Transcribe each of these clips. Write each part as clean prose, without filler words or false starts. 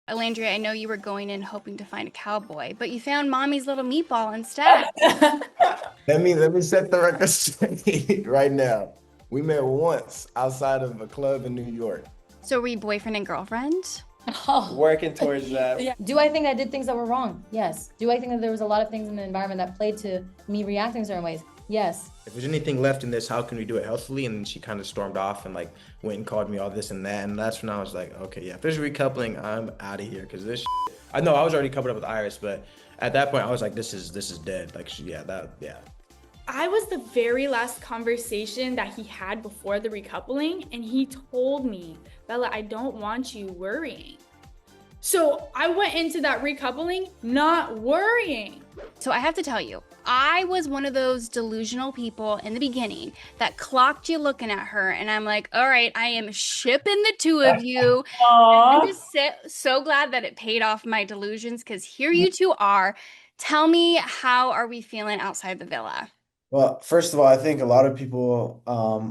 Olandria, I know you were going in hoping to find a cowboy, but you found mommy's little meatball instead. Let me set the record straight right now. We met once outside of a club in New York. So were you boyfriend and girlfriend? Oh, Working towards that. yeah. Do I think I did things that were wrong? Yes. Do I think that there was a lot of things in the environment that played to me reacting certain ways? Yes. If there's anything left in this, how can we do it healthily? And then she kind of stormed off and like went and called me all this and that. And that's when I was like, okay, yeah, if there's recoupling, I'm out of here because this. I know I was already coupled up with Iris, but at that point I was like, this is dead. Like, yeah. I was the very last conversation that he had before the recoupling, and he told me, Bella, I don't want you worrying. So I went into that recoupling not worrying. So I have to tell you, I was one of those delusional people in the beginning that clocked you looking at her, and I'm like, all right, I am shipping the two of you. I'm just so glad that it paid off my delusions, because here you two are. Tell me, how are we feeling outside the villa? Well, first of all, I think a lot of people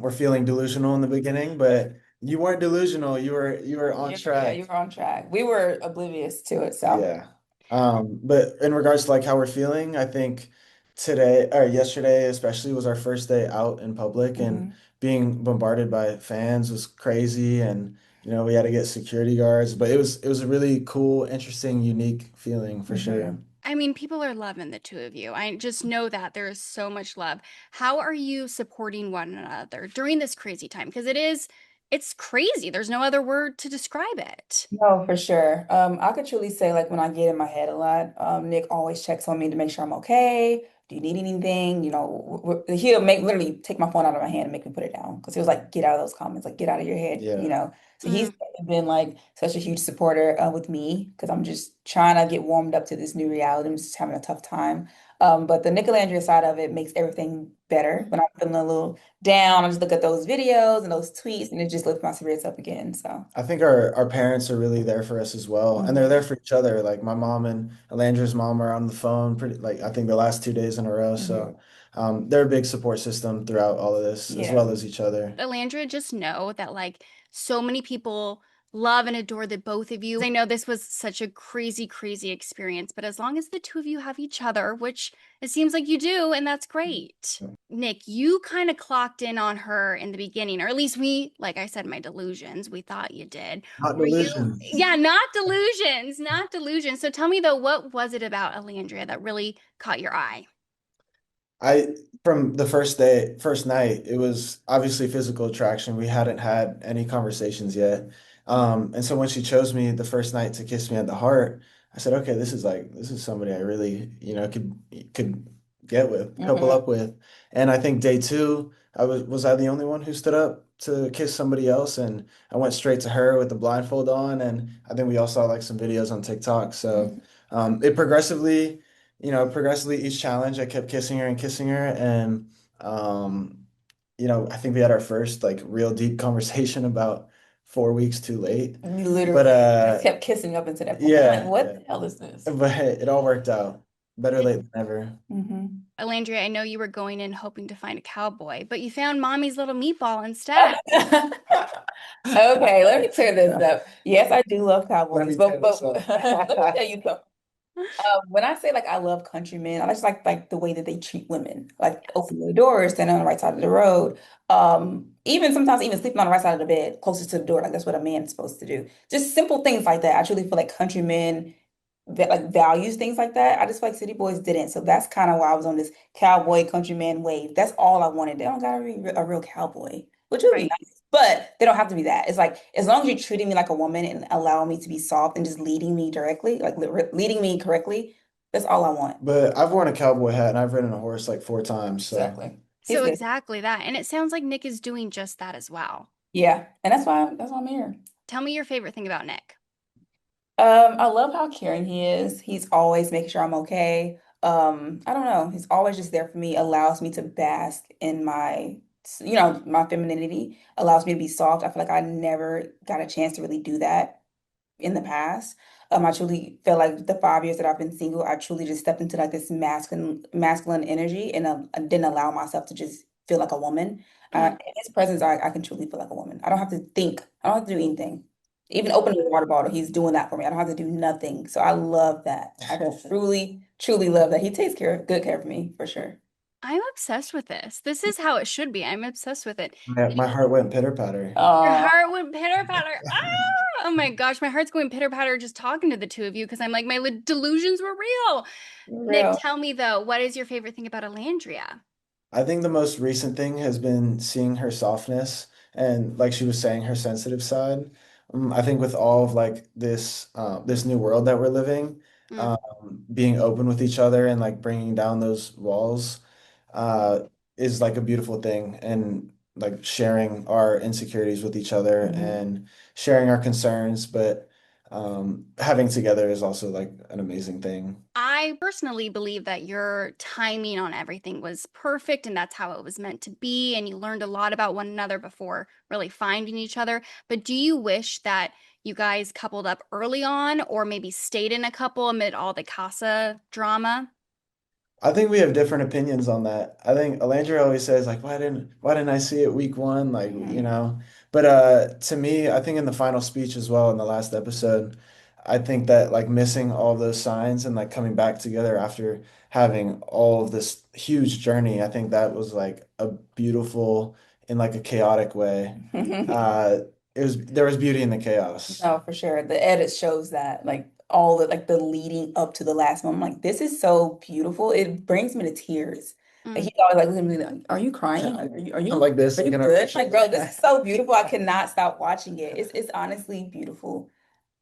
were feeling delusional in the beginning, but you weren't delusional. You were on Yeah, track. you were on track. We were oblivious to it, so Yeah. But in regards to like how we're feeling, I think today or yesterday especially was our first day out in public and being bombarded by fans was crazy and we had to get security guards, but it was a really cool, interesting, unique feeling for sure. I mean, people are loving the two of you. I just know that there is so much love. How are you supporting one another during this crazy time? Because it's crazy. There's no other word to describe it. no, for sure. I could truly say like when I get in my head a lot, Nick always checks on me to make sure I'm okay. Do you need anything? He'll make literally take my phone out of my hand and make me put it down because he was like, get out of those comments, like get out of your head, Yeah. So he's been like such a huge supporter with me because I'm just trying to get warmed up to this new reality. I'm just having a tough time. But the Nicolandria side of it makes everything better. When I'm feeling a little down, I just look at those videos and those tweets and it just lifts my spirits up again. So I think our parents are really there for us as well, and they're there for each other. Like my mom and Alandra's mom are on the phone pretty like I think the last 2 days in a row. So they're a big support system throughout all of this, as yeah. well as each other. Alandra, just know that like so many people love and adore the both of you. I know this was such a crazy, crazy experience, but as long as the two of you have each other, which it seems like you do, and that's great. Nick, you kind of clocked in on her in the beginning, or at least we, like I said, my delusions, we thought you did. Not Were you? delusions. Yeah, not delusions, not delusions. So tell me though, what was it about Alandria that really caught your eye? I From the first night, it was obviously physical attraction. We hadn't had any conversations yet. And so when she chose me the first night to kiss me at the heart, I said, okay, this is somebody I really, could get with, couple up with. And I think day two, was I the only one who stood up to kiss somebody else? And I went straight to her with the blindfold on, and I think we all saw like some videos on TikTok. So it progressively each challenge, I kept kissing her, and I think we had our first like real deep conversation about 4 weeks too late. You literally But just kept kissing up into that point. I'm like, yeah, what the hell is this? but it all worked out. Better late than never. Alandria, I know you were going in hoping to find a cowboy, but you found mommy's little meatball instead. Okay, let me clear this up. Yes, I do love Let me cowboys, but clear this up. let me tell you something. When I say like I love countrymen, I just like the way that they treat women, like opening the doors, standing on the right side of the road, even sometimes even sleeping on the right side of the bed, closest to the door, like that's what a man's supposed to do. Just simple things like that. I truly feel like countrymen that like values things like that. I just feel like city boys didn't, so that's kind of why I was on this cowboy countryman wave. That's all I wanted. They don't gotta be a real cowboy, which would be Right. nice. But they don't have to be that. It's like as long as you're treating me like a woman and allowing me to be soft and just leading me directly, like leading me correctly, that's all I want. But I've worn a cowboy hat and I've ridden a horse like 4 times. So Exactly. He's So good. exactly that. And it sounds like Nick is doing just that as well. Yeah, and that's why I'm here. Tell me your favorite thing about Nick. I love how caring he is. He's always making sure I'm okay. I don't know. He's always just there for me, allows me to bask in my femininity, allows me to be soft. I feel like I never got a chance to really do that in the past. I truly feel like the 5 years that I've been single, I truly just stepped into like this masculine energy and I didn't allow myself to just feel like a woman. In his presence, I can truly feel like a woman. I don't have to think. I don't have to do anything. Even opening the water bottle, he's doing that for me. I don't have to do nothing. So I love that. I truly, truly love that. He takes good care of me for sure. I'm obsessed with this. This is how it should be. I'm obsessed with it. My heart went pitter patter. Your Oh, heart went pitter patter. Ah! Oh my gosh, my heart's going pitter patter just talking to the two of you because I'm like, my delusions were real. Nick, real. tell me though, what is your favorite thing about Olandria? I think the most recent thing has been seeing her softness and, like she was saying, her sensitive side. I think with all of like this new world that we're living, Mm, being open with each other and like bringing down those walls, uh, is like a beautiful thing, and like sharing our insecurities with each other Mhm. and sharing our concerns, but having together is also like an amazing thing. I personally believe that your timing on everything was perfect and that's how it was meant to be. And you learned a lot about one another before really finding each other. But do you wish that you guys coupled up early on or maybe stayed in a couple amid all the Casa drama? I think we have different opinions on that. I think Alandra always says like, why didn't I see it week one? Like, you Mhm. know. But to me, I think in the final speech as well in the last episode, I think that like missing all of those signs and like coming back together after having all of this huge journey, I think that was like a beautiful in like a chaotic way. Uh there was beauty in the chaos. No, for sure. The edit shows that, like all the like the leading up to the last moment. I'm like, this is so beautiful. It brings me to tears. Like Mm. he's always like looking at me like, are you crying? Like, I'm like this, are you looking good? Like, girl, this over. is so beautiful. I cannot stop watching it. It's honestly beautiful.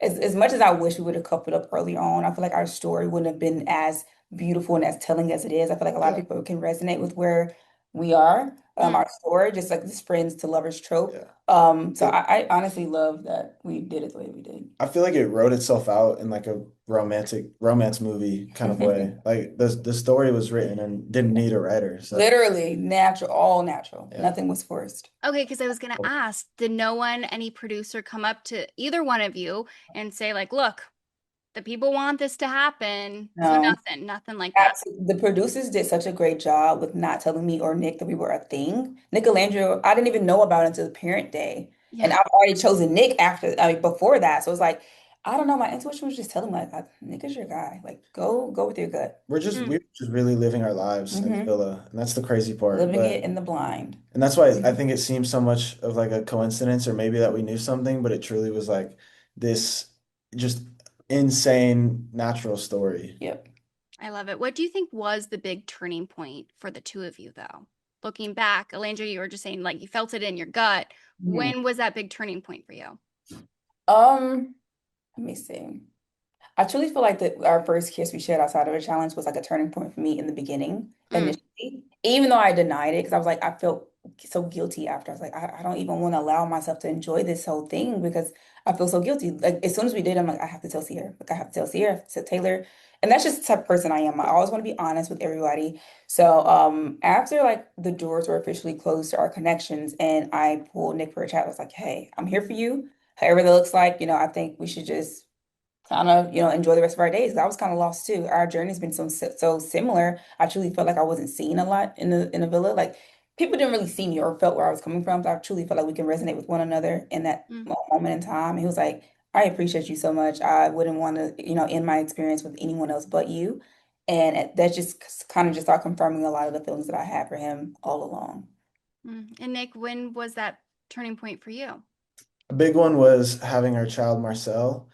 As much as I wish we would have coupled up earlier on, I feel like our story wouldn't have been as beautiful and as telling as it is. I feel like a lot of Yeah, people can resonate with where we are, Mm. our story, just like this friends to lovers trope. yeah. So I honestly love that we did it the way we did. I feel like it wrote itself out in like a romantic romance movie kind of way. Like the story was written and didn't need a writer. So Literally natural, all natural. yeah. Nothing was forced. Okay, because I was going to ask, did no one, any producer come up to either one of you and say, like, look, the people want this to happen? So No. nothing like that. Absolutely. The producers did such a great job with not telling me or Nick that we were a thing. Nick Landry, I didn't even know about it until Parent Day. And Yeah. I've already chosen Nick after, I mean, before that. So it's like, I don't know. My intuition was just telling me, like, Nick is your guy. Like, go with your gut. Mm, We're just really living our lives in the Hmm. villa, and that's the crazy part. Living But it in the blind. and that's why I think it seems so much of like a coincidence, or maybe that we knew something, but it truly was like this just insane natural story. Yep. I love it. What do you think was the big turning point for the two of you, though? Looking back, Alandra, you were just saying like you felt it in your gut. Mhm. When was that big turning point for you? Um, Let me see. I truly feel like that our first kiss we shared outside of a challenge was like a turning point for me in the beginning, Mm, initially. Even though I denied it, because I was like, I felt so guilty after. I was like, I don't even want to allow myself to enjoy this whole thing because I feel so guilty. Like as soon as we did, I'm like, I have to tell Sierra. Like I have to tell Sierra, I have to tell Taylor. And that's just the type of person I am. I always want to be honest with everybody. So after like the doors were officially closed to our connections and I pulled Nick for a chat, I was like, hey, I'm here for you. However that looks like, I think we should just kind of, enjoy the rest of our days. I was kind of lost too. Our journey's been so similar. I truly felt like I wasn't seen a lot in the villa. Like people didn't really see me or felt where I was coming from. So I truly felt like we can resonate with one another in that mm, moment in time. And he was like, I appreciate you so much. I wouldn't want to, end my experience with anyone else but you. And that just kind of just started confirming a lot of the feelings that I had for him all along. mm. And Nick, when was that turning point for you? A big one was having our child Marcel.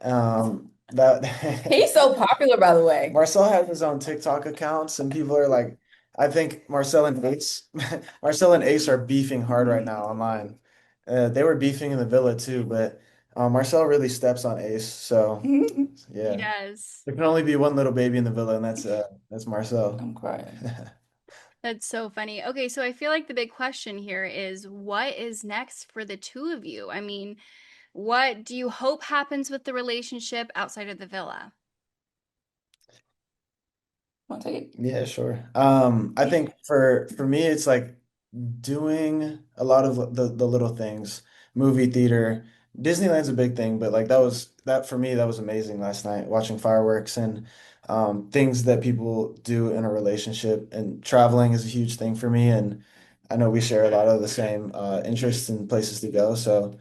That He's so popular, by the way. Marcel has his own TikTok accounts, and people are like, I think Marcel and Ace, Marcel and Ace are beefing hard right now online. They were beefing in the villa too, but Marcel really steps on Ace. So He yeah, does. there can only be one little baby in the villa, and that's Marcel. I'm crying. That's so funny. Okay, so I feel like the big question here is what is next for the two of you? I mean, what do you hope happens with the relationship outside of the villa? Want to take it? Yeah, sure. I think for me, it's like doing a lot of the little things, movie theater. Disneyland's a big thing, but like that for me, that was amazing last night, watching fireworks and things that people do in a relationship. And traveling is a huge thing for me, and I know we share a lot of the same interests and places to go. So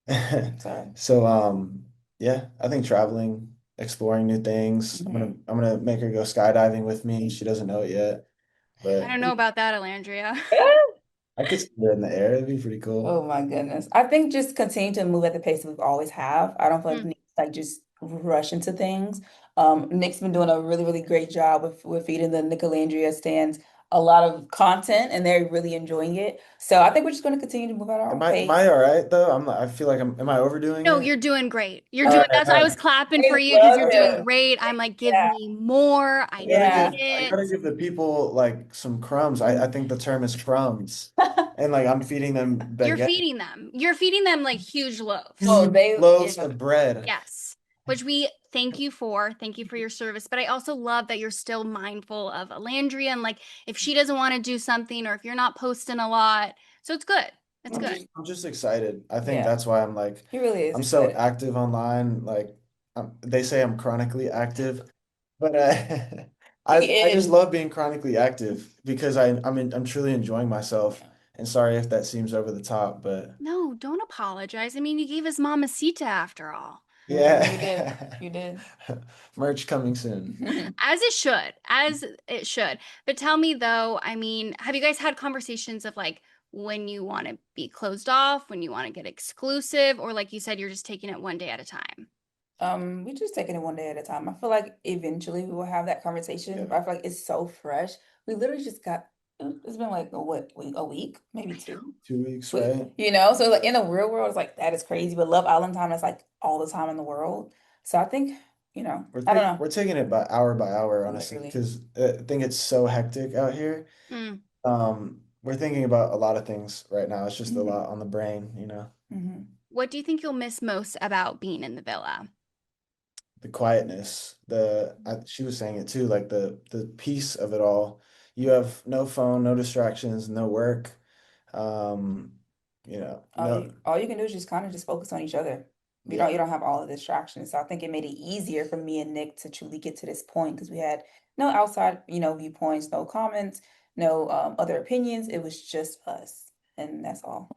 Sorry. So yeah, I think traveling, exploring new things. Mhm. I'm gonna make her go skydiving with me. She doesn't know it yet, I but don't know about that, Olandria. I could see her in the air. It'd be pretty cool. Oh my goodness. I think just continue to move at the pace we've always have. I don't feel like Mm. we need to like just rush into things. Nick's been doing a really, really great job with feeding the Nicolandria stands a lot of content and they're really enjoying it. So I think we're just going to continue to move at our own Am pace. I all right though? I feel like am I overdoing No, it? you're doing great. You're All doing, right, that's all why I was right. clapping I for you because love you're doing it. great. I'm like, give Yeah. me more. I Yeah. need I it. gotta give the people like some crumbs. I think the term is crumbs. And like I'm feeding them You're baguette, feeding them. You're feeding them like huge loaves. Oh, they, loaves yeah. of bread. Yes. Which we thank you for. Thank you for your service. But I also love that you're still mindful of Alandria and like if she doesn't want to do something or if you're not posting a lot. So it's good. It's good. I'm just excited. I think Yeah. that's why I'm like He really is I'm so excited. active online. Like they say I'm chronically active, but He I just is. love being chronically active because I'm truly enjoying myself. And sorry if that seems over the top, but No, don't apologize. I mean, you gave us Mamacita after all. Yeah, you did. yeah. You did. Merch coming soon. As it should, as it should. But tell me though, I mean, have you guys had conversations of like when you want to be closed off, when you want to get exclusive, or like you said, you're just taking it one day at a time? We just taking it one day at a time. I feel like eventually we will have that conversation, Yeah. but I feel like it's so fresh. We literally just got, it's been like a week, maybe I know. two. 2 weeks, We, right? so like in the real world, it's like that is crazy, but Love Island time is like all the time in the world. So I think, I don't know. We're taking it by hour, honestly, Literally. because I think it's so hectic out here. Mm. We're thinking about a lot of things right now. It's just a Hmm. lot on the brain, you know. Hmm. What do you think you'll miss most about being in the villa? The quietness, she was saying it too, like the peace of it all. You have no phone, no distractions, no work. Um, no. All you can do is just kind of just focus on each other. You Yeah. don't have all the distractions. So I think it made it easier for me and Nick to truly get to this point because we had no outside, viewpoints, no comments, no other opinions. It was just us, and that's all.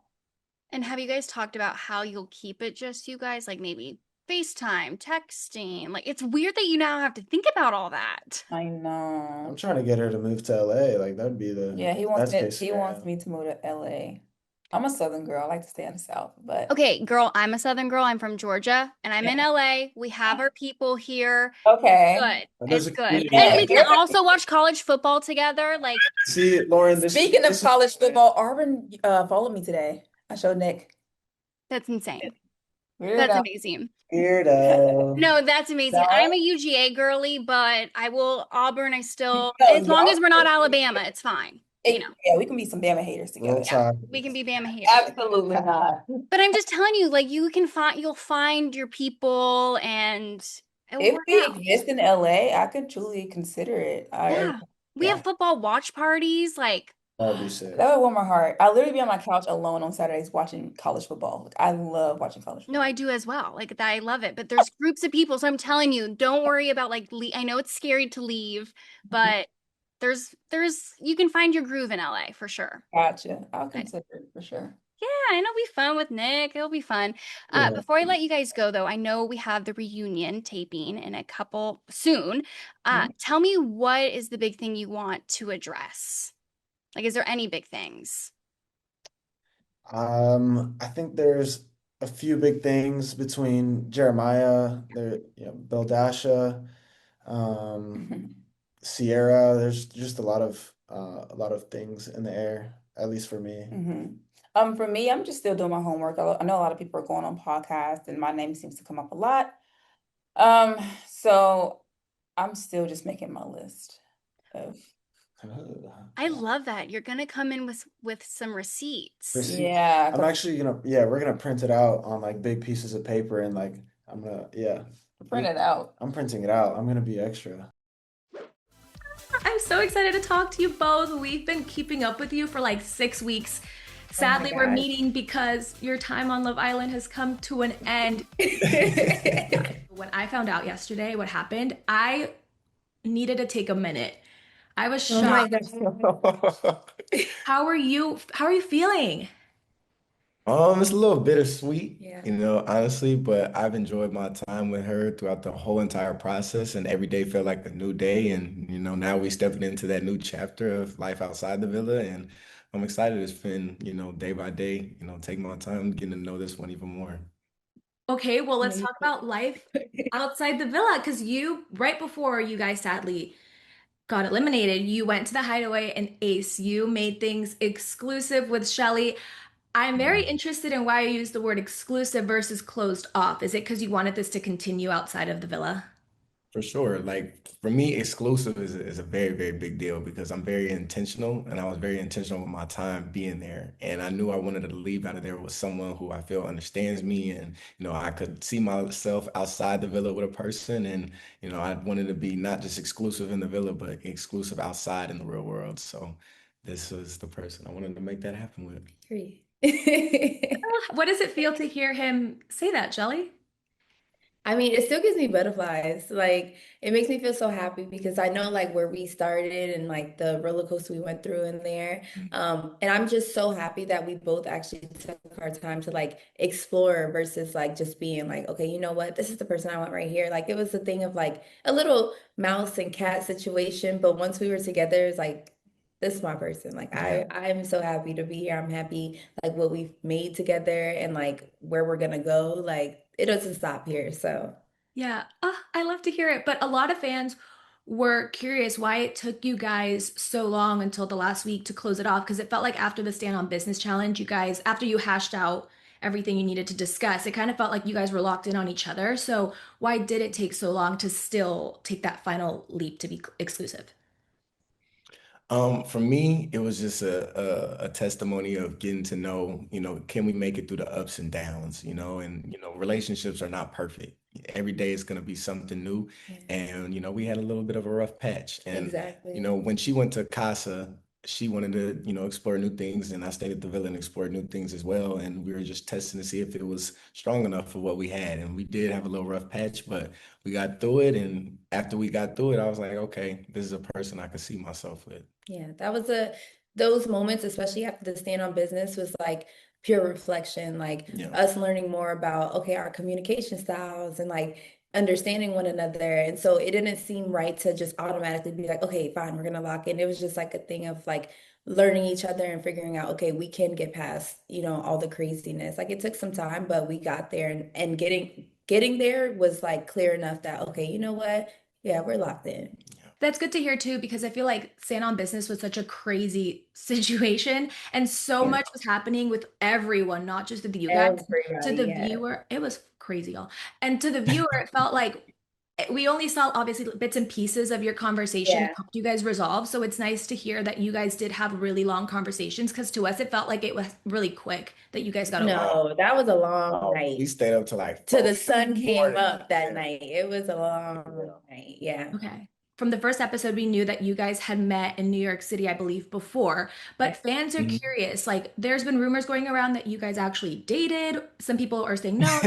And have you guys talked about how you'll keep it just you guys, like maybe FaceTime, texting? Like it's weird that you now have to think about all that. I I'm know. trying to get her to move to LA. Like that'd be the Yeah, he wants best me. case He wants scenario. me to move to LA. I'm a Southern girl. I like to stay in the South, but Okay, girl, I'm a Southern girl. I'm from Georgia and I'm in yeah. LA. We have our people here. It's Okay. good. There's It's a good. community And out we Yeah, can here. also watch college football together. Like, See, Lauren, speaking of this is college football, Auburn followed me today. I showed Nick. that's insane. That's Weirdo. amazing. weirdo. No, that's amazing. I'm a No, UGA girly, but I will Auburn. I still, no, as long y'all. as we're not Alabama, it's fine. You know, Yeah, we can be some Bama haters Roll together. yeah, Tide. we can be Bama haters. Absolutely not. But I'm just telling you, like, you'll find your people and it will If work we out. exist in LA, I could truly consider it. Yeah. We have Yeah, football watch parties. Like, That'd be sick. that would warm my heart. I literally be on my couch alone on Saturdays watching college football. Like, I love watching college no, football. I do as well. Like, I love it. But there's groups of people. So I'm telling you, don't worry about like, I know it's scary to leave, but you can find your groove in LA for sure. Gotcha. I'll consider it for sure. Yeah, and it'll be fun with Nick. It'll be fun. Yeah. Before I let you guys go, though, I know we have the reunion taping in a couple soon. Mhm. Tell me what is the big thing you want to address? Like, is there any big things? I think there's a few big things between Jeremiah, Belle-A, um, Sierra. There's just a lot of things in the air, at least for me. Mhm. For me, I'm just still doing my homework. I know a lot of people are going on podcasts, and my name seems to come up a lot. Um, so I'm still just making my list of, I yeah. love that. You're gonna come in with some receipts. Receipt. Yeah, I'm actually gonna, yeah, we're gonna print it out on like big pieces of paper and like yeah, print it out. I'm printing it out. I'm gonna be extra. I'm so excited to talk to you both. We've been keeping up with you for like 6 weeks. Sadly, we're gosh. meeting because your time on Love Island has come to an end. When I found out yesterday what happened, I needed to take a minute. I was Oh my shocked. gosh. How are you feeling? It's a little bittersweet, Yeah. honestly, but I've enjoyed my time with her throughout the whole entire process, and every day felt like a new day. And now we stepping into that new chapter of life outside the villa, and I'm excited to spend, day by day, take my time getting to know this one even more. Okay, well, Yeah, let's me talk about life outside the villa because right before you guys sadly got eliminated, you went to the hideaway and Ace, you made things exclusive with Chelley. I'm very interested in why you use the word exclusive versus closed off. Is it because you wanted this to continue outside of the villa? For sure. Like for me, exclusive is a very, very big deal because I'm very intentional and I was very intentional with my time being there. And I knew I wanted to leave out of there with someone who I feel understands me and, I could see myself outside the villa with a person. And, I wanted to be not just exclusive in the villa, but exclusive outside in the real world. So this was the person I wanted to make that happen with. agree. What does it feel to hear him say that, Chelley? I mean, it still gives me butterflies. Like, it makes me feel so happy because I know like where we started and like the roller coaster we went through in there. And I'm just so happy that we both actually took our time to like explore versus like just being like, okay, you know what? This is the person I want right here. Like, it was a thing of like a little mouse and cat situation. But once we were together, it's like, this is my person. Like Yeah. I'm so happy to be here. I'm happy like what we've made together and like where we're gonna go. Like it doesn't stop here. So Yeah, I love to hear it. But a lot of fans were curious why it took you guys so long until the last week to close it off. Because it felt like after the Stand on Business challenge, you guys, after you hashed out everything you needed to discuss, it kind of felt like you guys were locked in on each other. So why did it take so long to still take that final leap to be exclusive? For me, it was just a testimony of getting to know, can we make it through the ups and downs, and relationships are not perfect. Every day is going to be something new. yeah, And, we had a little bit of a rough patch. And, exactly. when she went to Casa, she wanted to, explore new things. And I stayed at the villa and explored new things as well. And we were just testing to see if it was strong enough for what we had. And we did have a little rough patch, but we got through it. And after we got through it, I was like, okay, this is a person I could see myself with. Yeah, that was those moments, especially after the stand on business, was like pure reflection, like Yeah. us learning more about, okay, our communication styles and like understanding one another. And so it didn't seem right to just automatically be like, okay, fine, we're gonna lock in. It was just like a thing of like learning each other and figuring out, okay, we can get past, all the craziness. Like it took some time, but we got there and getting there was like clear enough that, okay, you know what? Yeah, we're locked in. That's good to hear too, because I feel like Stand on Business was such a crazy situation and so Yeah. much was happening with everyone, not just with you guys. To Everybody, the yeah. viewer, it was crazy, y'all. And to the viewer, it felt like we only saw obviously bits and pieces of your conversation Yeah. helped you guys resolve. So it's nice to hear that you guys did have really long conversations because to us it felt like it was really quick that you guys got over. No, that was a long Oh, we night. stayed up to like Till 4 the sun in the came morning. up that Yeah. night. It was a long night. Yeah. Okay. From the first episode, we knew that you guys had met in New York City, I believe, before. But fans are Mhm. curious. Like, there's been rumors going around that you guys actually dated. Some people are saying no,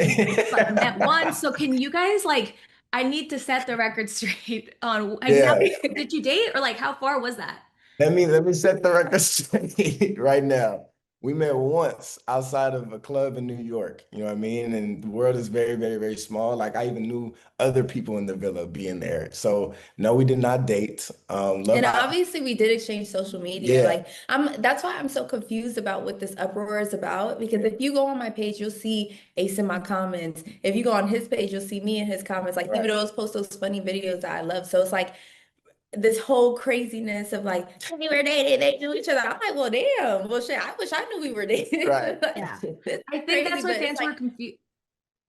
like met once. So can you guys like? I need to set the record straight on Yeah. exactly did you date or like how far was that? Let me set the record straight right now. We met once outside of a club in New York. You know what I mean? And the world is very, very, very small. Like I even knew other people in the villa being there. So no, we did not date. Love And I obviously we did exchange social media. yeah. Like that's why I'm so confused about what this uproar is about. Because if you go on my page, you'll see Ace in my comments. If you go on his page, you'll see me in his comments. Like he Right. would always post those funny videos that I love. So it's like this whole craziness of like we were dating, they knew each other. I'm like, well, damn, well, shit. I wish I knew we were dating. Right. Like, Yeah. this I is think crazy, that's why but it's fans were like confused.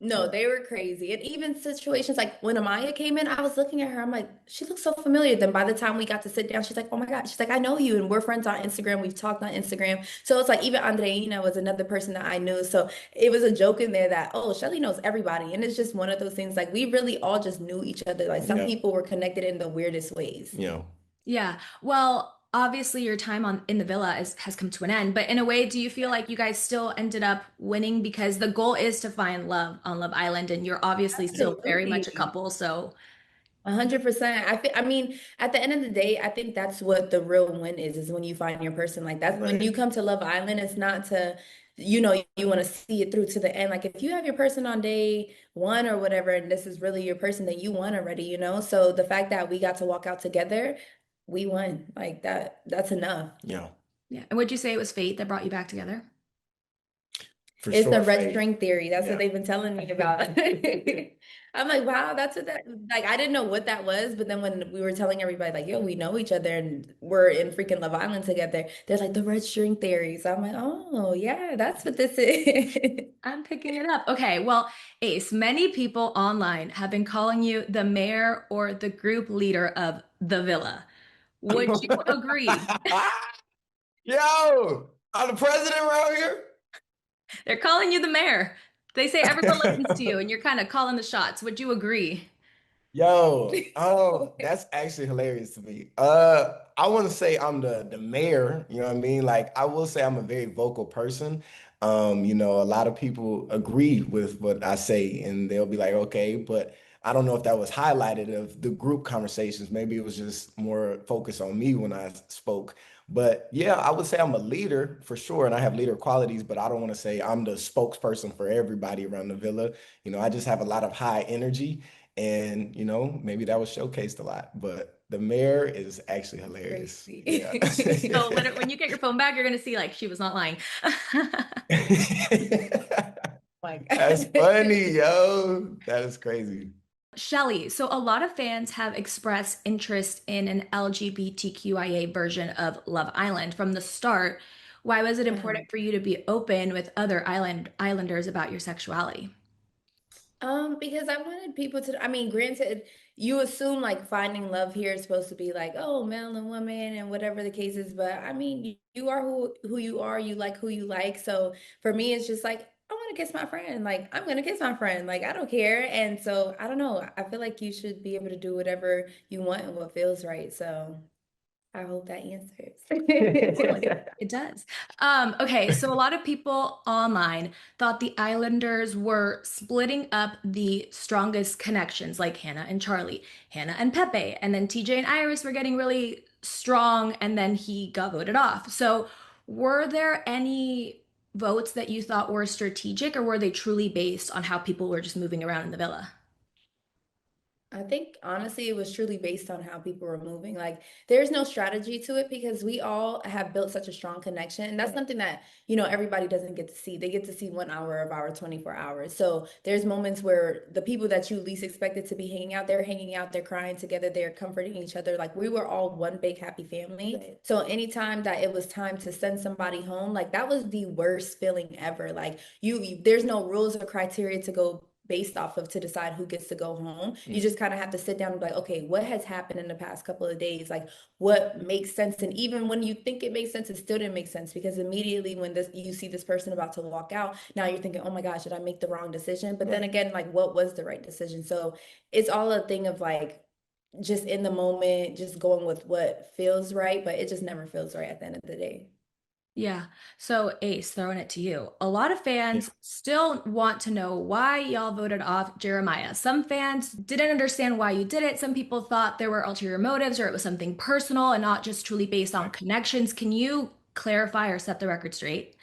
no, they were crazy. And even situations like when Amaya came in, I was looking at her. I'm like, she looks so familiar. Then by the time we got to sit down, she's like, oh my God. She's like, I know you. And we're friends on Instagram. We've talked on Instagram. So it's like even Andreina was another person that I knew. So it was a joke in there that, oh, Chelley knows everybody. And it's just one of those things like we really all just knew each other. Like some Yeah. people were connected in the weirdest ways. You know. Yeah. Well, obviously your time on in the villa has come to an end, but in a way, do you feel like you guys still ended up winning because the goal is to find love on Love Island and you're obviously still very much a Absolutely. couple, so 100%. I mean, at the end of the day, I think that's what the real win is when you find your person. Like that's when Right. you come to Love Island, it's not to, you want to see it through to the end. Like if you have your person on day one or whatever, and this is really your person that you want already, So the fact that we got to walk out together, we won. Like that's enough. Yeah, Yeah. And would you say it was fate that brought you back together? for It's the sure. red Faith. string theory. That's Yeah. what they've been telling me about. I'm like, wow, that's what that like I didn't know what that was, but then when we were telling everybody like, yo, we know each other and we're in freaking Love Island together, they're like the red string theory. So I'm like, oh yeah, that's what this is. I'm picking it up. Okay, well, Ace, many people online have been calling you the mayor or the group leader of the villa. Would you agree? Yo, I'm the president around here. They're calling you the mayor. They say everyone listens to you and you're kind of calling the shots. Would you agree? Yo, oh, that's actually hilarious to me. I want to say I'm the mayor, you know what I mean? Like I will say I'm a very vocal person. A lot of people agree with what I say and they'll be like, okay, but I don't know if that was highlighted of the group conversations. Maybe it was just more focused on me when I spoke. But yeah, I would say I'm a leader for sure, and I have leader qualities, but I don't want to say I'm the spokesperson for everybody around the villa. I just have a lot of high energy. And maybe that was showcased a lot, but the mayor is actually hilarious. Yeah. Crazy. So when you get your phone back, you're going to see like she was not lying. Like That's funny, yo. That is crazy. Chelley, so a lot of fans have expressed interest in an LGBTQIA version of Love Island from the start. Why was it important for you to be open with other islanders about your sexuality? Because I wanted people to, I mean, granted, you assume like finding love here is supposed to be like, oh, male and woman and whatever the case is, but I mean, you are who you are, you like who you like. So for me, it's just like, I want to kiss my friend. Like, I'm gonna kiss my friend. Like, I don't care. And so I don't know. I feel like you should be able to do whatever you want and what feels right. So I hope that answers. It does. Okay, so a lot of people online thought the Islanders were splitting up the strongest connections, like Hannah and Charlie, Hannah and Pepe, and then TJ and Iris were getting really strong, and then he got voted off. So, were there any votes that you thought were strategic, or were they truly based on how people were just moving around in the villa? I think honestly, it was truly based on how people were moving. Like, there's no strategy to it because we all have built such a strong connection. And that's something that, everybody doesn't get to see. They get to see 1 hour of our 24 hours. So there's moments where the people that you least expected to be hanging out, they're hanging out, they're crying together, they're comforting each other. Like, we were all one big happy family. Right. So anytime that it was time to send somebody home, like, that was the worst feeling ever. Like, there's no rules or criteria to go based off of to decide who gets to go home. You just kind of have to sit down and be like, okay, what has happened in the past couple of days? Like, what makes sense? And even when you think it makes sense, it still didn't make sense because immediately when you see this person about to walk out, now you're thinking, oh my gosh, did I make the wrong decision? But then again, like, what was the right decision? So it's all a thing of like just in the moment, just going with what feels right, but it just never feels right at the end of the day. Yeah. So, Ace, throwing it to you. A lot of Yeah. fans still want to know why y'all voted off Jeremiah. Some fans didn't understand why you did it. Some people thought there were ulterior motives or it was something personal and not just truly based on connections. Can you clarify or set the record straight?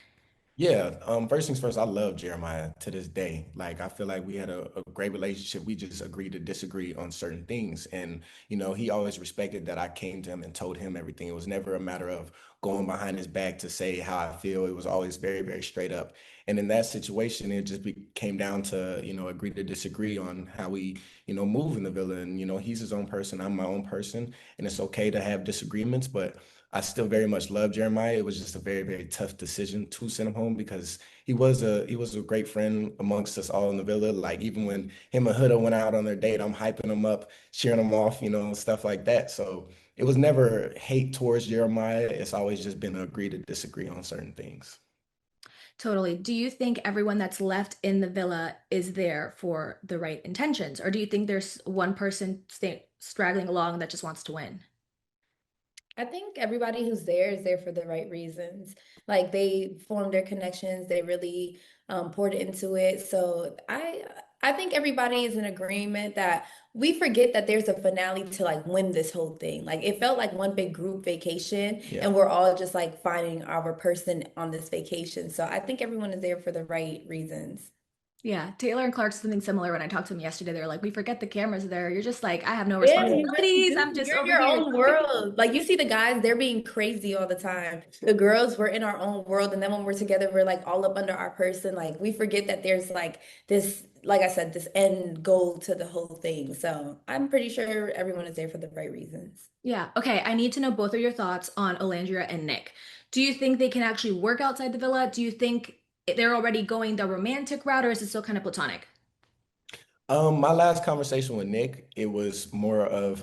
Yeah, first things first, I love Jeremiah to this day. Like, I feel like we had a great relationship. We just agreed to disagree on certain things. And, he always respected that I came to him and told him everything. It was never a matter of going behind his back to say how I feel. It was always very, very straight up. And in that situation, it just came down to, agree to disagree on how we, move in the villa. And, he's his own person, I'm my own person. And it's okay to have disagreements, but I still very much love Jeremiah. It was just a very, very tough decision to send him home because he was a great friend amongst us all in the villa. Like even when him and Huda went out on their date, I'm hyping him up, cheering him off, stuff like that. So it was never hate towards Jeremiah. It's always just been agree to disagree on certain things. Totally. Do you think everyone that's left in the villa is there for the right intentions? Or do you think there's one person straggling along that just wants to win? I think everybody who's there is there for the right reasons. Like they formed their connections, they really poured into it. So I I think everybody is in agreement that we forget that there's a finale to like win this whole thing. Like it felt like one big group vacation Yeah. and we're all just like finding our person on this vacation. So I think everyone is there for the right reasons. Yeah, Taylor and Clark said something similar when I talked to them yesterday. They were like, "We forget the cameras there." You're just like, "I have no Yeah, you really responsibilities. I'm do. just You're in over your here." own world. Like you see the guys, they're being crazy all the time. The girls, we're in our own world. And then when we're together, we're like all up under our person. Like we forget that there's like this, like I said, this end goal to the whole thing. So I'm pretty sure everyone is there for the right reasons. Yeah. Okay. I need to know both of your thoughts on Olandria and Nick. Do you think they can actually work outside the villa? Do you think they're already going the romantic route, or is it still kind of platonic? My last conversation with Nick, it was more of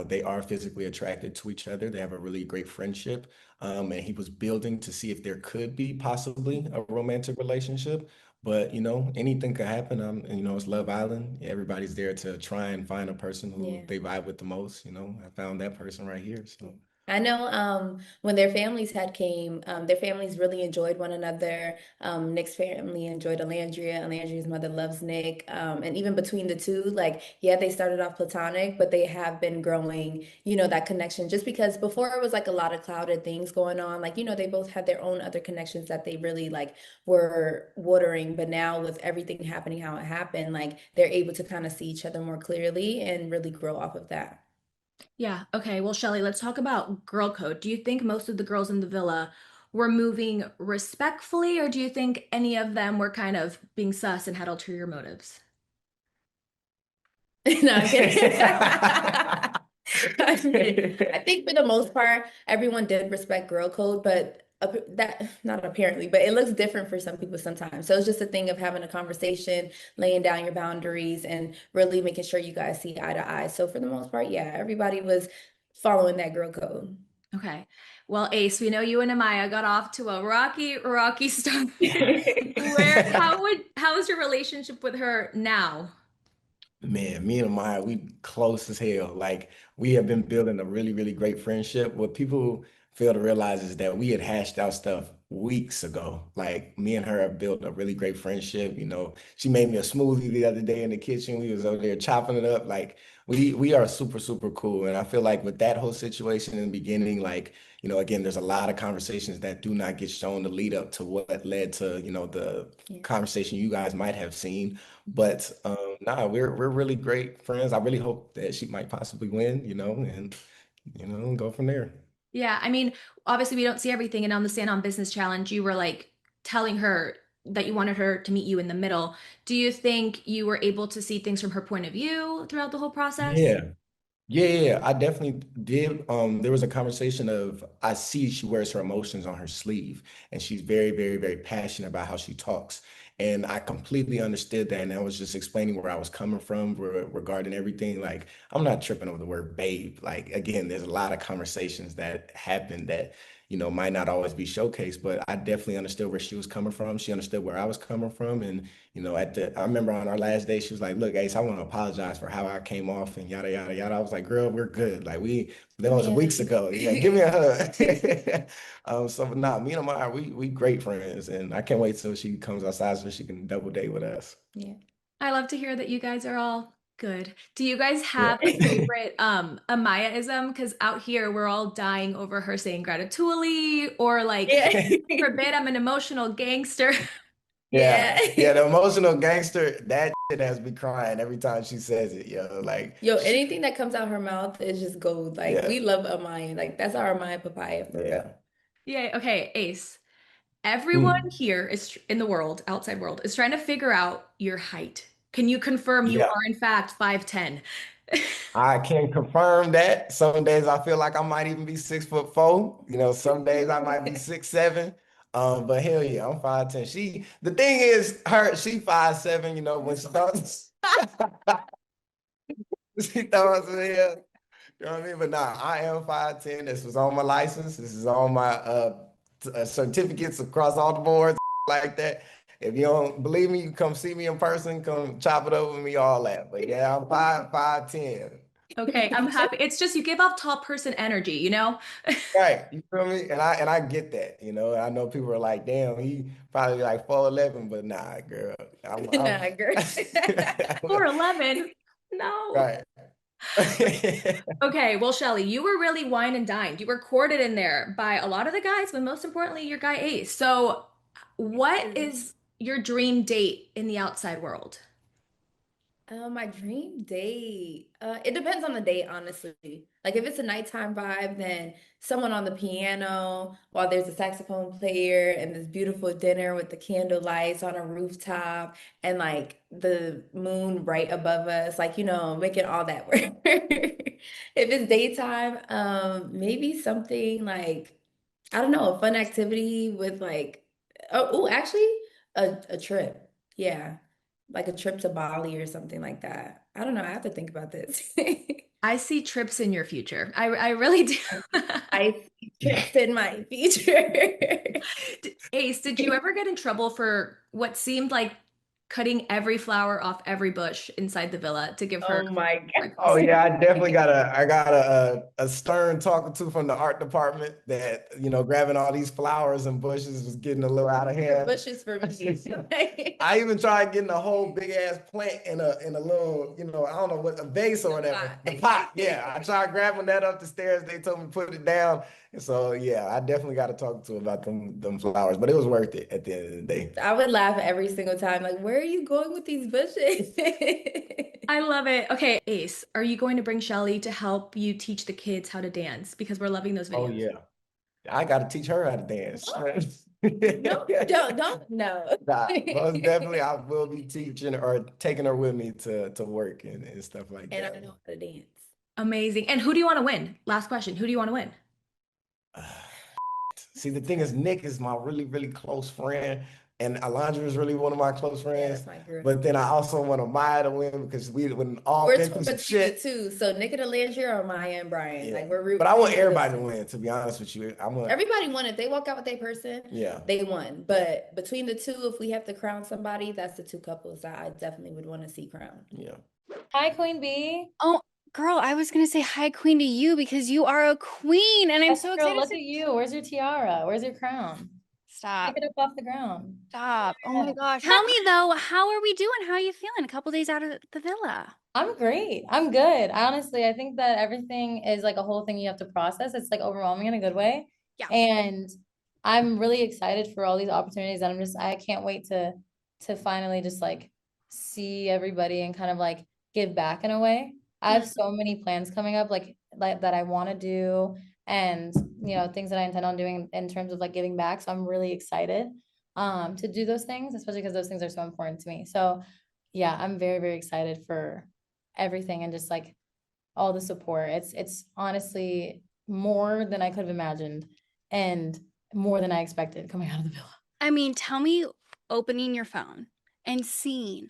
they are physically attracted to each other. They have a really great friendship. And he was building to see if there could be possibly a romantic relationship. But anything could happen. And, it's Love Island. Everybody's there to try and find a person who Yeah. they vibe with the most. I found that person right here. So I know when their families had came, their families really enjoyed one another. Nick's family enjoyed Olandria. Olandria's mother loves Nick. And even between the two, like, yeah, they started off platonic, but they have been growing, that connection. Just because before it was like a lot of clouded things going on. Like, they both had their own other connections that they really like were watering. But now with everything happening how it happened, like they're able to kind of see each other more clearly and really grow off of that. Yeah. Okay. Well, Shelly, let's talk about girl code. Do you think most of the girls in the villa were moving respectfully, or do you think any of them were kind of being sus and had ulterior motives? No, I'm kidding. I'm kidding. I think for the most part, everyone did respect girl code, but that not apparently, but it looks different for some people sometimes. So it's just a thing of having a conversation, laying down your boundaries, and really making sure you guys see eye to eye. So for the most part, yeah, everybody was following that girl code. Okay. Well, Ace, we know you and Amaya got off to a rocky, rocky start. How is your relationship with her now? Man, me and Amaya, we close as hell. Like we have been building a really, really great friendship. What people fail to realize is that we had hashed out stuff weeks ago. Like me and her have built a really great friendship. She made me a smoothie the other day in the kitchen. We was over there chopping it up. Like we are super, super cool. And I feel like with that whole situation in the beginning, like, again, there's a lot of conversations that do not get shown to lead up to what led to, the Yeah. conversation you guys might have seen. But nah, we're really great friends. I really hope that she might possibly win, and go from there. Yeah, I mean, obviously we don't see everything, and on the Stand on Business Challenge, you were like telling her that you wanted her to meet you in the middle. Do you think you were able to see things from her point of view throughout the whole process? Yeah. Yeah, I definitely did. There was a conversation of I see she wears her emotions on her sleeve, and she's very, very, very passionate about how she talks. And I completely understood that. And I was just explaining where I was coming from regarding everything. Like, I'm not tripping over the word babe. Like, again, there's a lot of conversations that happen that, might not always be showcased, but I definitely understood where she was coming from. She understood where I was coming from. And I remember on our last day, she was like, "Look, Ace, I want to apologize for how I came off and yada yada yada." I was like, "Girl, we're good. Like that was Yeah. weeks ago. Yeah, give me a hug." So nah, me and Amaya, we great friends, and I can't wait till she comes outside so she can double date with us. Yeah. I love to hear that you guys are all good. Do you guys Yeah. have a favorite Amaya-ism? Because out here we're all dying over her saying gratitulli or like Yeah. forbid I'm an emotional gangster. Yeah, Yeah. yeah, the emotional gangster, that shit has me crying every time she says it, yo. Like, Yo, anything that comes out her mouth is just gold. Like yeah, we love Amaya. Like that's our Amaya papaya for yeah. real. Yeah, okay, Ace. Everyone Mm. here is in the world, outside world, is trying to figure out your height. Can you confirm you Yeah, are in fact 5'10"? I can confirm that. Some days I feel like I might even be 6'4". Some days I might be 6'7". But hell yeah, I'm 5'10". The thing is, she 5'7", when she starts, she throws it here. You know what I mean? But nah, I am 5'10". This was on my license. This is on my certificates across all the boards like that. If you don't believe me, you come see me in person, come chop it up with me, all that. But yeah, I'm 5'10". Okay, I'm happy. It's just you give off tall person energy, you know? Right, you feel me? And I get that, you know. I know people are like, damn, he probably like 4'11", but nah, girl. Nah, girl. 4'11"? No. Right. Okay, well, Chelley, you were really wine and dined. You were courted in there by a lot of the guys, but most importantly, your guy Ace. So, what is your dream date in the outside world? My dream date. It depends on the date, honestly. Like if it's a nighttime vibe, then someone on the piano while there's a saxophone player and this beautiful dinner with the candle lights on a rooftop and like the moon right above us, like making all that work. If it's daytime, maybe something like I don't know, a fun activity with like actually a trip. Yeah. Like a trip to Bali or something like that. I don't know. I have to think about this. I see trips in your future. I really do. I see trips in my future. Ace, did you ever get in trouble for what seemed like cutting every flower off every bush inside the villa to give her Oh my God. Oh yeah, I definitely got a stern talking to from the art department that, grabbing all these flowers and bushes was getting a little out of hand. Bushes for me. I even tried getting a whole big ass plant in a little, I don't know what, a vase or whatever. pot. The pot, yeah. I tried grabbing that up the stairs. They told me to put it down. And so yeah, I definitely got to talk to about them flowers, but it was worth it at the end of the day. I would laugh every single time. Like, where are you going with these bushes? I love it. Okay, Ace, are you going to bring Chelley to help you teach the kids how to dance? Because we're loving those Oh videos. yeah. I got to teach her how to dance. No, don't, no. Nah, most definitely I will be teaching or taking her with me to work and stuff like And that. I know how to dance. Amazing. And who do you want to win? Last question. Who do you want to win? See, the thing is, Nick is my really, really close friend, and Olandria is really one of my close Yeah, friends. that's my girl. But then I also want Amaya to win because we when all We're been through some between the shit. two. So Nick and Olandria or Maya and Bryan. Yeah. Like we're rooting But I want for everybody to them. win, to be honest with you. I want Everybody won. If they walk out with their person, yeah. they won. But between the two, if we have to crown somebody, that's the two couples that I definitely would want to see crowned. Yeah. Hi, Queen Bee. Oh, girl, I was gonna say hi, queen, to you because you are a queen, and I'm Yes, so girl, excited look to at you. Where's your tiara? Where's your crown? stop. Pick it up off the ground. Stop. Oh my gosh. Tell me though, how are we doing? How are you feeling a couple days out of the villa? I'm great. I'm good. Honestly, I think that everything is like a whole thing you have to process. It's like overwhelming in a good way. Yeah. And I'm really excited for all these opportunities. And I can't wait to finally just like see everybody and kind of like give back in a way. I have so many plans coming up like that I want to do and things that I intend on doing in terms of like giving back. So I'm really excited to do those things, especially because those things are so important to me. So yeah, I'm very, very excited for everything and just like all the support. It's honestly more than I could have imagined and more than I expected coming out of the villa. I mean, tell me opening your phone and seeing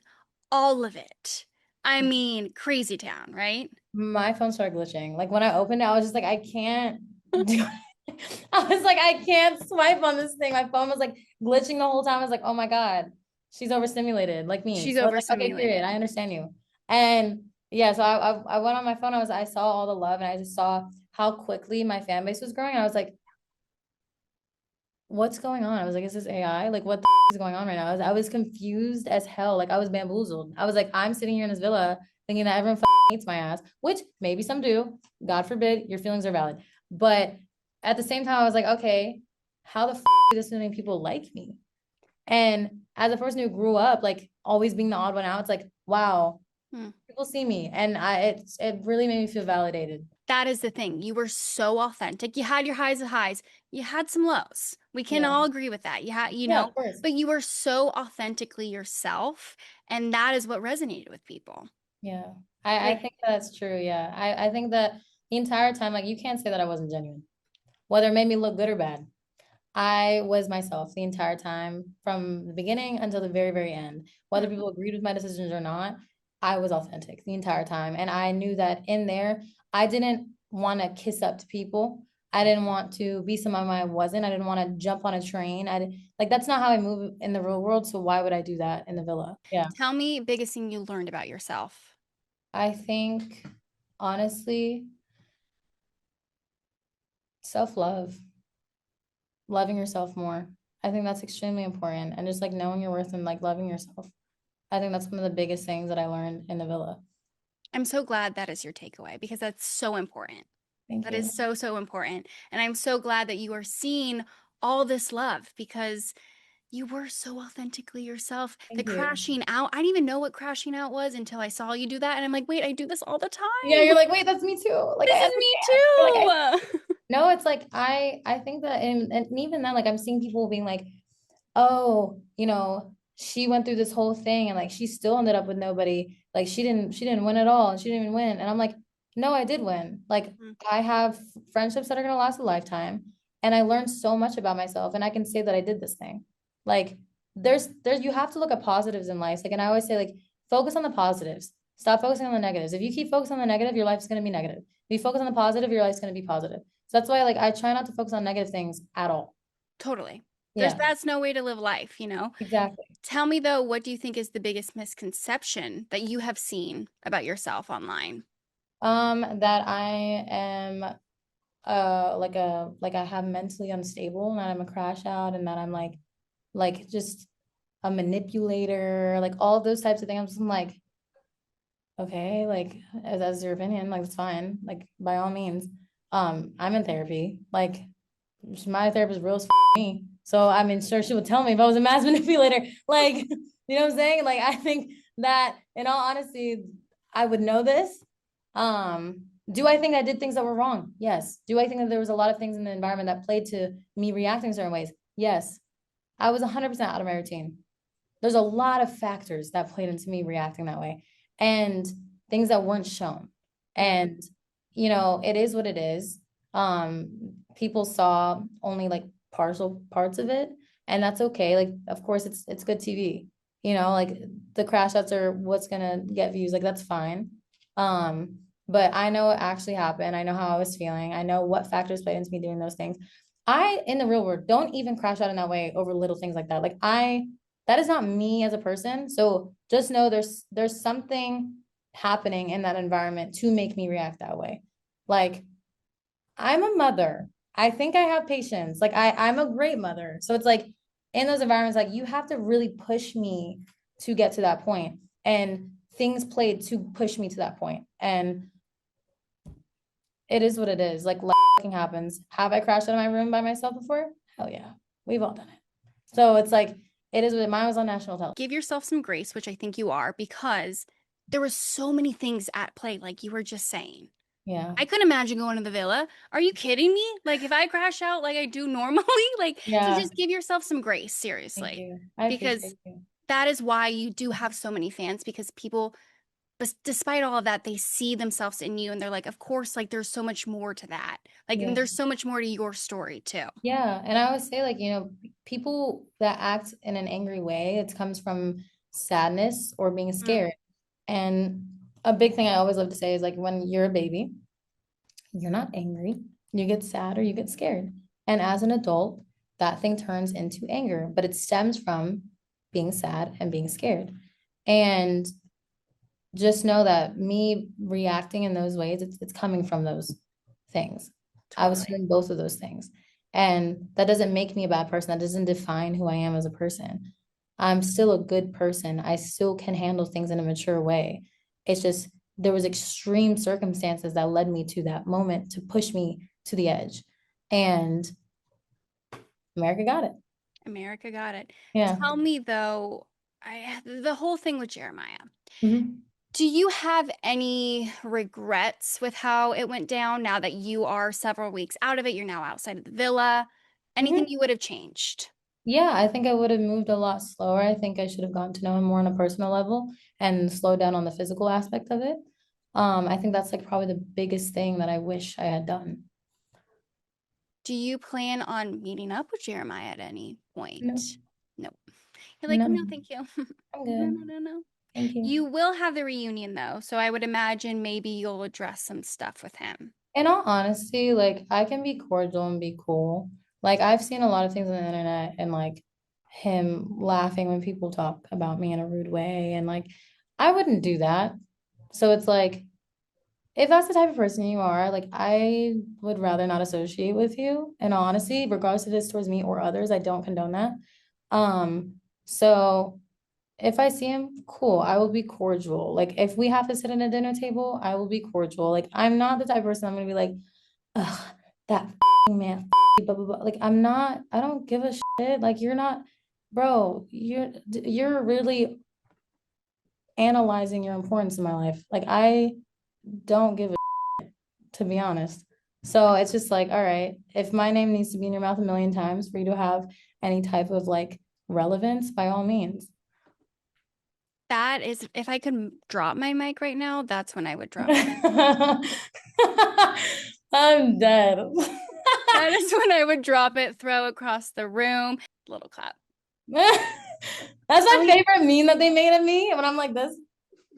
all of it. I mean, crazy town, right? My phone started glitching. Like when I opened it, I was just like, I can't do it. I was like, I can't swipe on this thing. My phone was like glitching the whole time. I was like, oh my God, she's overstimulated like me. She's So I was like, okay, overstimulated. period. I understand you. And yeah, so I went on my phone. I saw all the love and I just saw how quickly my fan base was growing. I was like, what's going on? I was like, is this AI? Like, what the is going on right now? I was confused as hell. Like, I was bamboozled. I was like, I'm sitting here in this villa thinking that everyone hates my ass, which maybe some do. God forbid, your feelings are valid. But at the same time, I was like, okay, how the do this many people like me? And as a person who grew up, like, always being the odd one out, it's like, wow, people see me. And it really made me feel validated. That is the thing. You were so authentic. You had your highs and highs. You had some lows. We can all agree with that. You had, Of course. but you were so authentically yourself, and that is what resonated with people. Yeah, I think that's true. Yeah, I think that the entire time, like, you can't say that I wasn't genuine, whether it made me look good or bad. I was myself the entire time from the beginning until the very, very end. Whether people agreed with my decisions or not, I was authentic the entire time. And I knew that in there, I didn't want to kiss up to people. I didn't want to be someone I wasn't. I didn't want to jump on a train. Like, that's not how I move in the real world. So why would I do that in the villa? Yeah. Tell me biggest thing you learned about yourself. I think honestly, self-love, loving yourself more. I think that's extremely important. And just like knowing your worth and like loving yourself. I think that's one of the biggest things that I learned in the villa. I'm so glad that is your takeaway because that's so important. Thank That you. is so, so important. And I'm so glad that you are seeing all this love because you were so authentically yourself. The Thank you. crashing out, I didn't even know what crashing out was until I saw you do that. And I'm like, wait, I do this all the Yeah, time. you're like, wait, that's me too. Like This I is me understand. You're like, too. no, it's like I think that and even then, like I'm seeing people being like, oh, she went through this whole thing and like she still ended up with nobody. Like she didn't win at all and she didn't even win. And I'm like, no, I did win. Like Mhm. I have friendships that are gonna last a lifetime. And I learned so much about myself. And I can say that I did this thing. Like there's you have to look at positives in life. Like, and I always say, like, focus on the positives. Stop focusing on the negatives. If you keep focusing on the negative, your life's gonna be negative. If you focus on the positive, your life's gonna be positive. So that's why like I try not to focus on negative things at all. Totally. Yeah, That's no way to live life, you know? exactly. Tell me though, what do you think is the biggest misconception that you have seen about yourself online? That I am like I have mentally unstable and that I'm a crash out and that I'm like just a manipulator, like all of those types of things. I'm like, okay, like as that's your opinion, like it's fine. Like by all means. I'm in therapy. Like my therapist is real as me. So I mean, sure, she would tell me if I was a mass manipulator. Like, you know what I'm saying? Like, I think that in all honesty, I would know this. Do I think I did things that were wrong? Yes. Do I think that there was a lot of things in the environment that played to me reacting certain ways? Yes. I was 100% out of my routine. There's a lot of factors that played into me reacting that way and things that weren't shown. And, it is what it is. People saw only like partial parts of it, and that's okay. Like, of course, it's good TV. Like the crash outs are what's gonna get views. Like that's fine. But I know what actually happened. I know how I was feeling. I know what factors played into me doing those things. I, in the real world, don't even crash out in that way over little things like that. Like that is not me as a person. So just know there's something happening in that environment to make me react that way. Like I'm a mother. I think I have patience. Like I'm a great mother. So it's like in those environments, like you have to really push me to get to that point. And things played to push me to that point. And it is what it is. Like happens. Have I crashed out of my room by myself before? Hell yeah. We've all done it. So it's like it is what mine was on national television. Give yourself some grace, which I think you are, because there was so many things at play, like you were just saying. Yeah. I couldn't imagine going to the villa. Are you kidding me? Like if I crash out like I do normally, like so Yeah. just give yourself some grace, Thank seriously. you. I Because appreciate you. that is why you do have so many fans because people, despite all of that, they see themselves in you and they're like, of course, like there's so much more to that. Like, Yeah. and there's so much more to your story too. Yeah. And I always say, like, people that act in an angry way, it comes from sadness or being scared. And a big thing I always love to say is like when you're a baby, you're not angry, you get sad or you get scared. And as an adult, that thing turns into anger, but it stems from being sad and being scared. And just know that me reacting in those ways, it's coming from those things. I was Totally. feeling both of those things. And that doesn't make me a bad person. That doesn't define who I am as a person. I'm still a good person. I still can handle things in a mature way. It's just there was extreme circumstances that led me to that moment to push me to the edge. And America got it. America got it. Yeah. Tell me though, the whole thing with Jeremiah. Mhm. Do you have any regrets with how it went down now that you are several weeks out of it? You're now outside of the villa. Anything Mhm. you would have changed? Yeah, I think I would have moved a lot slower. I think I should have gotten to know him more on a personal level and slow down on the physical aspect of it. I think that's like probably the biggest thing that I wish I had done. Do you plan on meeting up with Jeremiah at any point? No, No. You're like, no, no, thank you. I'm No, good. no, no, no. Thank you. You will have the reunion though, so I would imagine maybe you'll address some stuff with him. In all honesty, like I can be cordial and be cool. Like I've seen a lot of things on the internet and like him laughing when people talk about me in a rude way and like I wouldn't do that. So it's like if that's the type of person you are, like I would rather not associate with you. In all honesty, regardless if it's towards me or others, I don't condone that. So if I see him, cool, I will be cordial. Like if we have to sit at a dinner table, I will be cordial. Like I'm not the type of person I'm gonna be like, ugh, that man, blah blah blah. Like I'm not, I don't give a shit. Like you're not, bro, you're really analyzing your importance in my life. Like I don't give a to be honest. So it's just like, all right, if my name needs to be in your mouth a million times for you to have any type of like relevance, by all means. That is, if I could drop my mic right now, that's when I would drop it. I'm dead. That is when I would drop it, throw across the room, little clap. That's my favorite meme that they made of me. When I'm like this,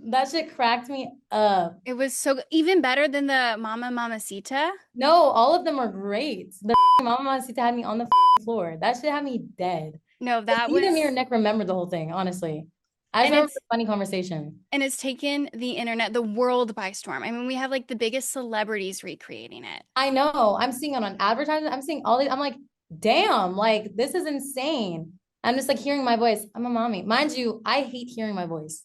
that shit cracked me up. It was so even better than the Mama Mamacita. No, all of them are great. The Mama Mamacita had me on the floor. That shit had me dead. No, that Even was, your neck remembered the whole thing, honestly. I just and remember it's the funny conversation. and it's taken the internet, the world by storm. I mean, we have like the biggest celebrities recreating it. I know. I'm seeing it on advertising. I'm seeing all these. I'm like, damn, like this is insane. I'm just like hearing my voice. I'm a mommy. Mind you, I hate hearing my voice.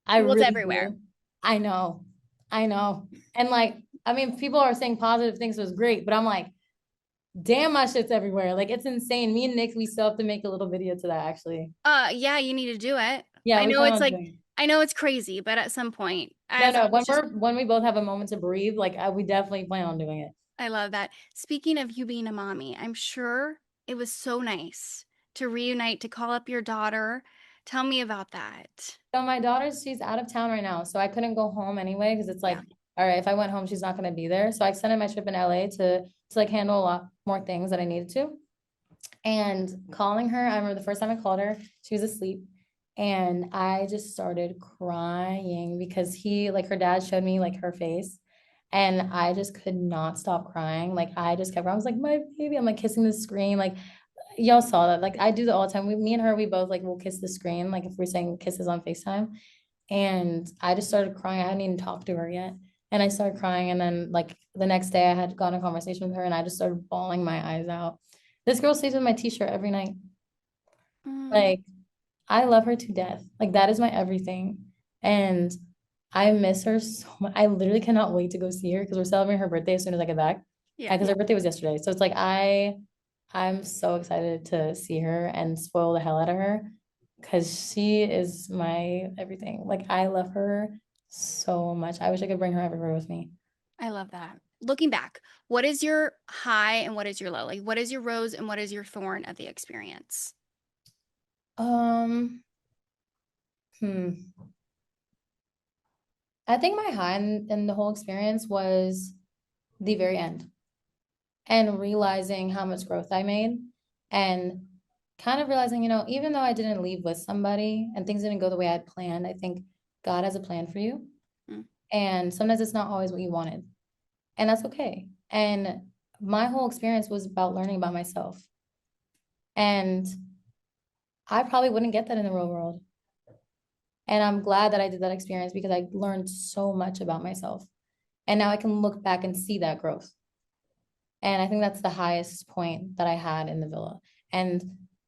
I Well, it's really everywhere. do. I know. I know. And like, I mean, people are saying positive things, so it's great, but I'm like, damn, my shit's everywhere. Like it's insane. Me and Nick, we still have to make a little video to that actually. Yeah, you need to do it. Yeah, I we know plan it's on like, doing it. I know it's crazy, but at some point, No, as I no, was just, when we both have a moment to breathe, like we definitely plan on doing it. I love that. Speaking of you being a mommy, I'm sure it was so nice to reunite, to call up your daughter. Tell me about that. So my daughter's she's out of town right now, so I couldn't go home anyway because it's like, Yeah. all right, if I went home, she's not gonna be there. So I extended my trip in LA to like handle a lot more things that I needed to. And calling her, I remember the first time I called her, she was asleep. And I just started crying because like her dad showed me like her face. And I just could not stop crying. Like I just kept, I was like, my baby, I'm like kissing the screen. Like y'all saw that. Like I do that all the time. Me and her, we both like will kiss the screen. Like if we're saying kisses on FaceTime. And I just started crying. I hadn't even talked to her yet. And I started crying. And then like the next day I had gotten a conversation with her and I just started bawling my eyes out. This girl sleeps with my t-shirt every night. Like I love her to death. Like that is my everything. And I miss her so much. I literally cannot wait to go see her because we're celebrating her birthday as soon as I get back. Yeah. Because her birthday was yesterday. So it's like I'm so excited to see her and spoil the hell out of her because she is my everything. Like I love her so much. I wish I could bring her everywhere with me. I love that. Looking back, what is your high and what is your low? Like, what is your rose and what is your thorn of the experience? Um, I think my high in the whole experience was the very end and realizing how much growth I made and kind of realizing, even though I didn't leave with somebody and things didn't go the way I had planned, I think God has a plan for you. Mm. And sometimes it's not always what you wanted. And that's okay. And my whole experience was about learning about myself. And I probably wouldn't get that in the real world. And I'm glad that I did that experience because I learned so much about myself. And now I can look back and see that growth. And I think that's the highest point that I had in the villa. And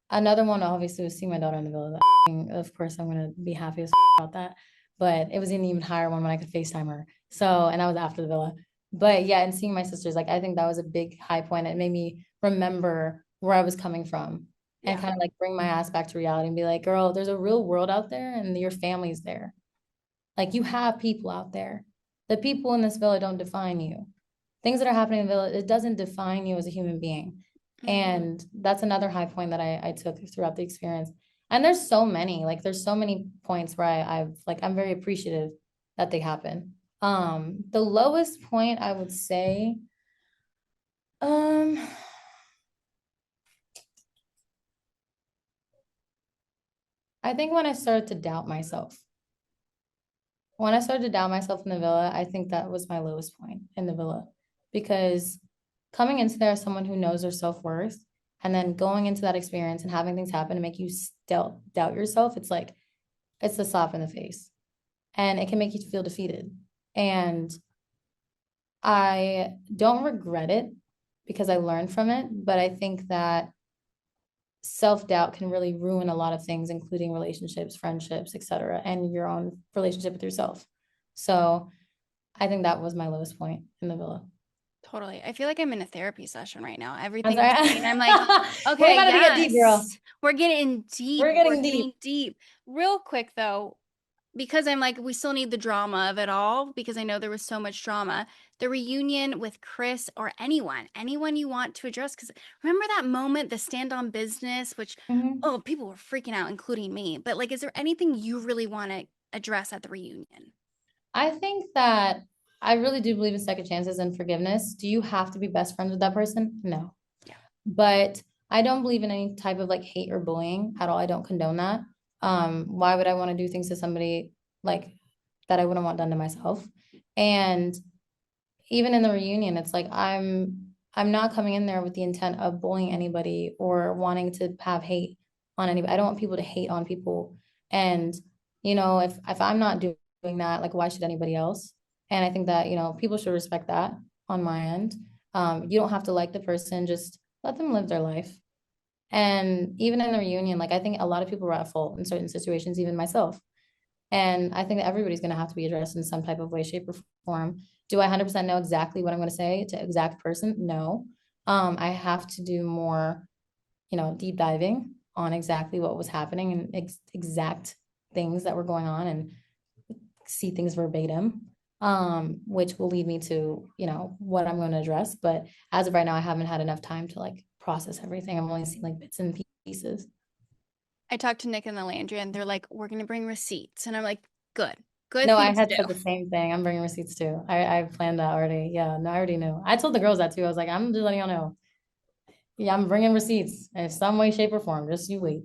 another one, obviously, was seeing my daughter in the villa. Of course, I'm going to be happy as about that. But it was an even higher one when I could FaceTime her. So, and I was after the villa. But yeah, and seeing my sisters, like, I think that was a big high point. It made me remember where I was coming from and kind of like bring my ass back to reality and be like, girl, there's a real world out there and your family's there. Like, you have people out there. The people in this villa don't define you. Things that are happening in the villa, it doesn't define you as a human being. And that's another high point that I took throughout the experience. And there's so many, like there's so many points where I'm very appreciative that they happen. The lowest point I would say, I think when I started to doubt myself. When I started to doubt myself in the villa, I think that was my lowest point in the villa because coming into there as someone who knows their self-worth and then going into that experience and having things happen to make you still doubt yourself, it's like, it's a slap in the face and it can make you feel defeated. And I don't regret it because I learned from it, but I think that self-doubt can really ruin a lot of things, including relationships, friendships, etc., and your own relationship with yourself. So I think that was my lowest point in the villa. Totally. I feel like I'm in a therapy session right now. I'm Everything sorry. you're saying, I'm like, We're okay, about to get deep, girl. yes. We're getting deep. We're getting deep. Deep. Real quick though, because I'm like, we still need the drama of it all because I know there was so much drama. The reunion with Chris or anyone you want to address. Because remember that moment, the stand on business, which, Mhm. oh, people were freaking out, including me. But like, is there anything you really want to address at the reunion? I think that I really do believe in second chances and forgiveness. Do you have to be best friends with that person? No. Yeah. But I don't believe in any type of like hate or bullying at all. I don't condone that. Why would I want to do things to somebody like that I wouldn't want done to myself? And even in the reunion, it's like I'm not coming in there with the intent of bullying anybody or wanting to have hate on anybody. I don't want people to hate on people. And if I'm not doing that, like why should anybody else? And I think that, people should respect that on my end. You don't have to like the person, just let them live their life. And even in the reunion, like I think a lot of people were at fault in certain situations, even myself. And I think that everybody's going to have to be addressed in some type of way, shape, or form. Do I 100% know exactly what I'm going to say to exact person? No. I have to do more, deep diving on exactly what was happening and exact things that were going on and see things verbatim, which will lead me to, what I'm going to address. But as of right now, I haven't had enough time to like process everything. I'm only seeing like bits and pieces. I talked to Nick and Olandria and they're like, we're going to bring receipts. And I'm like, good. Good No, thing I to had do. said the same thing. I'm bringing receipts too. I planned that already. Yeah, no, I already knew. I told the girls that too. I was like, I'm just letting y'all know. Yeah, I'm bringing receipts in some way, shape, or form. Just you wait.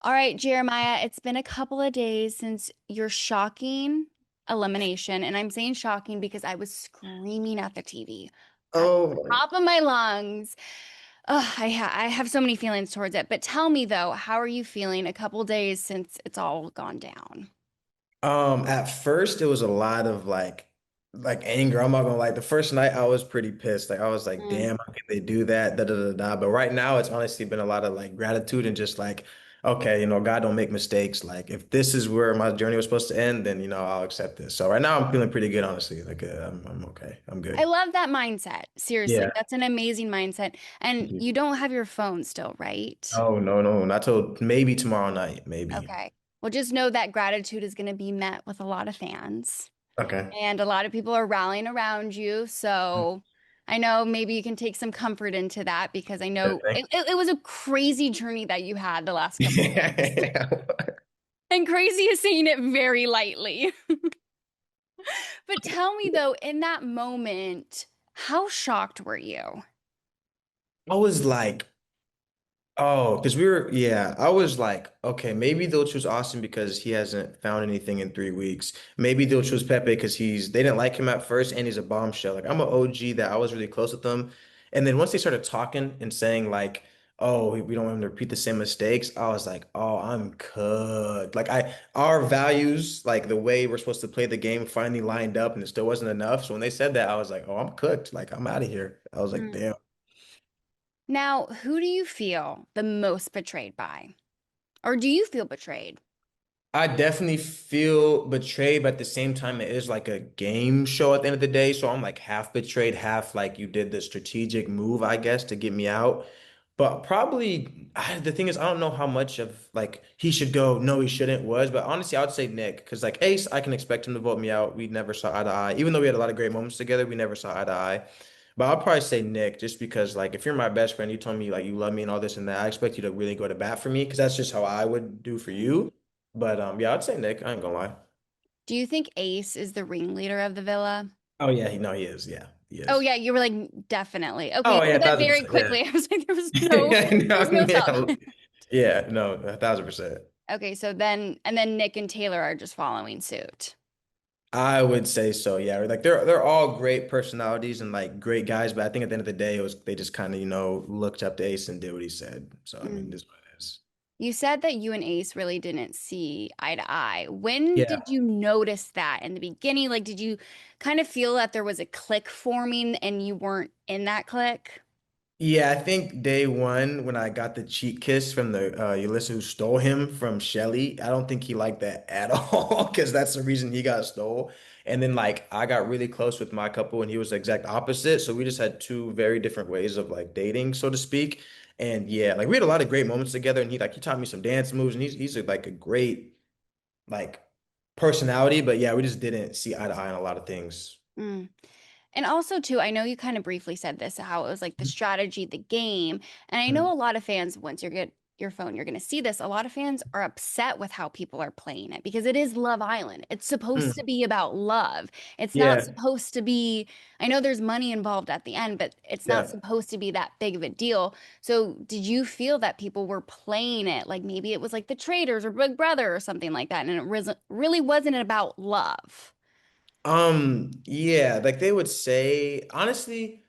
All right, Jeremiah, it's been a couple of days since your shocking elimination. And I'm saying shocking because I was screaming at the TV at Oh, the top of my lungs. Ugh, I have so many feelings towards it. But tell me though, how are you feeling a couple days since it's all gone down? At first it was a lot of like anger. I'm not gonna lie. The first night I was pretty pissed. Like I was like, Mm. damn, how can they do that? Da da da da. But right now it's honestly been a lot of like gratitude and just like, okay, God don't make mistakes. Like if this is where my journey was supposed to end, then I'll accept this. So right now I'm feeling pretty good, honestly. Like I'm okay. I'm I good. love that mindset. Seriously, Yeah. that's an amazing mindset. And Thank you. you don't have your phone still, right? Oh no, no, not till maybe tomorrow night, maybe. Okay. Well, just know that gratitude is going to be met with a lot of fans. Okay. And a lot of people are rallying around you. So I know maybe you can take some comfort into that because I Yeah, know thank it was a crazy journey that you had the last couple of weeks. you. And crazy is saying it very lightly. But tell me though, in that moment, how shocked were you? I was like, oh, because yeah, I was like, okay, maybe they'll choose Austin because he hasn't found anything in 3 weeks. Maybe they'll choose Pepe because they didn't like him at first and he's a bombshell. Like I'm an OG that I was really close with them. And then once they started talking and saying like, oh, we don't want him to repeat the same mistakes, I was like, oh, I'm cooked. Like our values, like the way we're supposed to play the game finally lined up and it still wasn't enough. So when they said that, I was like, oh, I'm cooked. Like I'm out of here. I was like, Mm. damn. Now, who do you feel the most betrayed by? Or do you feel betrayed? I definitely feel betrayed, but at the same time, it is like a game show at the end of the day. So I'm like half betrayed, half like you did the strategic move, I guess, to get me out. But probably the thing is, I don't know how much of like he should go, no, he shouldn't was. But honestly, I would say Nick, because like Ace, I can expect him to vote me out. We never saw eye to eye. Even though we had a lot of great moments together, we never saw eye to eye. But I'll probably say Nick, just because like if you're my best friend, you told me like you love me and all this and that, I expect you to really go to bat for me because that's just how I would do for you. But yeah, I'd say Nick. I ain't gonna lie. Do you think Ace is the ringleader of the villa? Oh yeah, he is. Yeah, he Oh is. yeah, you were like definitely. Okay, you Oh yeah, said that very 1,000%. Yeah. quickly. I was like, No, there's no yeah, thought. yeah, no, 1,000%. Okay, so then Nick and Taylor are just following suit. I would say so. Yeah, like they're all great personalities and like great guys, but I think at the end of the day, it was they just kind of looked up to Ace and did what he said. So I mean, Mm. this is what it is. You said that you and Ace really didn't see eye to eye. When Yeah. did you notice that in the beginning? Like, did you kind of feel that there was a click forming and you weren't in that click? Yeah, I think day one when I got the cheek kiss from the Ulysses who stole him from Chelley, I don't think he liked that at all because that's the reason he got stole. And then like I got really close with my couple and he was the exact opposite. So we just had two very different ways of like dating, so to speak. And yeah, like we had a lot of great moments together and he taught me some dance moves and like a great like personality, but yeah, we just didn't see eye to eye on a lot of things. Mm. And also, too, I know you kind of briefly said this, how it was like the strategy, the game. And I know Mhm. a lot of fans, once you get your phone, you're going to see this. A lot of fans are upset with how people are playing it because it is Love Island. It's supposed to Mm. be about love. It's not Yeah, supposed to be, I know there's money involved at the end, but it's not yeah. supposed to be that big of a deal. So, did you feel that people were playing it like maybe it was like The Traders or Big Brother or something like that? And really wasn't about love. Yeah, like they would say, honestly,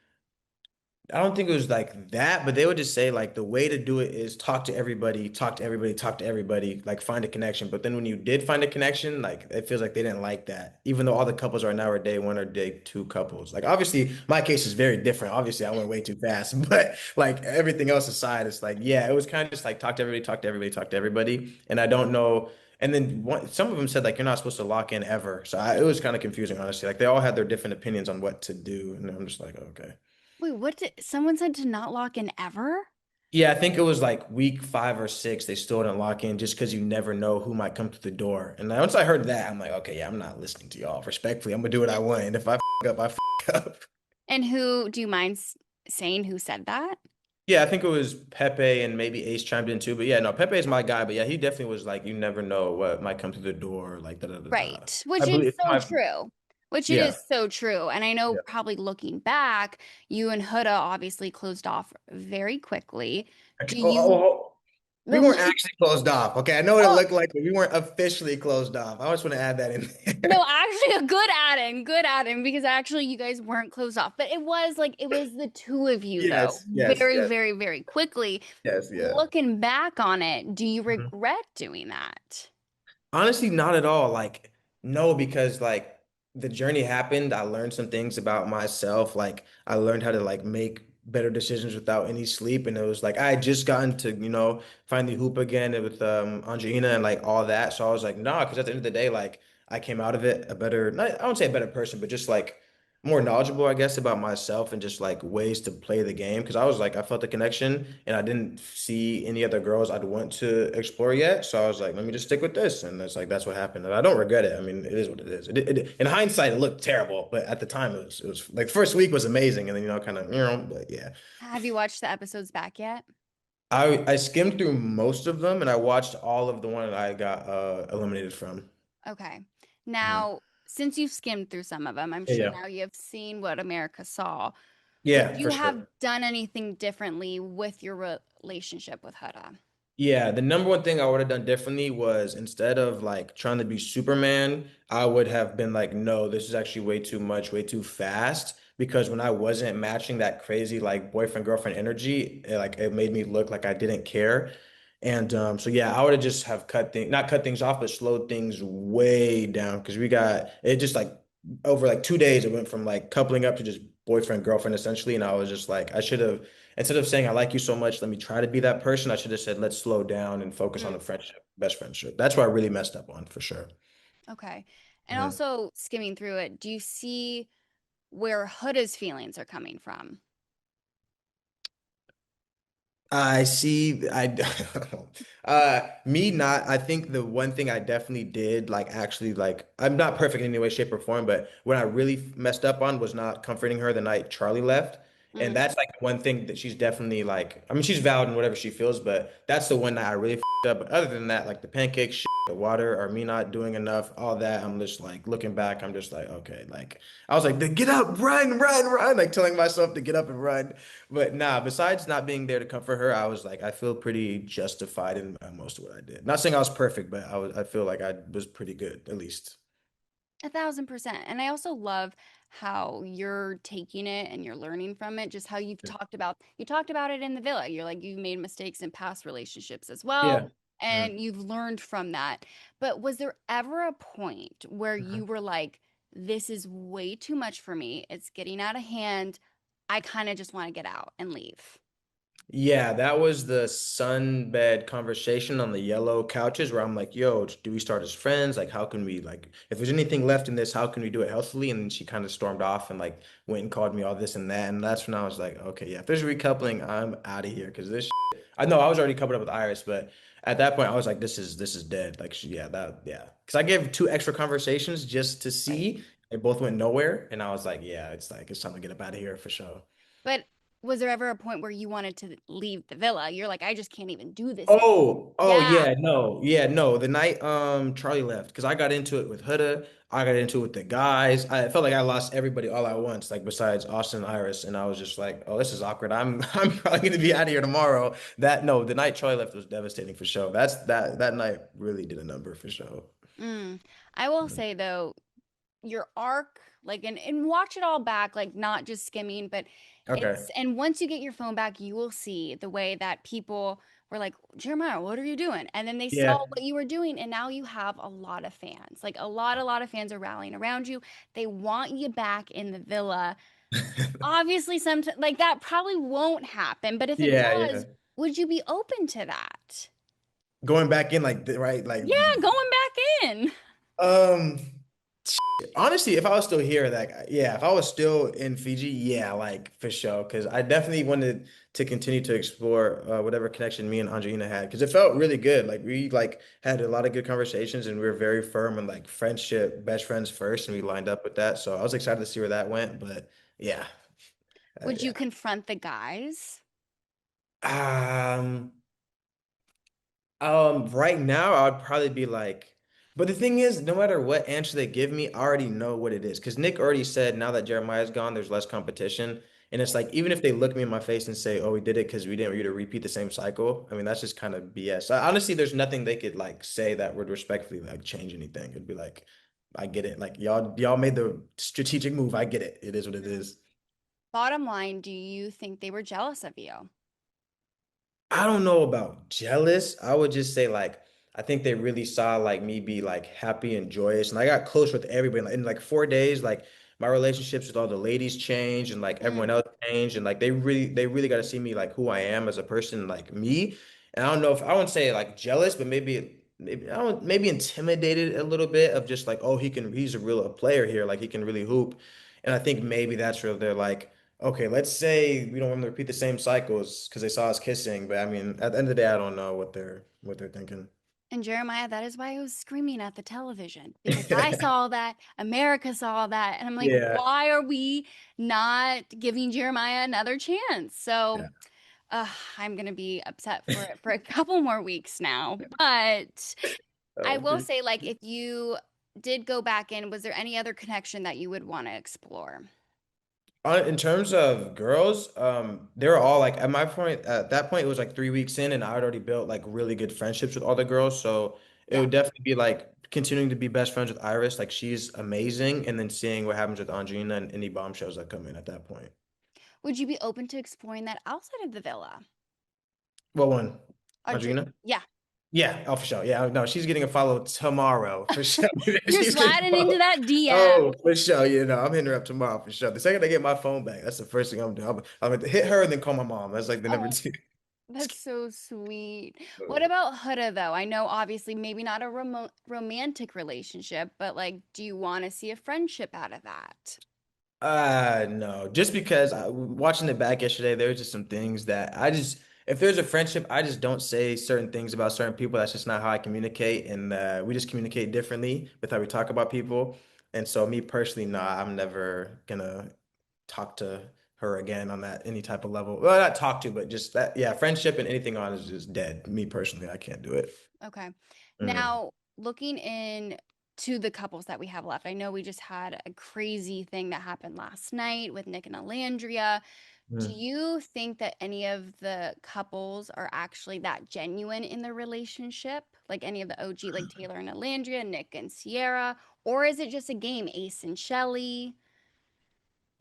I don't think it was like that, but they would just say like the way to do it is talk to everybody, talk to everybody, talk to everybody, like find a connection. But then when you did find a connection, like it feels like they didn't like that, even though all the couples right now are day one or day two couples. Like obviously my case is very different. Obviously I went way too fast, but like everything else aside, it's like, yeah, it was kind of just like talk to everybody, talk to everybody, talk to everybody. And I don't know. And then some of them said like you're not supposed to lock in ever. So it was kind of confusing, honestly. Like they all had their different opinions on what to do. And I'm just like, okay. Wait, what did someone said to not lock in ever? Yeah, I think it was like week 5 or 6. They still didn't lock in just because you never know who might come through the door. And once I heard that, I'm like, okay, yeah, I'm not listening to y'all. Respectfully, I'm gonna do what I want. And if I up, I up. And who do you mind saying who said that? Yeah, I think it was Pepe and maybe Ace chimed in too. But yeah, no, Pepe is my guy. But yeah, he definitely was like, you never know what might come through the door. Like da da da da. Right, I which is believe so my true. Which it yeah. is so true. And I know Yeah. probably looking back, you and Huda obviously closed off very quickly. Okay. Do you We well, weren't actually closed off. Okay, I know what it oh, looked like, but we weren't officially closed off. I just want to add that in no, there. actually a good add-in because actually you guys weren't closed off. But it was the two of you though, Yes, yes, very, yes, very, very quickly. yes, yeah. Looking back on it, do you regret doing that? Honestly, not at all. Like, no, because like the journey happened. I learned some things about myself. Like, I learned how to like make better decisions without any sleep. And it was like I had just gotten to, finally hoop again with Angelina and like all that. So I was like, nah, because at the end of the day, like I came out of it a better, not, I won't say a better person, but just like more knowledgeable, I guess, about myself and just like ways to play the game. Because I was like, I felt the connection and I didn't see any other girls I'd want to explore yet. So I was like, let me just stick with this. And it's like, that's what happened. And I don't regret it. I mean, it is what it is. In hindsight, it looked terrible, but at the time, it was like first week was amazing. And then, kind of, but yeah. Have you watched the episodes back yet? I skimmed through most of them and I watched all of the one that I got eliminated from. Okay. Mhm. Now, since you've skimmed through some of them, I'm Yeah, sure yeah. now you have seen what America saw. Would Yeah, you for have sure. done anything differently with your relationship with Huda? Yeah, the number one thing I would have done differently was instead of like trying to be Superman, I would have been like, no, this is actually way too much, way too fast. Because when I wasn't matching that crazy like boyfriend girlfriend energy, it made me look like I didn't care. And so yeah, I would have just have not cut things off, but slowed things way down because we got it just like over like 2 days, it went from like coupling up to just boyfriend girlfriend essentially. And I was just like, I should have. Instead of saying I like you so much, let me try to be that person, I should have said let's slow down and focus on Mm, the friendship, best friendship. That's what I really messed up on for sure. okay. And Mhm. also skimming through it, do you see where Huda's feelings are coming from? I see. Me not. I think the one thing I definitely did, like, actually, like, I'm not perfect in any way, shape, or form, but when I really messed up on was not comforting her the night Charlie left. And Mm, that's like one thing that she's definitely like, I mean, she's valid in whatever she feels, but that's the one that I really fed up. But other than that, like the pancake shit, the water, or me not doing enough, all that, I'm just like looking back, I'm just like, okay, like, I was like, get up, run, run, run, like telling myself to get up and run. But nah, besides not being there to comfort her, I was like, I feel pretty justified in most of what I did. Not saying I was perfect, but I feel like I was pretty good, at least. 1,000%. And I also love how you're taking it and you're learning from it, just how you talked about it in the villa. You're like, you've made mistakes in past relationships as well, Yeah. Mm. and you've learned from that. But was there ever a point where you were like, this is way too much for me? It's getting out of hand. I kind of just want to get out and leave. Yeah, that was the sunbed conversation on the yellow couches where I'm like, yo, do we start as friends? Like, how can we, like, if there's anything left in this, how can we do it healthily? And then she kind of stormed off and like went and called me all this and that. And that's when I was like, okay, yeah, if there's recoupling, I'm out of here because I know I was already coupled up with Iris, but at that point I was like, this is dead. Like, yeah. Because I gave 2 extra conversations just to Right. see. They both went nowhere. And I was like, yeah, it's time to get up out of here for sure. But was there ever a point where you wanted to leave the villa? You're like, I just can't even do this anymore. Oh Yeah. yeah, no. The night Charlie left, because I got into it with Huda, I got into it with the guys. I felt like I lost everybody all at once, like besides Austin and Iris, and I was just like, oh, this is awkward. I'm probably gonna be out of here tomorrow. The night Charlie left was devastating for sure. That night really did a number for sure. Mm. I will say though, your arc, like, and watch it all back, like not just skimming, but Okay. and once you get your phone back, you will see the way that people were like, Jeremiah, what are you doing? And then they saw Yeah. what you were doing, and now you have a lot of fans. Like a lot of fans are rallying around you. They want you back in the villa. Obviously, sometimes like that probably won't happen, but if it Yeah, yeah. does, would you be open to that? Going back in right, like Yeah, going back in. um. Honestly, if I was still here, like, yeah, if I was still in Fiji, yeah, like for sure, because I definitely wanted to continue to explore whatever connection me and Angelina had, because it felt really good. Like we like had a lot of good conversations, and we were very firm on like friendship, best friends first, and we lined up with that. So I was excited to see where that went. But yeah, Would you yeah. confront the guys? Um. Right now I would probably be like, but the thing is, no matter what answer they give me, I already know what it is. Because Nick already said now that Jeremiah's gone, there's less competition. And it's like, even if they look me in my face and say, oh, we did it because we didn't want you to repeat the same cycle, I mean, that's just kind of BS. Honestly, there's nothing they could like say that would respectfully like change anything. It'd be like, I get it. Like y'all made the strategic move. I get it. It is what it is. Bottom line, do you think they were jealous of you? I don't know about jealous. I would just say like I think they really saw like me be like happy and joyous, and I got close with everybody. Like, in like 4 days, like my relationships with all the ladies changed, and like everyone Mm. else changed, and like they really got to see me like who I am as a person, like me. And I don't know if I wouldn't say like jealous, but maybe I don't maybe intimidated a little bit of just like, oh, he's a real player here, like he can really hoop. And I think maybe that's where they're like, okay, let's say we don't want them to repeat the same cycles because they saw us kissing, but I mean, at the end of the day, I don't know what they're thinking. And Jeremiah, that is why I was screaming at the television because I saw that, America saw that, and I'm like, Yeah. why are we not giving Jeremiah another chance? So, Yeah. I'm gonna be upset for it for a couple more weeks now. But I will For say, like, if you did go back in, was there any other connection that you would want to explore? In terms of girls, they were all like at my point at that point it was like 3 weeks in and I had already built like really good friendships with all the girls. So it Yeah. would definitely be like continuing to be best friends with Iris, like she's amazing, and then seeing what happens with Angelina and any bombshells that come in at that point. Would you be open to exploring that outside of the villa? What one? Audrey, Angelina? yeah, Yeah, oh for sure. Yeah, no, she's getting a follow tomorrow for sure. you're She's getting a sliding into follow. that DM. Oh, for sure. I'm hitting her up tomorrow for sure. The second I get my phone back, that's the first thing I'm doing. I'm gonna hit her and then call my mom. That's like the number Oh, two. that's so sweet. What about Huda though? I know obviously maybe not a romantic relationship, but like, do you want to see a friendship out of that? No, just because watching it back yesterday, there was just some things that if there's a friendship, I just don't say certain things about certain people. That's just not how I communicate, and we just communicate differently with how we talk about people. And so, me personally, nah, I'm never gonna talk to her again on that any type of level. Well, not talk to, but just that, yeah, friendship and anything on is just dead. Me personally, I can't do it. Okay. Mm. Now, looking in to the couples that we have left, I know we just had a crazy thing that happened last night with Nick and Olandria. Do Mm. you think that any of the couples are actually that genuine in their relationship? Like any of the OG, like Taylor and Olandria, Nick and Sierra? Or is it just a game, Ace and Chelley?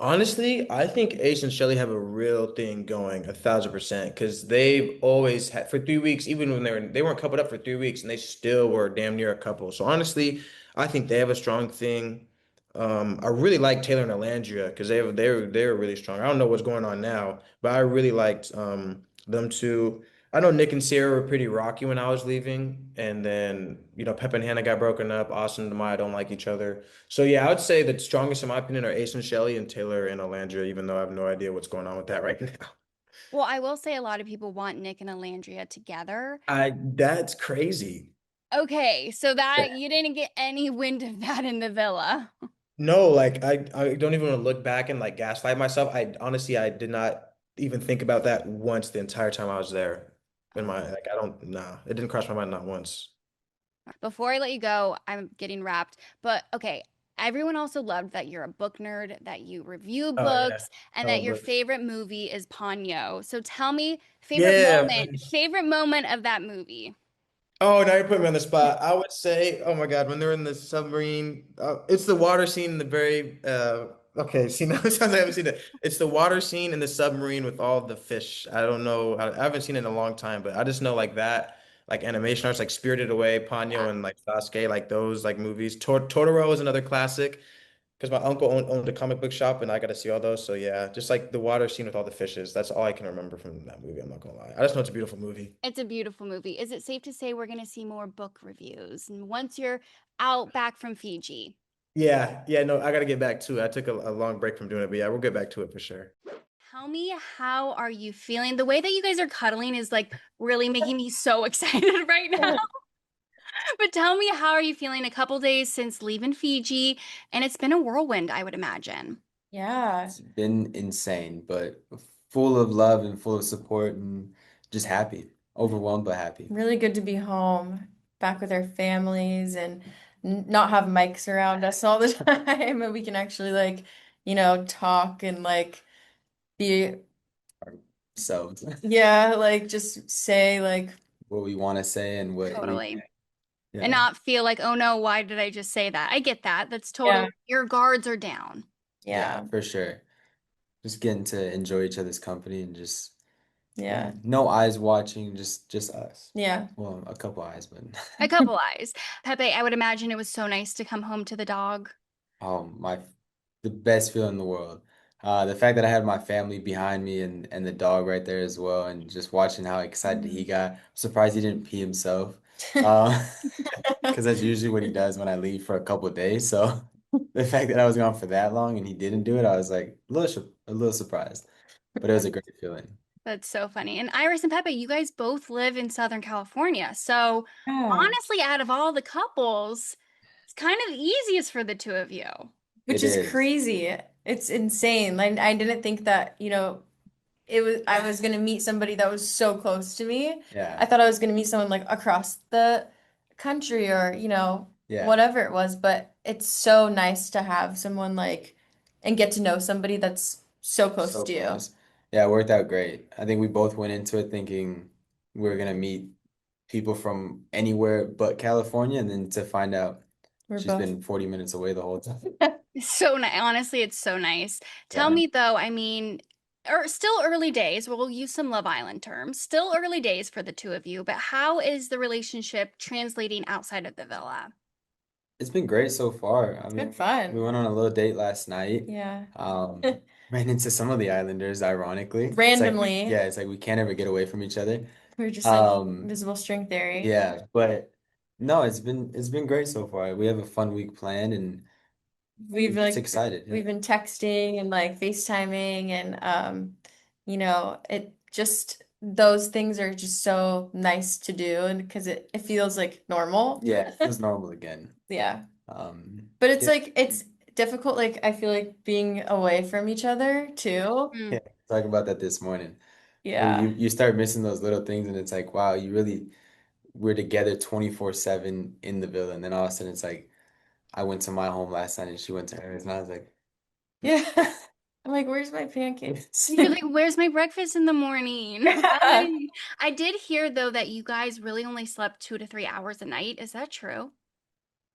Honestly, I think Ace and Chelley have a real thing going, 1,000%, because they've always had for 3 weeks, even when they weren't coupled up for 3 weeks, and they still were damn near a couple. So honestly, I think they have a strong thing. I really like Taylor and Olandria because they were really strong. I don't know what's going on now, but I really liked them two. I know Nick and Sierra were pretty rocky when I was leaving, and then Pepe and Hannah got broken up. Austin and Amaya don't like each other. So yeah, I would say the strongest in my opinion are Ace and Chelley and Taylor and Olandria, even though I have no idea what's going on with that right now. Well, I will say a lot of people want Nick and Olandria together. That's crazy. Okay, so that you didn't get any wind of that in the villa. No, like I don't even want to look back and like gaslight myself. I honestly I did not even think about that once the entire time I was there. In my like I don't nah, it didn't cross my mind not once. Before I let you go, I'm getting wrapped. But okay, everyone also loved that you're a book nerd, that you review Oh yeah. books, and I that love your books. favorite movie is Ponyo. So tell me, Yeah, man. favorite moment of that movie. Oh, now you're putting me on the spot. I would say, oh my God, when they're in the submarine, it's the water scene in the very, okay, see, now it sounds like I haven't seen it. It's the water scene in the submarine with all the fish. I don't know. I haven't seen it in a long time, but I just know like that, like animation arts, like Spirited Away, Yeah. Ponyo, and like Sasuke, like those like movies. Totoro is another classic because my uncle owned a comic book shop and I got to see all those. So yeah, just like the water scene with all the fishes. That's all I can remember from that movie. I'm not gonna lie. I just know it's a beautiful movie. It's a beautiful movie. Is it safe to say we're going to see more book reviews? And once you're out back from Fiji, Yeah, yeah, no, I gotta get back to it. I took a long break from doing it, but yeah, we'll get back to it for sure. tell me, how are you feeling? The way that you guys are cuddling is like really making me so excited right now. But tell me, how are you feeling a couple days since leaving Fiji? And it's been a whirlwind, I would imagine. Yeah. It's been insane, but full of love and full of support and just happy. Overwhelmed but happy. Really good to be home, back with our families and not have mics around us all the time and we can actually like, talk and like be So yeah, like just say like what we want to say and what we Totally. yeah. And not feel like, oh no, why did I just say that? I get that. That's totally, yeah, your guards are down. yeah, For sure. Just getting to enjoy each other's company and just yeah, no eyes watching, just us. yeah. Well, a couple eyes, but A couple eyes. Pepe, I would imagine it was so nice to come home to the dog. oh the best feeling in the world. The fact that I had my family behind me and the dog right there as well, and just watching how excited he got. I'm surprised he didn't pee himself. Uh, because that's usually what he does when I leave for a couple of days. So the fact that I was gone for that long and he didn't do it, I was like a little surprised. But it was a great feeling. That's so funny. And Iris and Pepe, you guys both live in Southern California. So Yeah. honestly, out of all the couples, it's kind of the easiest for the two of you. Which It is is. crazy. It's insane. Like I didn't think that, I was gonna meet somebody that was so close to me. I Yeah. thought I was gonna meet someone like across the country or, Yeah. whatever it was, but it's so nice to have someone like and get to know somebody that's so close So to you. close. Yeah, it worked out great. I think we both went into it thinking we were gonna meet people from anywhere but California, and then to find out We're she's both been 40 minutes away the whole time. It's so nice. Honestly, it's so nice. Tell Yeah. me though, I mean, still early days. We'll use some Love Island terms. Still early days for the two of you, but how is the relationship translating outside of the villa? It's been great so far. I It's mean, been fun. we went on a little date last night. Yeah. Ran into some of the Islanders, ironically. It's like, Randomly. yeah, it's like we can't ever get away from each other. We're just like Um, invisible string theory. yeah, but no, it's been great so far. We have a fun week planned and We've just like excited. we've been texting and like FaceTiming and it just those things are just so nice to do and because it feels like normal. Yeah, it feels normal again. Yeah. But But it's like it's difficult, like I feel like being away from each other too. Mm. yeah, talking about that this morning. Where Yeah. you start missing those little things and it's like, wow, we're together 24/7 in the villa. And then all of a sudden it's like I went to my home last night and she went to hers and I was like, Yeah. I'm like, where's my pancakes? You're like, where's my breakfast in the morning? I did hear though that you guys really only slept 2 to 3 hours a night. Is that true?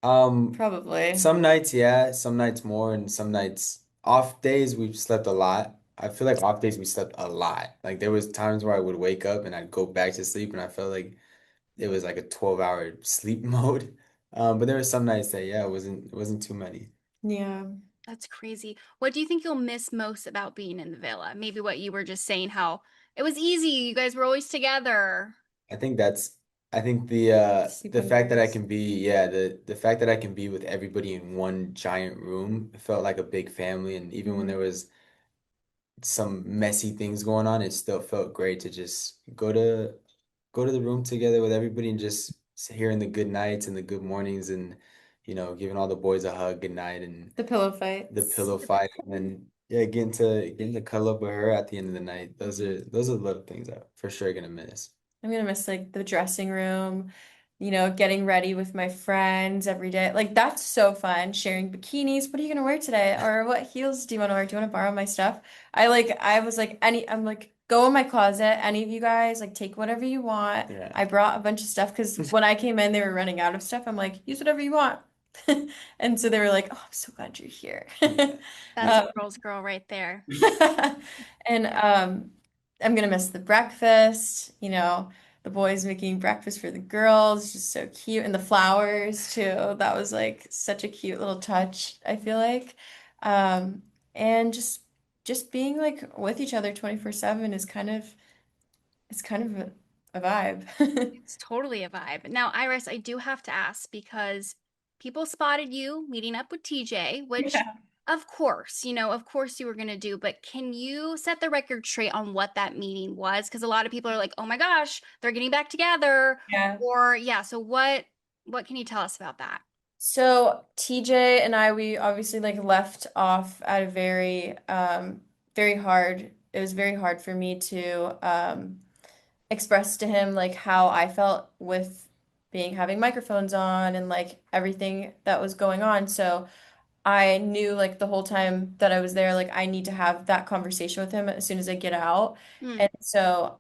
Probably. Some nights, yeah, some nights more, and some nights off days we've slept a lot. I feel like off days we slept a lot. Like there was times where I would wake up and I'd go back to sleep and I felt like it was like a 12-hour sleep mode. But there were some nights that yeah, it wasn't too many. Yeah. That's crazy. What do you think you'll miss most about being in the villa? Maybe what you were just saying, how it was easy. You guys were always together. I think that's I think the Sleeping fact that I quarters. can be yeah, the fact that I can be with everybody in one giant room felt like a big family, and even when there was some messy things going on, it still felt great to just go to the room together with everybody and just hearing the good nights and the good mornings and giving all the boys a hug good night and The pillow the fights. pillow fight and then yeah, getting to cuddle up with her at the end of the night. Those are the little things I'm for sure gonna miss. I'm gonna miss like the dressing room, getting ready with my friends every day. Like that's so fun, sharing bikinis. What are you gonna wear today? Or what heels do you want to wear? Do you want to borrow my stuff? I was like I'm like go in my closet. Any of you guys like take whatever you want. Yeah. I brought a bunch of stuff because when I came in, they were running out of stuff. I'm like, use whatever you want. And so they were like, oh, I'm so glad you're here. That's Um, a girl's girl right there. And I'm gonna miss the breakfast, the boys making breakfast for the girls, just so cute. And the flowers too. That was like such a cute little touch, I feel like. Um, and just being like with each other 24/7 is kind of a vibe. It's totally a vibe. Now, Iris, I do have to ask because people spotted you meeting up with TJ, which Yeah. of course you were going to do, but can you set the record straight on what that meeting was? Because a lot of people are like, "Oh my gosh, they're getting back together." Yeah. Or yeah, so what can you tell us about that? So TJ and I, we obviously like left off at a very hard. It was very hard for me to express to him like how I felt with being having microphones on and like everything that was going on. So I knew like the whole time that I was there, like I need to have that conversation with him as soon as I get out. Hmm, And so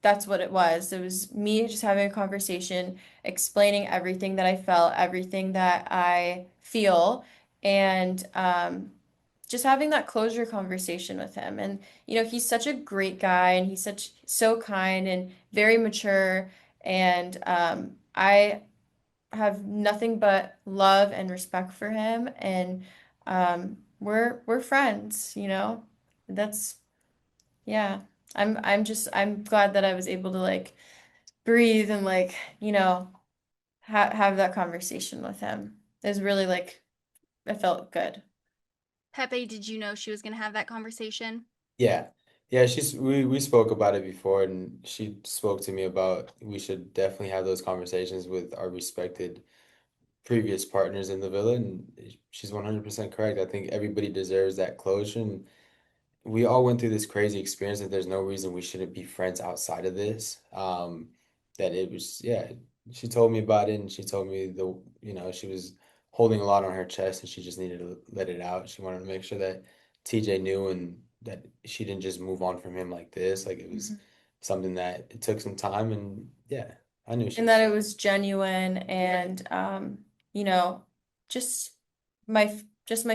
that's what it was. It was me just having a conversation, explaining everything that I felt, everything that I feel, and just having that closure conversation with him. And, he's such a great guy and he's so kind and very mature. And I have nothing but love and respect for him, and we're friends. That's yeah. I'm glad that I was able to like breathe and like, have that conversation with him. It was really like it felt good. Pepe, did you know she was going to have that conversation? Yeah. Yeah, we spoke about it before and she spoke to me about we should definitely have those conversations with our respected previous partners in the villa and she's 100% correct. I think everybody deserves that closure and we all went through this crazy experience that there's no reason we shouldn't be friends outside of this. That it was, yeah, she told me about it and she told me she was holding a lot on her chest and she just needed to let it out. She wanted to make sure that TJ knew and that she didn't just move on from him like this. Like it was Mhm. something that it took some time and yeah, I knew she And was that it sorry. was genuine and you know, just my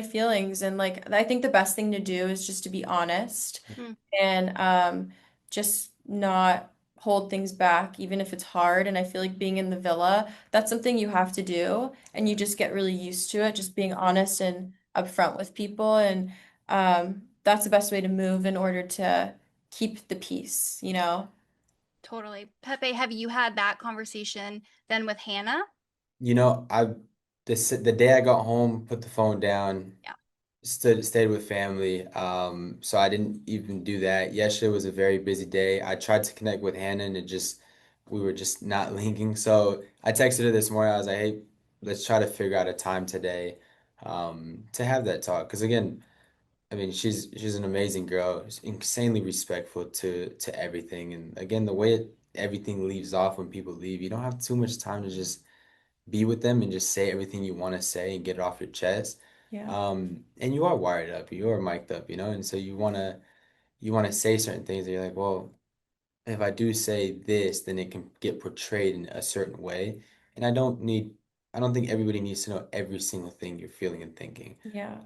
feelings and like I think the best thing to do is just to be honest Hmm, and just not hold things back even if it's hard. And I feel like being in the villa, that's something you have to do and you just get really used to it, just being honest and upfront with people. And that's the best way to move in order to keep the peace. totally. Pepe, have you had that conversation then with Hannah? You know, the day I got home, put the phone down, Yeah. stayed with family. So I didn't even do that. Yesterday was a very busy day. I tried to connect with Hannah and we were just not linking. So I texted her this morning. I was like, hey, let's try to figure out a time today, to have that talk. Because again, I mean, she's an amazing girl, she's insanely respectful to everything. And again, the way everything leaves off when people leave, you don't have too much time to just be with them and just say everything you want to say and get it off your chest. Yeah. And you are wired up, you are mic'd up, and so you wanna say certain things and you're like, well, if I do say this, then it can get portrayed in a certain way. And I don't think everybody needs to know every single thing you're feeling and thinking. Yeah.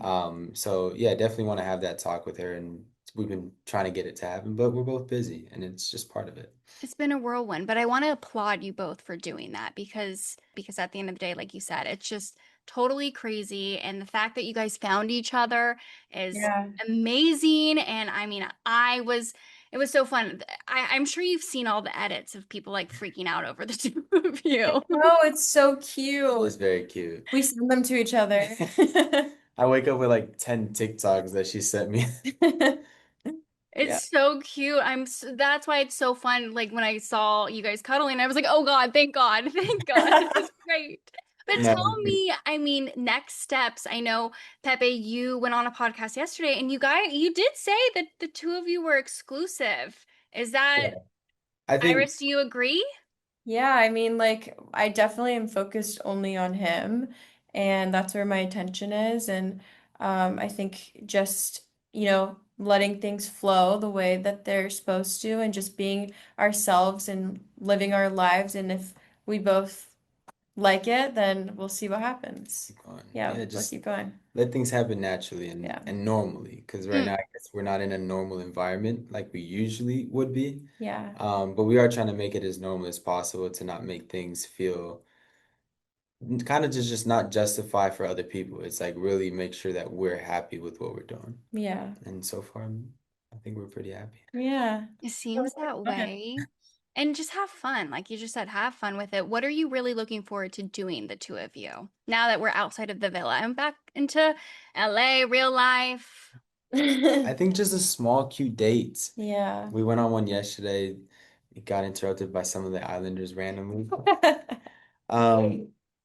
So yeah, definitely want to have that talk with her, and we've been trying to get it to happen, but we're both busy, and it's just part of it. It's been a whirlwind, but I want to applaud you both for doing that because at the end of the day, like you said, it's just totally crazy. And the fact that you guys found each other is Yeah. amazing. And I mean, it was so fun. I'm sure you've seen all the edits of people like freaking out over the two of you. Oh, it's so It cute. was very cute. We send them to each other. I wake up with like 10 TikToks that she sent me. It's Yeah. so cute. That's why it's so fun. Like when I saw you guys cuddling, I was like, "Oh God, thank God, thank God, this is great." But No, tell me, I mean, next steps. I know Pepe, you went on a podcast yesterday, and you did say that the two of you were exclusive. Is that yeah. I think Iris? Do you agree? Yeah, I mean, like, I definitely am focused only on him, and that's where my attention is. And I think just, letting things flow the way that they're supposed to, and just being ourselves and living our lives. And if we both like it, then we'll see what happens. keep going. Yeah, Yeah, we'll just keep going. let things happen naturally and, Yeah. and normally. Because right now, I guess we're not in a normal environment like we usually would be. Yeah. But we are trying to make it as normal as possible to not make things feel kind of just not justify for other people. It's like really make sure that we're happy with what we're doing. Yeah. And so far, I think we're pretty happy. Yeah. It seems that way. And just have fun. Like you just said, have fun with it. What are you really looking forward to doing, the two of you, now that we're outside of the villa and back into LA, real life? I think just a small, cute date. Yeah. We went on one yesterday. It got interrupted by some of the Islanders randomly.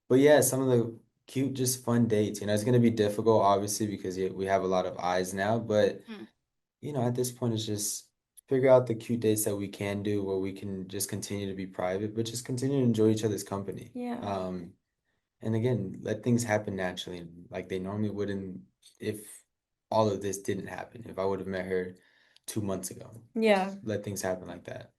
But yeah, some of the cute, just fun dates. It's going to be difficult, obviously, because we have a lot of eyes now. But, Hmm. at this point, it's just figure out the cute dates that we can do where we can just continue to be private, but just continue to enjoy each other's company. Yeah. And again, let things happen naturally, like they normally wouldn't if all of this didn't happen. If I would have met her 2 months ago, Yeah. just let things happen like that.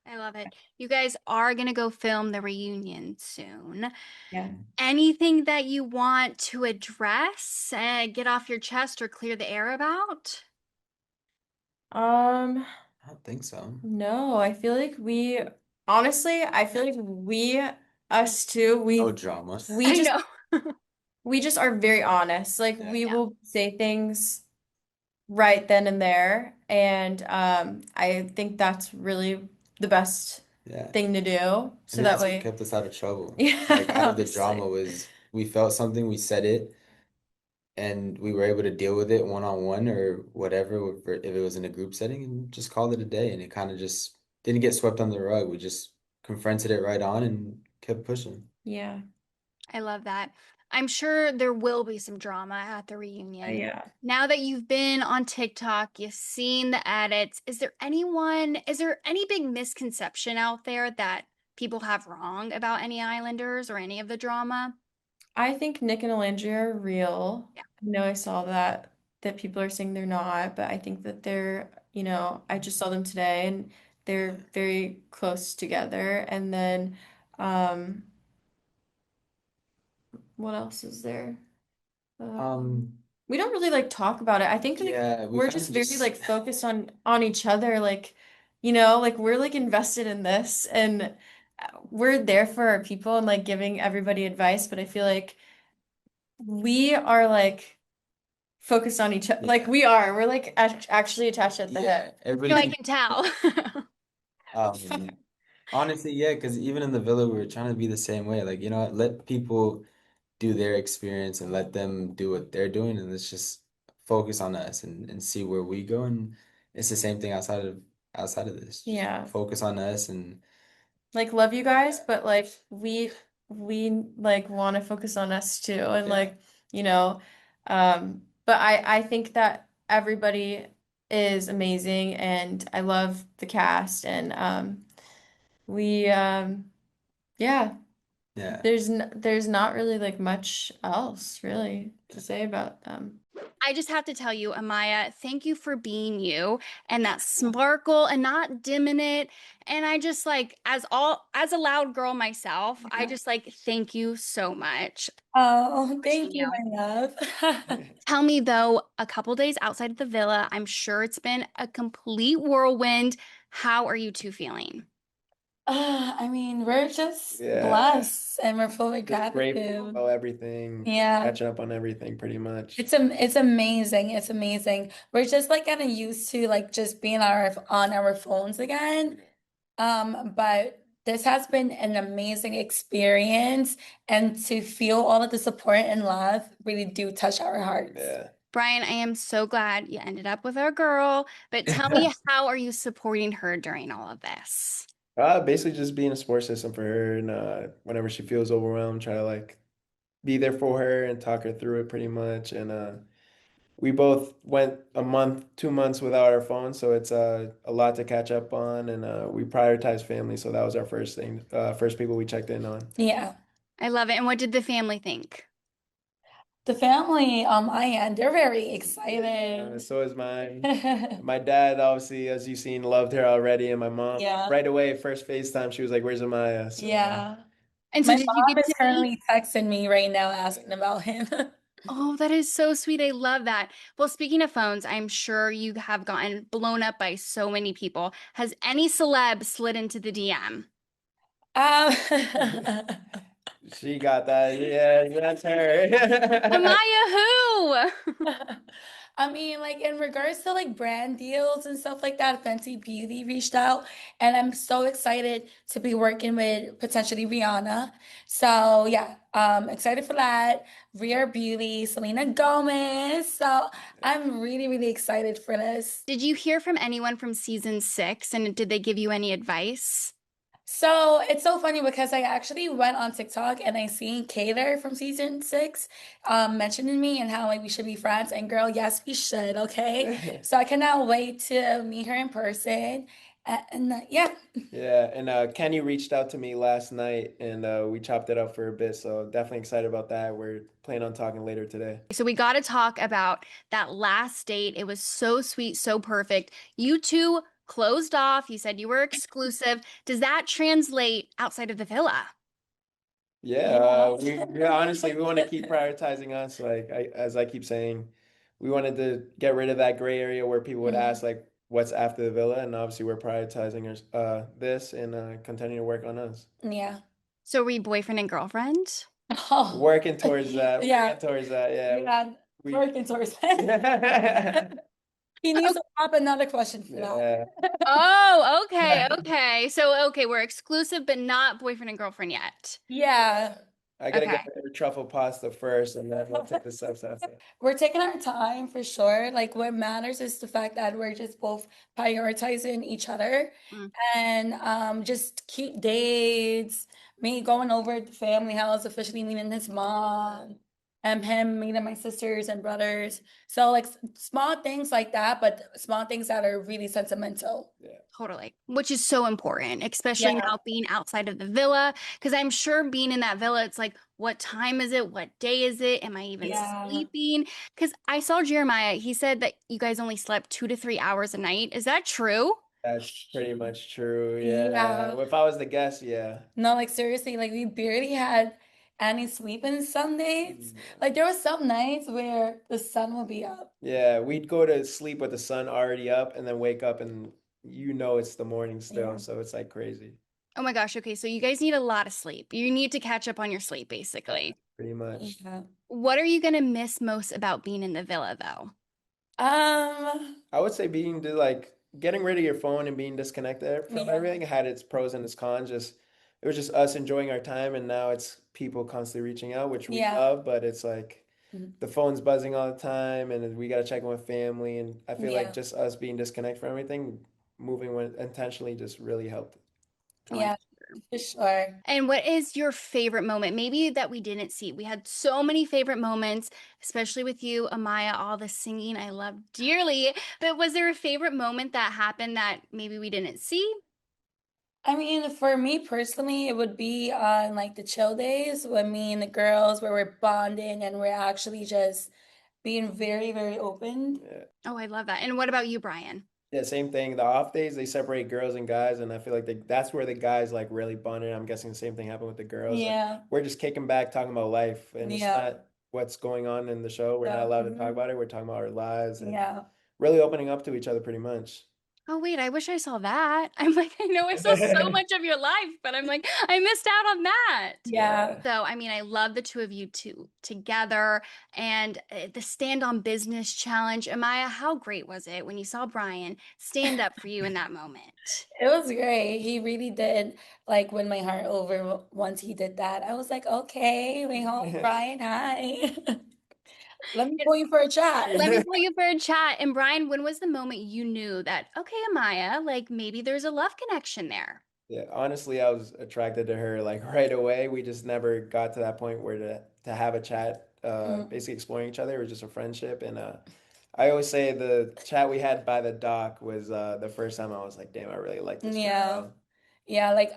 I love it. You guys are going to go film the reunion soon. Yeah. Anything that you want to address, get off your chest, or clear the air about? Um, I don't think so. no, I feel like honestly, I feel like us two, No drama. we I just, know. we just are very honest. Like Yeah. we will say things right then and there. And I think that's really the best Yeah. thing to do. So And that that's what way, kept us out of trouble. yeah, Like out of the honestly. drama was we felt something, we said it, and we were able to deal with it one on one or whatever, if it was in a group setting, and just called it a day. And it kind of just didn't get swept under the rug. We just confronted it right on and kept pushing. Yeah. I love that. I'm sure there will be some drama at the reunion. Yeah. Now that you've been on TikTok, you've seen the edits, is there any big misconception out there that people have wrong about any Islanders or any of the drama? I think Nick and Olandria are real. Yeah. I know I saw that people are saying they're not, but I think that they're, I just saw them today and they're very close together. And then um what else is there? We don't really like talk about it. I think like Yeah, we we're kind just of very just like focused on each other, like like we're like invested in this and we're there for our people and like giving everybody advice, but I feel like we are like focused on each other. Like yeah, we're like actually attached at the yeah. hip. Everybody I can tell. Um, honestly, yeah, because even in the villa, we were trying to be the same way. Like, what, let people do their experience and let them do what they're doing, and let's just focus on us and see where we go. And it's the same thing outside of this. Just Yeah. focus on us and Like love you guys, but like we like want to focus on us too and yeah. like, but I think that everybody is amazing and I love the cast and we yeah. Yeah. There's not really like much else really to say about them. I just have to tell you, Amaya, thank you for being you and that sparkle and not dimming it. And I just like, as a loud girl myself, I just like thank you so much. Oh, Watching thank you, you. my love. Tell me though, a couple days outside of the villa, I'm sure it's been a complete whirlwind. How are you two feeling? I mean, we're just Yeah. blessed and we're full of Just grateful gratitude. about everything, Yeah. catching up on everything pretty much. It's amazing. It's amazing. We're just like kind of used to like just being on our phones again. But this has been an amazing experience, and to feel all of the support and love really do touch our hearts. Yeah. Bryan, I am so glad you ended up with our girl, but tell me, how are you supporting her during all of this? Basically just being a support system for her, and whenever she feels overwhelmed, try to like be there for her and talk her through it pretty much. And we both went a month, 2 months without our phones, so it's a lot to catch up on, and we prioritize family, so that was our first thing, first people we checked in on. Yeah. I love it. And what did the family think? The family on my end, they're very excited. So is my dad, obviously, as you've seen, loved her already, and my mom, Yeah. right away, first FaceTime, she was like, "Where's Amaya?" So, Yeah. And so My did you mom get is to meet? currently texting me right now asking about him. Oh, that is so sweet. I love that. Well, speaking of phones, I'm sure you have gotten blown up by so many people. Has any celeb slid into the DM? Um, she got that. Yeah, that's her. Amaya, who? I mean, like in regards to like brand deals and stuff like that, Fenty Beauty reached out, and I'm so excited to be working with potentially Rihanna. So yeah, excited for that. Rare Beauty, Selena Gomez. So I'm really, really excited for this. Did you hear from anyone from season 6 and did they give you any advice? So it's so funny because I actually went on TikTok and I seen Kater from season 6 mentioning me and how like we should be friends. And girl, yes, we should, okay? So I cannot wait to meet her in person. Yeah. Yeah, and Kenny reached out to me last night, and we chopped it up for a bit. So definitely excited about that. We're planning on talking later today. So we got to talk about that last date. It was so sweet, so perfect. You two closed off. You said you were exclusive. Does that translate outside of the villa? Yeah, we honestly we want to keep prioritizing us. Like as I keep saying, we wanted to get rid of that gray area where people would ask like, "What's after the villa?" And obviously, we're prioritizing this and continuing to work on us. Yeah. So were you boyfriend and girlfriend? Oh, Working towards that. yeah. Working towards that. Yeah. Yeah. We- Working towards that. He needs to pop another question for that. Yeah. Oh, okay, okay. So, okay, we're exclusive, but not boyfriend and girlfriend yet. Yeah. I gotta Okay. get the truffle pasta first, and then we'll take the steps after. We're taking our time for sure. Like what matters is the fact that we're just both prioritizing each other Mm. and just cute dates, me going over at the family house, officially meeting his mom, and him meeting my sisters and brothers. So like small things like that, but small things that are really sentimental. Totally. Which is so important, especially Yeah. now being outside of the villa. Because I'm sure being in that villa, it's like, what time is it? What day is it? Am I even Yeah. sleeping? Because I saw Jeremiah, he said that you guys only slept 2 to 3 hours a night. Is that true? That's pretty much true. Yeah. Yeah. If I was the guest, yeah. No, like seriously, like we barely had any sleep in some days. Like there was some nights where the sun will be up. Yeah, we'd go to sleep with the sun already up and then wake up and it's the morning still, Yeah. so it's like crazy, Oh my gosh. Okay. So you guys need a lot of sleep. You need to catch up on your sleep, basically. pretty much. Yeah. What are you going to miss most about being in the villa, though? I would say like getting rid of your phone and being disconnected from Yeah. everything had its pros and its cons. It was just us enjoying our time, and now it's people constantly reaching out, which we Yeah. love, but it's like Mhm. the phone's buzzing all the time, and we got to check in with family, and I feel Yeah. like just us being disconnected from everything, moving when intentionally just really helped. Yeah, for sure. And what is your favorite moment? Maybe that we didn't see. We had so many favorite moments, especially with you, Amaya, all the singing I love dearly. But was there a favorite moment that happened that maybe we didn't see? I mean, for me personally, it would be on like the chill days when me and the girls where we're bonding and we're actually just being very, very open. Yeah. Oh, I love that. And what about you, Bryan? Yeah, same thing. The off days they separate girls and guys, and I feel like that's where the guys like really bonded. I'm guessing the same thing happened with the girls. Like Yeah, we're just kicking back, talking about life, and it's yeah, not what's going on in the show. We're not yeah, allowed to talk about it. We're talking about our lives and yeah. really opening up to each other pretty much. Oh, wait, I wish I saw that. I'm like, I know I saw so much of your life, but I'm like, I missed out on that. Yeah. So, I mean, I love the two of you two together and the stand on business challenge. Amaya, how great was it when you saw Bryan stand up for you in that moment? It was great. He really did like win my heart over once he did that. I was like, okay, wait, hold, Bryan, hi. Let me pull you for a chat. Let me pull you for a chat. And Bryan, when was the moment you knew that, okay, Amaya, like maybe there's a love connection there? Yeah, honestly, I was attracted to her like right away. We just never got to that point where to have a chat, Mm. basically exploring each other. It was just a friendship, and I always say the chat we had by the dock was the first time I was like, damn, I really like this Yeah. girl. Yeah, like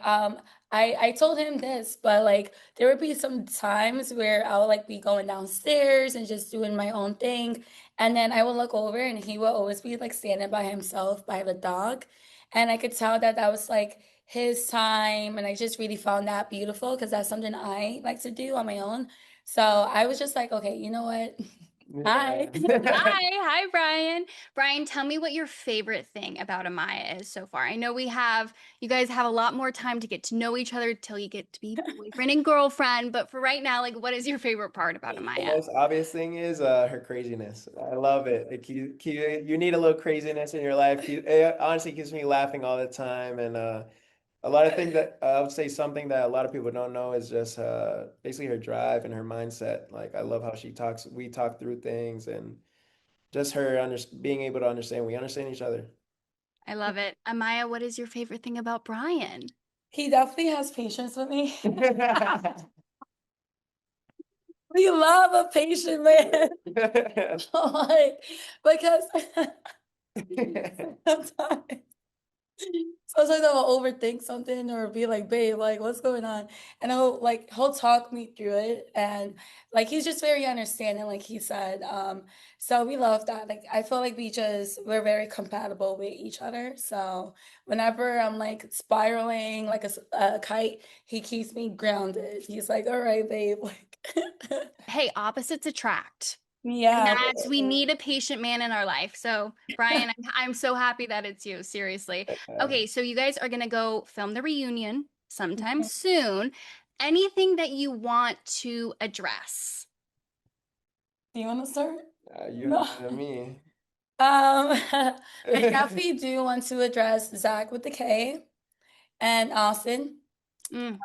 I told him this, but like there would be some times where I would like be going downstairs and just doing my own thing, and then I would look over and he would always be like standing by himself by the dog, and I could tell that that was like his time, and I just really found that beautiful because that's something I like to do on my own. So I was just like, okay, you know what? Hi. Hi, Bryan. Bryan, tell me what your favorite thing about Amaya is so far. I know you guys have a lot more time to get to know each other till you get to be boyfriend and girlfriend. But for right now, like, what is your favorite part about The Amaya? most obvious thing is her craziness. I love it. Like you need a little craziness in your life. It honestly keeps me laughing all the time, and a lot of things that I would say something that a lot of people don't know is just basically her drive and her mindset. Like I love how she talks. We talk through things, and just her being able to understand. We understand each other. I love it. Amaya, what is your favorite thing about Bryan? He definitely has patience with me. We love a patient man. Like, because sometimes, sometimes I'll overthink something or be like, babe, like, what's going on? And he'll talk me through it. And like, he's just very understanding, like he said. So we love that. Like, I feel like we're very compatible with each other. So whenever I'm like spiraling like a kite, he keeps me grounded. He's like, all right, babe. Like, Hey, opposites attract. And yeah. we need a patient man in our life. So, Bryan, I'm so happy that it's you. Seriously. Okay, so you guys are gonna go film the reunion sometime soon. Anything that you want to address? Do you want to start? You No. know me. I definitely do want to address Zach with the K and Austin. Mm.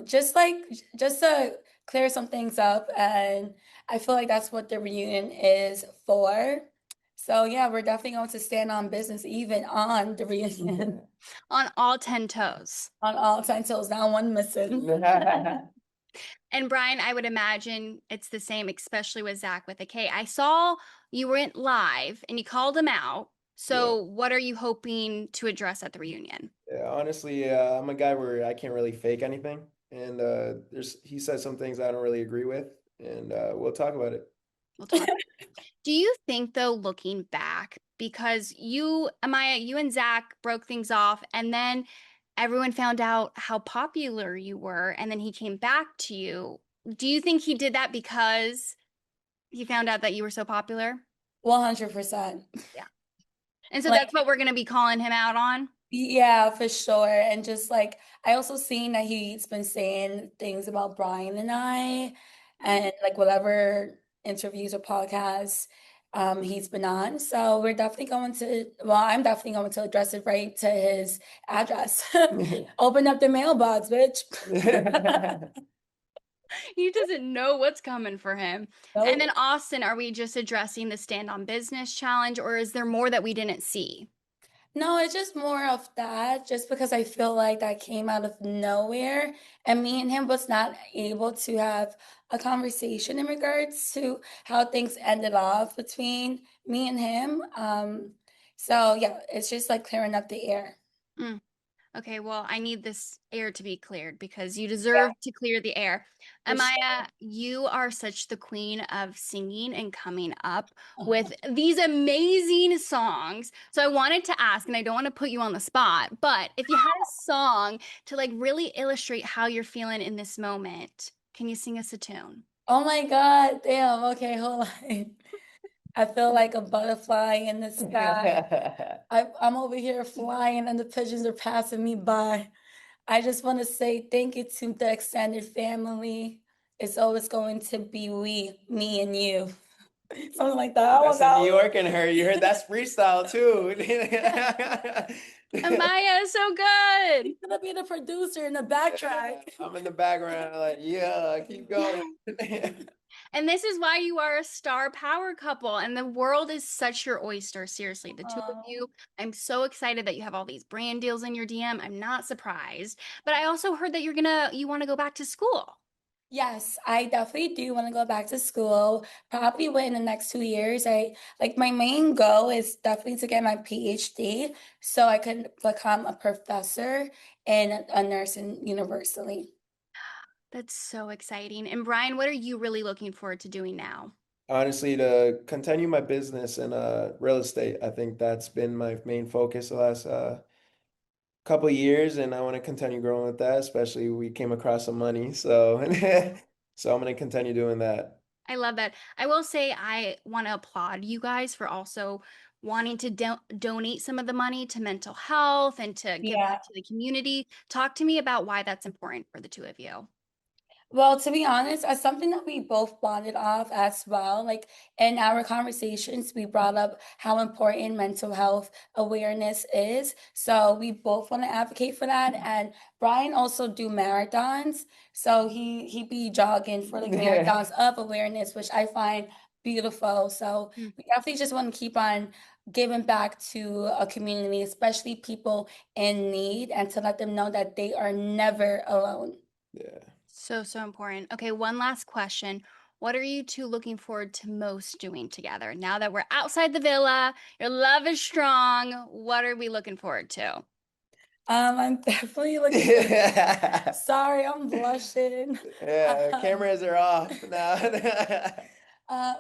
Just to clear some things up, and I feel like that's what the reunion is for. So yeah, we're definitely going to stand on business even on the reunion. On all 10 toes. On all 10 toes, not one missing. And Bryan, I would imagine it's the same, especially with Zach with a K. I saw you went live and you called him out. So, what are you hoping to address at the reunion? Yeah, honestly, I'm a guy where I can't really fake anything, and he says some things I don't really agree with, and we'll talk about it. We'll talk. Do you think, though, looking back, because Amaya, you and Zach broke things off, and then everyone found out how popular you were, and then he came back to you. Do you think he did that because he found out that you were so popular? 100%. Yeah. And so Like, that's what we're going to be calling him out on? yeah, for sure. And just like, I also seen that he's been saying things about Bryan and I, and like whatever interviews or podcasts he's been on. So we're definitely I'm definitely going to address it right to his address. Open up the mailbox, bitch. He doesn't know what's coming for him. Nope. And then Austin, are we just addressing the stand on business challenge, or is there more that we didn't see? No, it's just more of that, just because I feel like that came out of nowhere, and me and him was not able to have a conversation in regards to how things ended off between me and him. So yeah, it's just like clearing up the air. Mm. Okay, well, I need this air to be cleared because you deserve to clear the air. For sure. Amaya, you are such the queen of singing and coming up Oh. with these amazing songs. So I wanted to ask, and I don't want to put you on the spot, but if you had a song to like really illustrate how you're feeling in this moment, can you sing us a tune? Oh my God, damn. Okay, hold on. I feel like a butterfly in the sky. I'm over here flying and the pigeons are passing me by. I just want to say thank you to the extended family. It's always going to be we, me, and you. Something like that. I That's don't a New know. York in her. You heard that's freestyle too. Amaya, so good. He's gonna be the producer in the backtrack. I'm in the background, like, yeah, keep going. And this is why you are a star power couple, and the world is such your oyster. Seriously, the two of you. I'm so excited that you have all these brand deals in your DM. I'm not surprised, but I also heard that you want to go back to school. Yes, I definitely do want to go back to school, probably within the next 2 years. I like my main goal is definitely to get my PhD so I can become a professor and a nurse in university. That's so exciting. And Bryan, what are you really looking forward to doing now? Honestly, to continue my business in real estate, I think that's been my main focus the last couple of years, and I want to continue growing with that. Especially we came across some money, so so I'm gonna continue doing that. I love that. I will say I want to applaud you guys for also wanting to donate some of the money to mental health and to give Yeah. back to the community. Talk to me about why that's important for the two of you. Well, to be honest, as something that we both bonded off as well, like in our conversations, we brought up how important mental health awareness is. So we both want to advocate for that. And Bryan also do marathons. So he be jogging for like marathons of awareness, which I find beautiful. So Mm. we definitely just want to keep on giving back to a community, especially people in need, and to let them know that they are never alone. Yeah. So, so important. Okay, one last question. What are you two looking forward to most doing together? Now that we're outside the villa, your love is strong. What are we looking forward to? I'm definitely looking. Sorry, I'm blushing. Yeah, cameras are off now. Uh,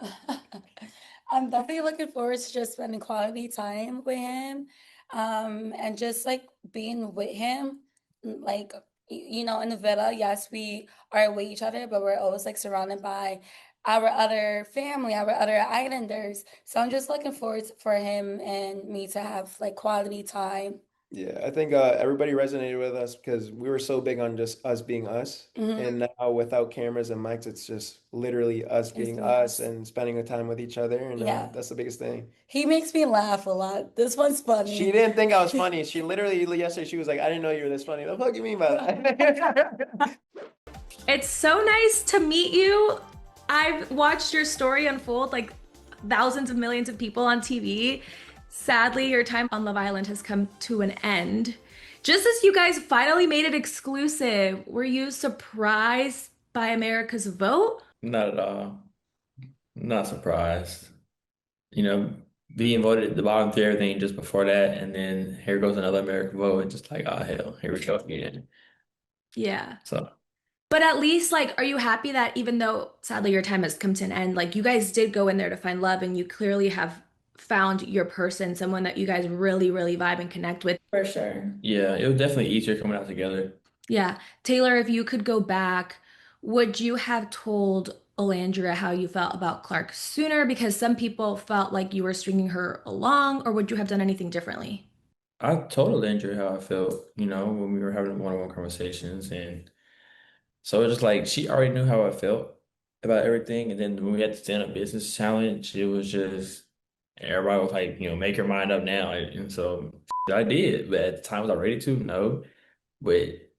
I'm definitely looking forward to just spending quality time with him, and just like being with him, like in the villa. Yes, we are with each other, but we're always like surrounded by our other family, our other islanders. So I'm just looking forward for him and me to have like quality time. Yeah, I think everybody resonated with us because we were so big on just us being us. Mhm. And now without cameras and mics, it's just literally us being being us us. and spending the time with each other. And Yeah. that's the biggest thing. He makes me laugh a lot. This one's funny. She didn't think I was funny. She literally yesterday she was like, "I didn't know you were this funny." The fuck you mean by that? It's so nice to meet you. I've watched your story unfold like thousands of millions of people on TV. Sadly, your time on Love Island has come to an end. Just as you guys finally made it exclusive, were you surprised by America's vote? Not at all. Not surprised. You know, being voted at the bottom through everything just before that, and then here goes another American vote, and just like, oh hell, here we go again. Yeah. So But at least, like, are you happy that even though sadly your time has come to an end, like you guys did go in there to find love and you clearly have found your person, someone that you guys really, really vibe and connect with? For sure. yeah, it was definitely easier coming out together. Yeah. Taylor, if you could go back, would you have told Olandria how you felt about Clarke sooner? Because some people felt like you were stringing her along, or would you have done anything differently? I totally enjoyed how I felt, when we were having one-on-one conversations, and so it's just like she already knew how I felt about everything. And then when we had the stand-up business challenge, it was just everybody was like, make your mind up now. And so I did, but at the time was I ready to? No. But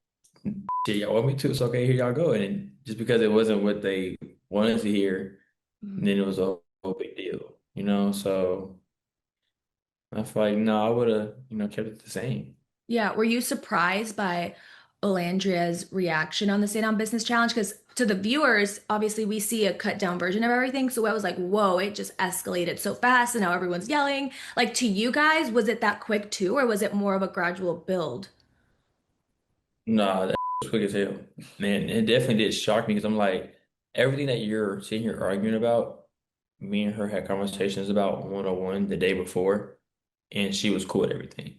shit, y'all want me to? It's okay, here y'all go. And just because it wasn't what they wanted to hear, then it was a whole big deal. So I feel like no, I would have, kept it the same. Yeah, were you surprised by Olandria's reaction on the Stay Down Business Challenge? Because to the viewers, obviously we see a cut down version of everything. So I was like, whoa, it just escalated so fast and now everyone's yelling. Like to you guys, was it that quick too, or was it more of a gradual build? Nah, that was quick as hell. Man, it definitely did shock me because I'm like, everything that you're sitting here arguing about, me and her had conversations about 101 the day before, and she was cool with everything.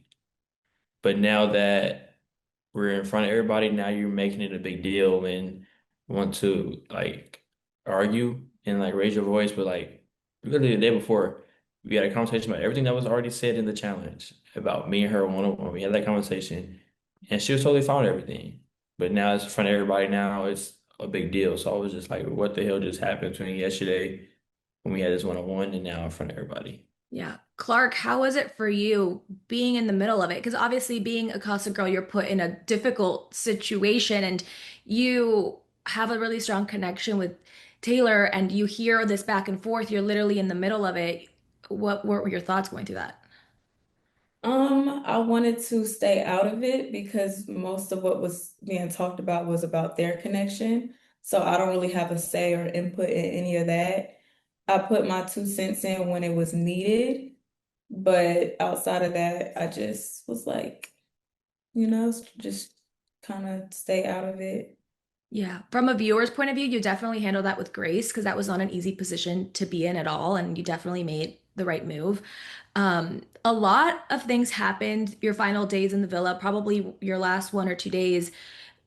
But now that we're in front of everybody, now you're making it a big deal and want to like argue and like raise your voice. But like literally the day before, we had a conversation about everything that was already said in the challenge about me and her one-on-one. We had that conversation and she was totally fine with everything. But now it's in front of everybody now, it's a big deal. So I was just like, what the hell just happened between yesterday when we had this one-on-one and now in front of everybody? Yeah. Clarke, how was it for you being in the middle of it? Because obviously, being a Casa girl, you're put in a difficult situation and you have a really strong connection with Taylor and you hear this back and forth. You're literally in the middle of it. What were your thoughts going through that? I wanted to stay out of it because most of what was being talked about was about their connection. So I don't really have a say or input in any of that. I put my 2 cents in when it was needed, but outside of that, I just was like, just kind of stay out of it. Yeah. From a viewer's point of view, you definitely handled that with grace because that was not an easy position to be in at all. And you definitely made the right move. A lot of things happened your final days in the villa, probably your last 1 or 2 days.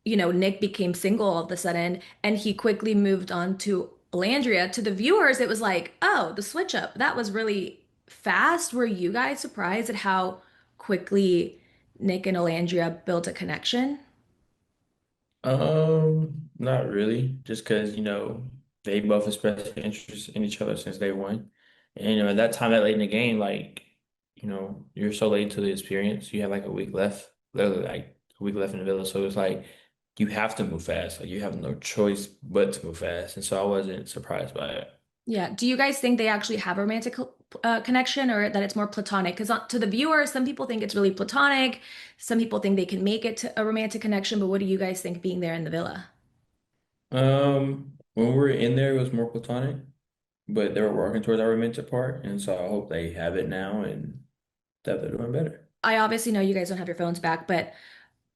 Nick became single all of a sudden and he quickly moved on to Olandria. To the viewers, it was like, oh, the switch up. That was really fast. Were you guys surprised at how quickly Nick and Olandria built a connection? Not really, just because, they both expressed interest in each other since day one. And, at that time, that late in the game, like, you're so late into the experience. You have like a week left, literally like a week left in the villa. So it's like you have to move fast. Like you have no choice but to move fast. And so I wasn't surprised by it. Yeah. Do you guys think they actually have a romantic connection or that it's more platonic? Because to the viewer, some people think it's really platonic. Some people think they can make it to a romantic connection. But what do you guys think being there in the villa? When we were in there, it was more platonic, but they were working towards our romantic part. And so I hope they have it now and that they're doing better. I obviously know you guys don't have your phones back, but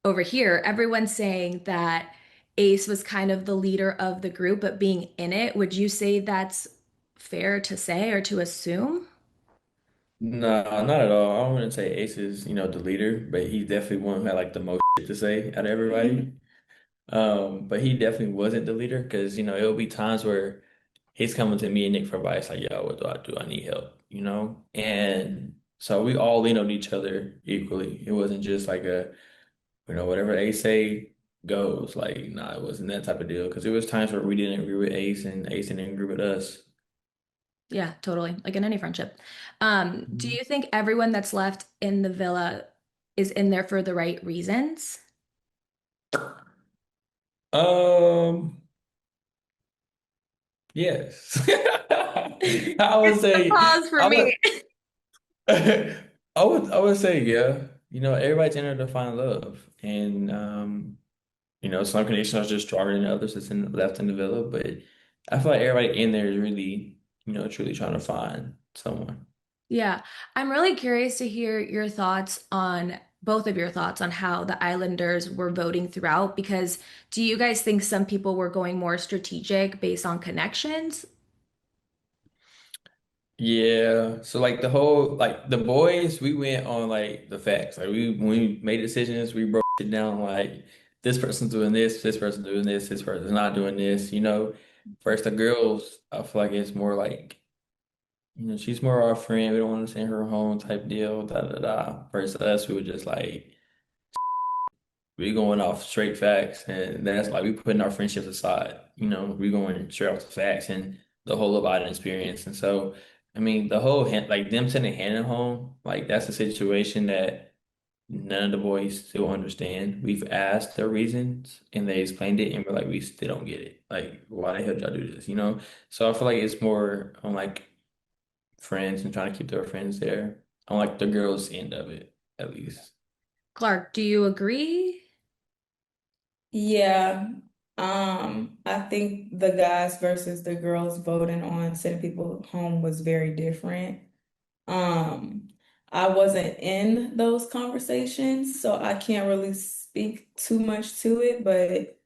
over here, everyone's saying that Ace was kind of the leader of the group, but being in it, would you say that's fair to say or to assume? No, not at all. I wouldn't say Ace is, the leader, but he's definitely one who had like the most shit to say out of everybody. But he definitely wasn't the leader because, it'll be times where he's coming to me and Nick for advice, like, yo, what do I do? I need help. And so we all lean on each other equally. It wasn't just like whatever Ace say goes. Like, nah, it wasn't that type of deal. Because there was times where we didn't agree with Ace and Ace didn't agree with us. Yeah, totally. Like in any friendship. Do Mhm. you think everyone that's left in the villa is in there for the right reasons? Um, yes. I would It's a say pause for I me. would I would say yeah. Everybody's in there to find love. And some connections are just stronger than others that's left in the villa, but I feel like everybody in there is really, truly trying to find someone. Yeah, I'm really curious to hear your thoughts on both of your thoughts on how the Islanders were voting throughout, because do you guys think some people were going more strategic based on connections? Yeah. So like the whole like the boys, we went on like the facts. Like when we made decisions, we broke it down like this person's doing this person's doing this person's not doing this. First the girls, I feel like it's more like, she's more our friend. We don't want to send her home type deal, da da da. Versus us, we were just like we going off straight facts, and that's like we putting our friendships aside. We going straight off the facts and the whole about experience. And so, I mean, the whole like them sending Hannah home, like that's a situation that none of the boys still understand. We've asked their reasons, and they explained it, and we're like, we still don't get it. Like, why the hell did y'all do this? So I feel like it's more on like friends and trying to keep their friends there, on like the girls' end of it, at least. Clark, do you agree? Yeah, I think the guys versus the girls voting on sending people home was very different. Um, I wasn't in those conversations, so I can't really speak too much to it. But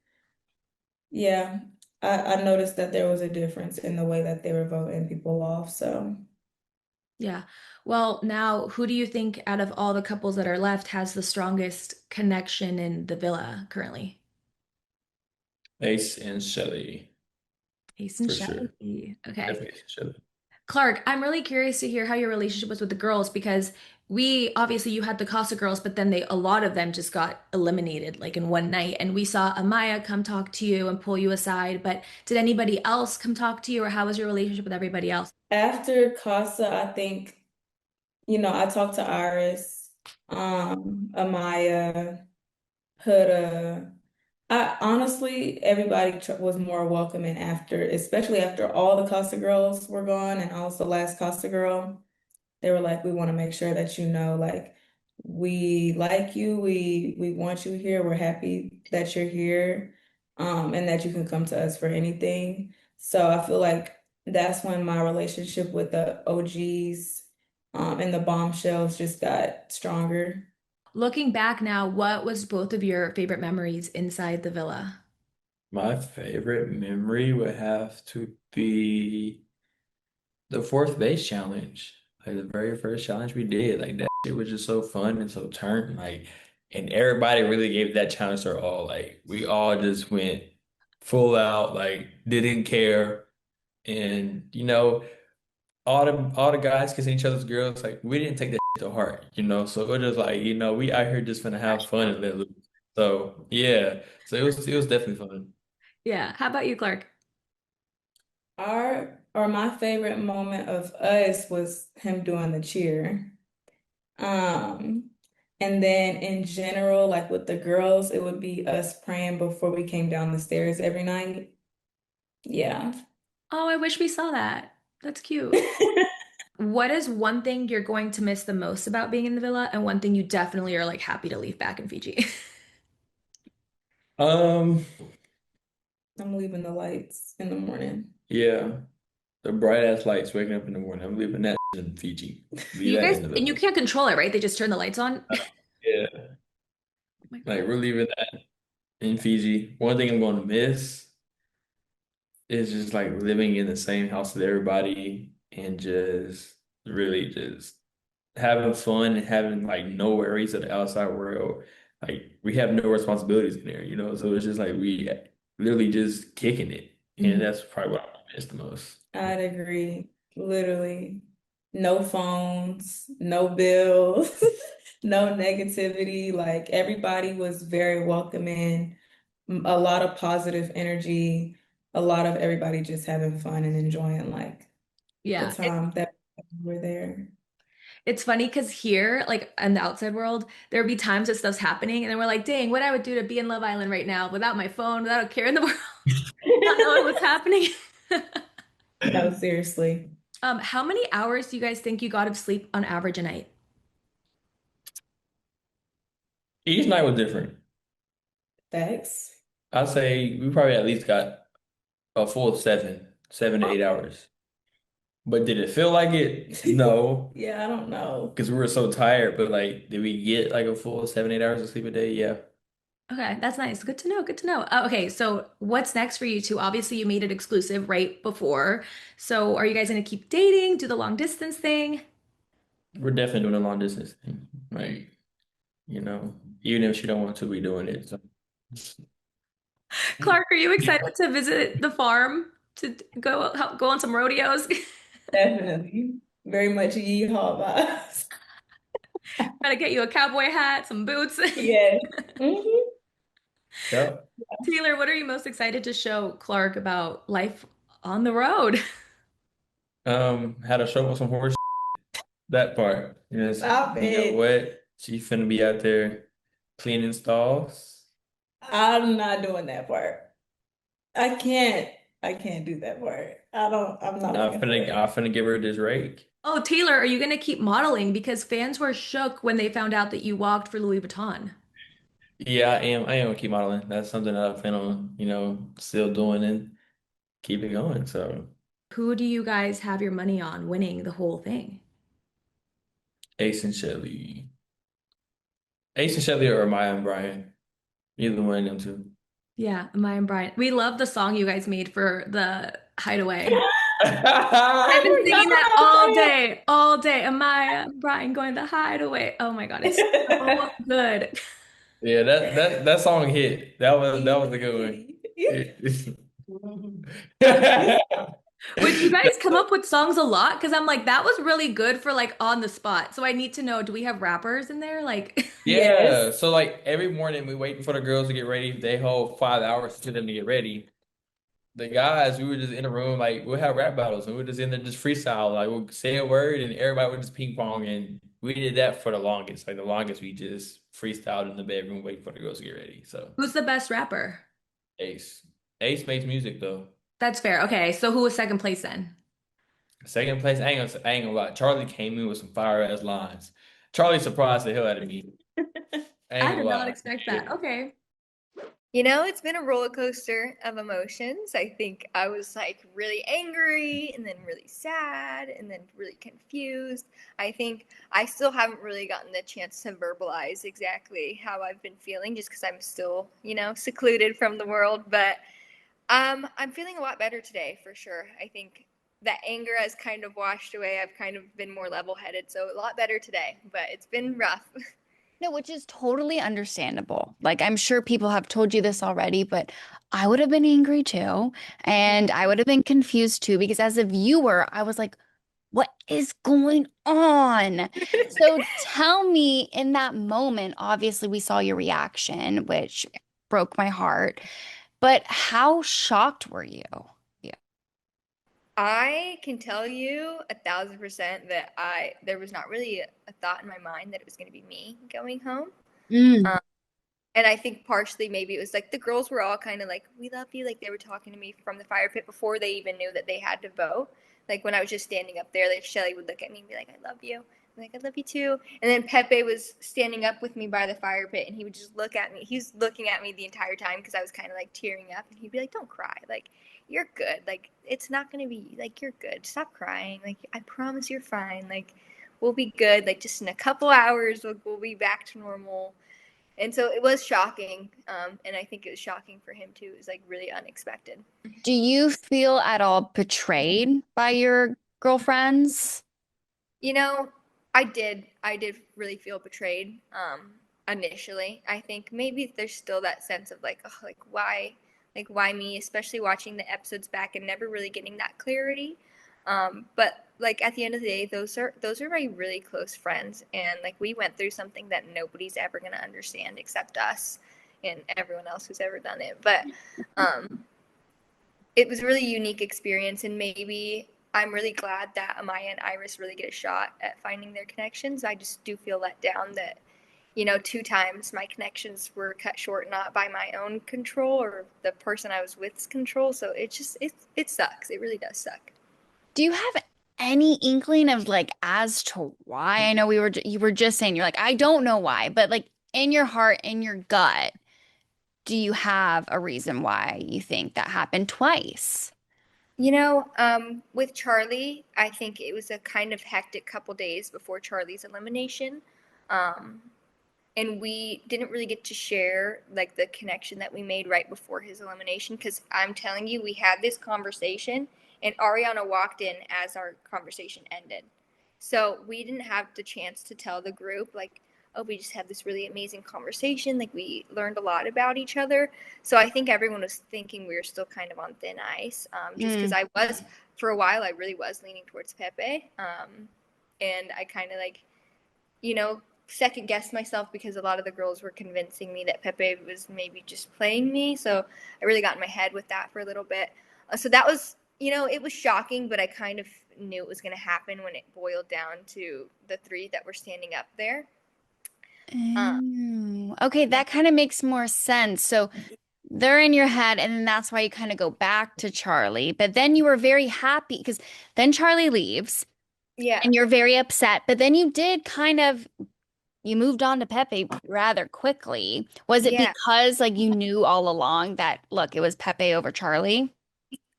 yeah, I noticed that there was a difference in the way that they were voting people off. So Yeah. Well, now, who do you think out of all the couples that are left has the strongest connection in the villa currently? Ace and Chelley, Ace and for sure. Chelley. Okay. Definitely Ace and Chelley. Clarke, I'm really curious to hear how your relationship was with the girls because we obviously you had the Casa girls, but then a lot of them just got eliminated like in one night. And we saw Amaya come talk to you and pull you aside. But did anybody else come talk to you, or how was your relationship with everybody else? after Casa, I think, I talked to Iris, Amaya, Huda. I honestly, everybody was more welcoming after, especially after all the Casa girls were gone and also last Casa girl. They were like, we want to make sure that you know, like, we like you, we want you here, we're happy that you're here, and that you can come to us for anything. So I feel like that's when my relationship with the OGs, and the bombshells just got stronger. Looking back now, what was both of your favorite memories inside the villa? My favorite memory would have to be the fourth base challenge. Like the very first challenge we did. Like that shit was just so fun and so turned. Like, and everybody really gave that challenge their all. Like we all just went full out, like didn't care. And all the guys kissing each other's girls, like we didn't take that shit to heart, So it was just like, we out here just gonna have fun and let loose. So yeah. So it was definitely fun. Yeah. How about you, Clarke? Our or my favorite moment of us was him doing the cheer. Um, and then in general, like with the girls, it would be us praying before we came down the stairs every night. Yeah. Oh, I wish we saw that. That's cute. What is one thing you're going to miss the most about being in the villa, and one thing you definitely are like happy to leave back in Fiji? Um, I'm leaving the lights in the morning. yeah. The bright ass lights waking up in the morning. I'm leaving that in Fiji. Leave You that guys, in the and you villa. can't control it, right? They just turn the lights on. Oh Yeah. my Like God. we're leaving that in Fiji. One thing I'm going to miss is just like living in the same house with everybody and just really just having fun and having like no worries of the outside world. Like we have no responsibilities in there. So it's just like we literally just kicking it. And Mhm. that's probably what I miss the most. I'd agree. Literally, no phones, no bills, no negativity. Like everybody was very welcoming, a lot of positive energy, a lot of everybody just having fun and enjoying like the Yeah, time that we were there. it's funny because here, like in the outside world, there would be times that stuff's happening, and then we're like, "Dang, what I would do to be in Love Island right now without my phone, without a care in the world, not knowing what's happening." No, seriously. How many hours do you guys think you got of sleep on average a night? Each night was different. Thanks. I'd say we probably at least got a full 7 to 8 hours. But did it feel like it? No, Yeah, I don't know. because we were so tired. But like, did we get like a full 7, 8 hours of sleep a day? Yeah. Okay, that's nice. Good to know. Good to know. Okay, so what's next for you two? Obviously, you made it exclusive right before. So, are you guys gonna keep dating? Do the long distance thing? We're definitely doing a long distance thing. Like, even if she don't want to, we doing it. So Clarke, are you excited to visit the farm to go on some rodeos? Definitely. Very much yeehaw vibes. Gotta get you a cowboy hat, some boots. Yes. Hmm. yep. Taylor, what are you most excited to show Clarke about life on the road? Had a show with some horse. That part. Yes. Stop it. What? She finna be out there cleaning stalls. I'm not doing that part. I can't. I can't do that part. I'm not I'm looking for finna, I'm it. finna give her this rake. Oh, Taylor, are you gonna keep modeling? Because fans were shook when they found out that you walked for Louis Vuitton. Yeah, I am. I am gonna keep modeling. That's something that I plan on, still doing and keep it going. So Who do you guys have your money on winning the whole thing? Ace and Chelley. Ace and Chelley or Amaya and Bryan. Either one of them two. Yeah, Amaya and Bryan. We love the song you guys made for the hideaway. I I've been singing that all forgot day, all day. Amaya, Bryan going the hideaway. Oh my God, it's so about good. Yeah, that song hit. That was a good one. Would you guys come up with songs a lot? Because I'm like, that was really good for like on the spot. So I need to know, do we have rappers in there? Like, Yeah, so like every morning we waiting for the girls to get ready. They hold 5 hours for them to get ready. The guys, we were just in a room, like we'll have rap battles and we're just in there just freestyle. Like we'll say a word and everybody would just ping pong and we did that for the longest. Like the longest we just freestyled in the bedroom waiting for the girls to get ready. So who's the best rapper? Ace. Ace makes music though. That's fair. Okay, so who was second place then? Second place, I ain't gonna lie. Charlie came in with some fire ass lines. Charlie surprised the hell out of me. I ain't I gonna did not lie. expect that. Okay. You know, it's been a roller coaster of emotions. I think I was like really angry and then really sad and then really confused. I think I still haven't really gotten the chance to verbalize exactly how I've been feeling just because I'm still, secluded from the world. But I'm feeling a lot better today for sure. I think that anger has kind of washed away. I've kind of been more level-headed, so a lot better today, but it's been rough. No, which is totally understandable. Like, I'm sure people have told you this already, but I would have been angry too. And I would have been confused too, because as a viewer, I was like, what is going on? So tell me in that moment, obviously, we saw your reaction, which broke my heart, but how shocked were you? Yeah. I can tell you 1,000% that there was not really a thought in my mind that it was going to be me going home. Mm. And I think partially maybe it was like the girls were all kind of like, we love you. Like they were talking to me from the fire pit before they even knew that they had to vote. Like when I was just standing up there, like Chelley would look at me and be like, I love you. I'm like, I love you too. And then Pepe was standing up with me by the fire pit and he would just look at me. He was looking at me the entire time because I was kind of like tearing up and he'd be like, don't cry. Like, you're good. Like, it's not going to be like, you're good. Stop crying. Like, I promise you're fine. Like, we'll be good. Like, just in a couple hours, we'll be back to normal. And so it was shocking. And I think it was shocking for him too. It was like really unexpected. Do you feel at all betrayed by your girlfriends? You know, I did really feel betrayed, initially. I think maybe there's still that sense of like, oh, like why me, especially watching the episodes back and never really getting that clarity. But like at the end of the day, those are my really close friends, and like we went through something that nobody's ever gonna understand except us and everyone else who's ever done it. But it was a really unique experience, and maybe I'm really glad that Amaya and Iris really get a shot at finding their connections. I just do feel let down that, 2 times my connections were cut short, not by my own control or the person I was with's control. So it sucks. It really does suck. Do you have any inkling of like as to why? I know you were just saying you're like, I don't know why, but like in your heart, in your gut, do you have a reason why you think that happened twice? With Charlie, I think it was a kind of hectic couple days before Charlie's elimination. Um, and we didn't really get to share like the connection that we made right before his elimination because I'm telling you, we had this conversation and Ariana walked in as our conversation ended. So we didn't have the chance to tell the group like, oh, we just had this really amazing conversation. Like we learned a lot about each other. So I think everyone was thinking we were still kind of on thin ice, just because I was, for a while, I really was leaning towards Pepe. And I kind of like, second guessed myself because a lot of the girls were convincing me that Pepe was maybe just playing me. So I really got in my head with that for a little bit. So that was, it was shocking, but I kind of knew it was going to happen when it boiled down to the 3 that were standing up there. Okay, that kind of makes more sense. So they're in your head, and then that's why you kind of go back to Charlie. But then you were very happy because then Charlie leaves, Yeah. and you're very upset. But then you moved on to Pepe rather quickly. Was it Yeah. because like you knew all along that, look, it was Pepe over Charlie?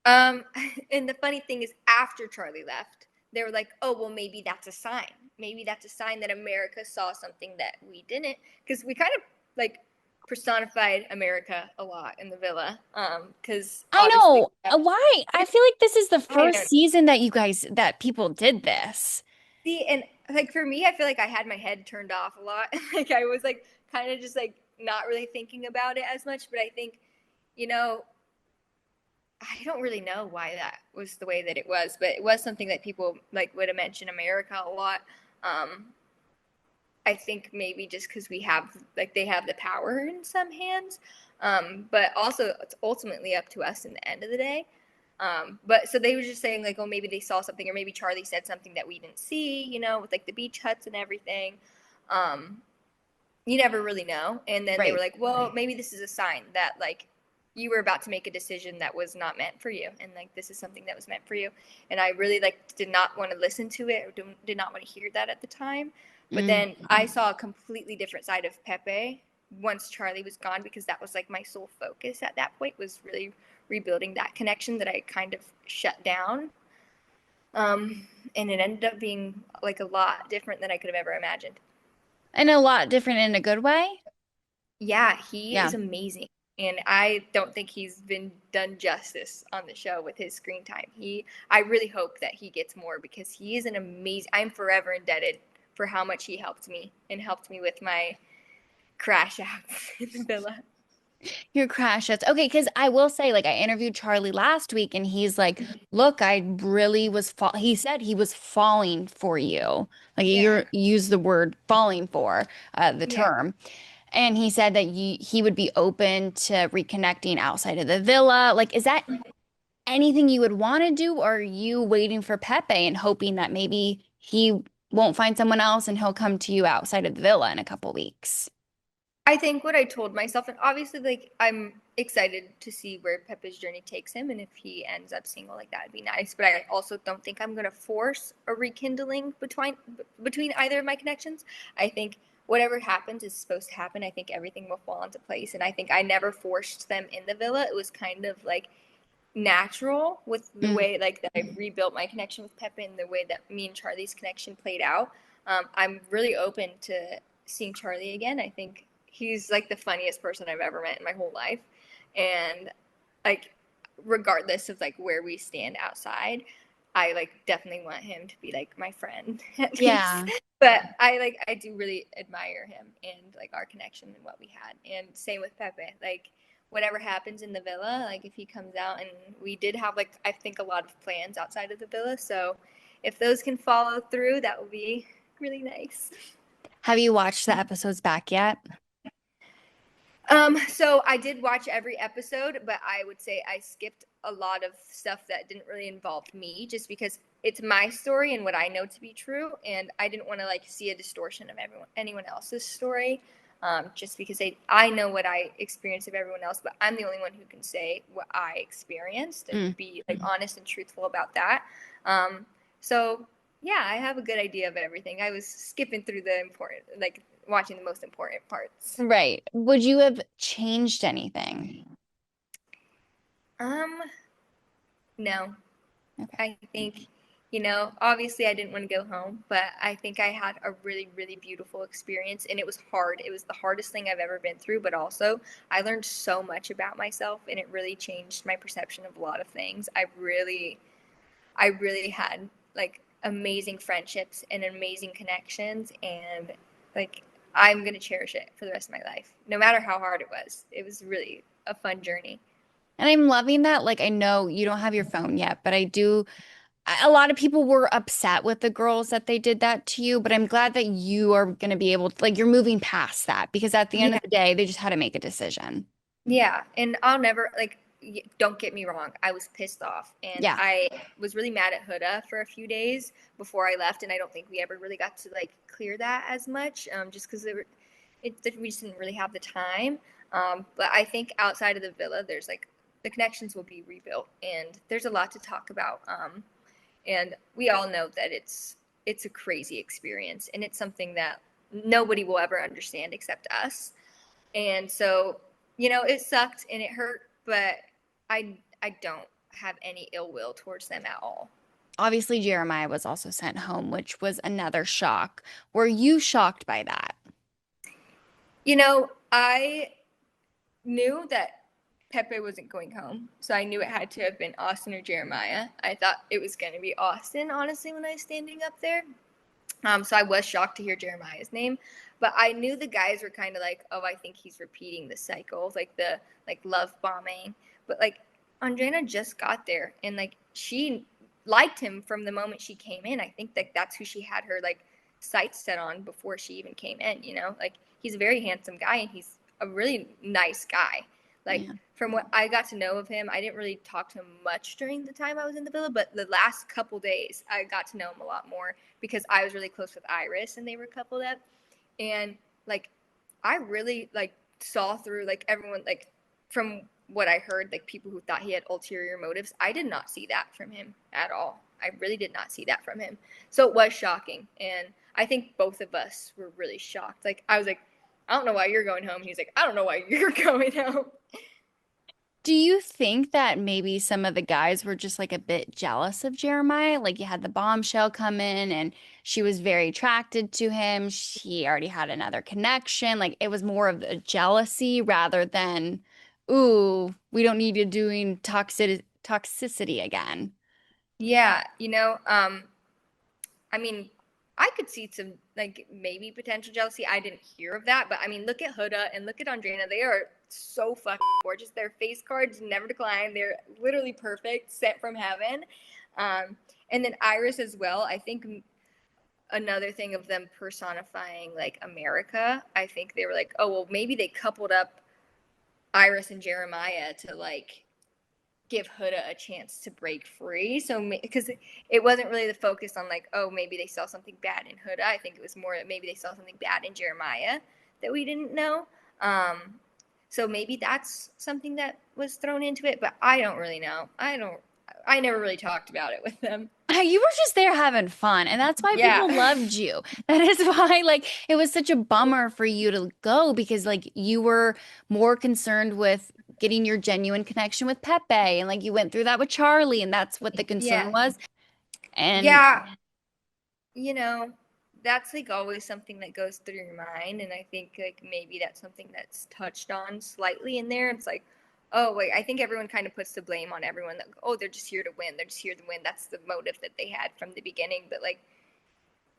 And the funny thing is after Charlie left, they were like, oh, well, maybe that's a sign. maybe that's a sign that America saw something that we didn't, because we kind of like personified America a lot in the villa. Because I obviously, know. Why? I feel like this is the I first don't season that people did this. see, and like for me, I feel like I had my head turned off a lot. Like I was like kind of just like not really thinking about it as much. But I think, you know, I don't really know why that was the way that it was, but it was something that people like would have mentioned America a lot. Um, I think maybe just because we have like they have the power in some hands, but also it's ultimately up to us in the end of the day. But so they were just saying like, oh, maybe they saw something, or maybe Charlie said something that we didn't see, you know, with like the beach huts and everything. Um, you never really know. And then they were Right. like, well, maybe this is a sign that like you were about to make a decision that was not meant for you, and like this is something that was meant for you. And I really like did not want to listen to it, or did not want to hear that at the time. But Mm. then I saw a completely different side of Pepe once Charlie was gone, because that was like my sole focus at that point, was really rebuilding that connection that I kind of shut down. And it ended up being like a lot different than I could have ever imagined. And a lot different in a good way. Yeah, he Yeah. is amazing. And I don't think he's been done justice on the show with his screen time. I really hope that he gets more, because he is an amazing, I'm forever indebted for how much he helped me and helped me with my crash outs in the villa. Your crash hits. Okay, because I will say, like, I interviewed Charlie last week and he's like, look, I really was he said he was falling for you. Like Yeah. you use the word falling for, the Yeah. term. And he said that he would be open to reconnecting outside of the villa. Like, is that anything you would want to do, or are you waiting for Pepe and hoping that maybe he won't find someone else and he'll come to you outside of the villa in a couple weeks? I think what I told myself, and obviously, like, I'm excited to see where Pepe's journey takes him, and if he ends up single, like, that'd be nice. But I also don't think I'm gonna force a rekindling between either of my connections. I think whatever happens is supposed to happen. I think everything will fall into place, and I think I never forced them in the villa. It was kind of like natural with the Mm. way like that I rebuilt my connection with Pepe and the way that me and Charlie's connection played out. I'm really open to seeing Charlie again. I think he's like the funniest person I've ever met in my whole life, and like regardless of like where we stand outside, I like definitely want him to be like my friend at Yeah. least. But I do really admire him and like our connection and what we had. And same with Pepe. Like whatever happens in the villa, like if he comes out, and we did have like I think a lot of plans outside of the villa. So if those can follow through, that will be really nice. Have you watched the episodes back yet? So I did watch every episode, but I would say I skipped a lot of stuff that didn't really involve me, just because it's my story and what I know to be true, and I didn't want to like see a distortion of anyone else's story, just because I know what I experienced of everyone else, but I'm the only one who can say what I experienced and be like honest and truthful about that. So yeah, I have a good idea of everything. I was skipping through the important, like watching the most important parts. Right. Would you have changed anything? No. Okay. I think, you know, obviously I didn't want to go home, but I think I had a really, really beautiful experience, and it was hard. It was the hardest thing I've ever been through, but also I learned so much about myself, and it really changed my perception of a lot of things. I really had like amazing friendships and amazing connections, and like I'm going to cherish it for the rest of my life, no matter how hard it was. It was really a fun journey. And I'm loving that. Like, I know you don't have your phone yet, but a lot of people were upset with the girls that they did that to you, but I'm glad that you are going to be able to, like, you're moving past that, because at the end Yeah. of the day, they just had to make a decision. Yeah, and I'll never like don't get me wrong, I was pissed off, and Yeah. I was really mad at Huda for a few days before I left, and I don't think we ever really got to like clear that as much, just because we just didn't really have the time. But I think outside of the villa, there's like the connections will be rebuilt, and there's a lot to talk about. And we all know that it's a crazy experience, and it's something that nobody will ever understand except us. And so, you know, it sucked and it hurt, but I don't have any ill will towards them at all. obviously Jeremiah was also sent home, which was another shock. Were you shocked by that? You know, I knew that Pepe wasn't going home, so I knew it had to have been Austin or Jeremiah. I thought it was going to be Austin, honestly, when I was standing up there. So I was shocked to hear Jeremiah's name, but I knew the guys were kind of like, oh, I think he's repeating the cycle, like the love bombing. But like Andrea just got there, and like she liked him from the moment she came in. I think that that's who she had her like sights set on before she even came in. You know, like he's a very handsome guy, and he's a really nice guy. Like Yeah. from what I got to know of him, I didn't really talk to him much during the time I was in the villa, but the last couple days I got to know him a lot more because I was really close with Iris and they were coupled up. And like I really like saw through like everyone, like from what I heard, like people who thought he had ulterior motives. I did not see that from him at all. I really did not see that from him. So it was shocking. And I think both of us were really shocked. Like I was like, I don't know why you're going home. He's like, I don't know why you're going home. Do you think that maybe some of the guys were just like a bit jealous of Jeremiah? Like you had the bombshell come in and she was very attracted to him. She already had another connection. Like it was more of a jealousy rather than, ooh, we don't need you doing toxicity again. Yeah, you know, I mean, I could see some like maybe potential jealousy. I didn't hear of that, but I mean, look at Huda and look at Andrea. They are so fucking gorgeous. Their face cards never decline. They're literally perfect, sent from heaven. And then Iris as well. I think another thing of them personifying like America. I think they were like, oh well, maybe they coupled up Iris and Jeremiah to like give Huda a chance to break free. So because it wasn't really the focus on like, oh, maybe they saw something bad in Huda. I think it was more that maybe they saw something bad in Jeremiah that we didn't know. So maybe that's something that was thrown into it, but I don't really know. I never really talked about it with them. You were just there having fun, and that's why Yeah. people loved you. That is why, like, it was such a bummer for you to go because, like, you were more concerned with getting your genuine connection with Pepe, and like you went through that with Charlie, and that's what the concern Yeah. was. And Yeah. You know, that's like always something that goes through your mind. And I think like maybe that's something that's touched on slightly in there. It's like, oh, wait, I think everyone kind of puts the blame on everyone that, oh, they're just here to win. They're just here to win. That's the motive that they had from the beginning. But like,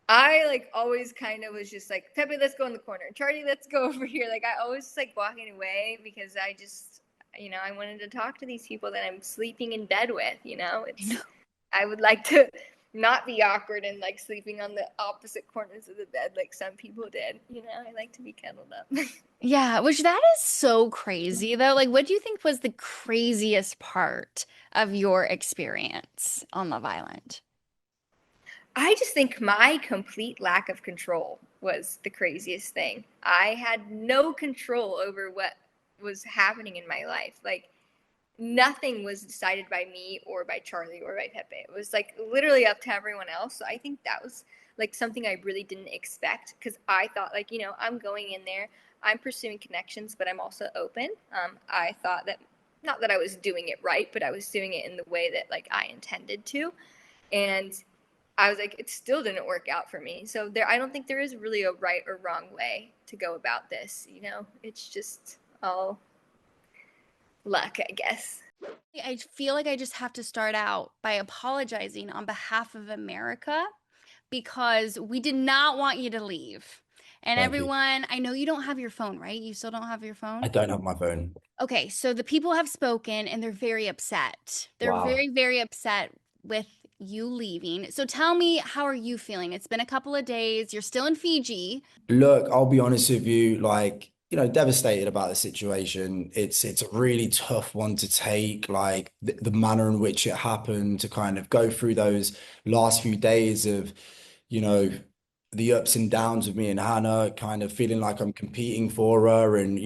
I like always kind of was just like, Pepe, let's go in the corner. Charlie, let's go over here. Like, I always just like walking away because I just, you know, I wanted to talk to these people that I'm sleeping in bed with, you know? I would like to not be awkward and like sleeping on the opposite corners of the bed like some people did. You know, I like to be cuddled up. yeah, which that is so crazy though. Like, what do you think was the craziest part of your experience on Love Island? I just think my complete lack of control was the craziest thing. I had no control over what was happening in my life. Like, nothing was decided by me or by Charlie or by Pepe. It was like literally up to everyone else. So I think that was like something I really didn't expect because I thought like, you know, I'm going in there, I'm pursuing connections, but I'm also open. I thought that not that I was doing it right, but I was doing it in the way that like I intended to. And I was like, it still didn't work out for me. So I don't think there is really a right or wrong way to go about this. You know, it's just all luck, I guess. I feel like I just have to start out by apologizing on behalf of America because we did not want you to leave. And Thank you. everyone, I know you don't have your phone, right? You still don't have your phone? I don't have my phone. Okay, so the people have spoken and they're very upset. They're Wow. very, very upset with you leaving. So tell me, how are you feeling? It's been a couple of days. You're still in Fiji. Look, I'll be honest with you, like, devastated about the situation. It's a really tough one to take, like the manner in which it happened, to kind of go through those last few days of, you know, the ups and downs of me and Hannah, kind of feeling like I'm competing for her and,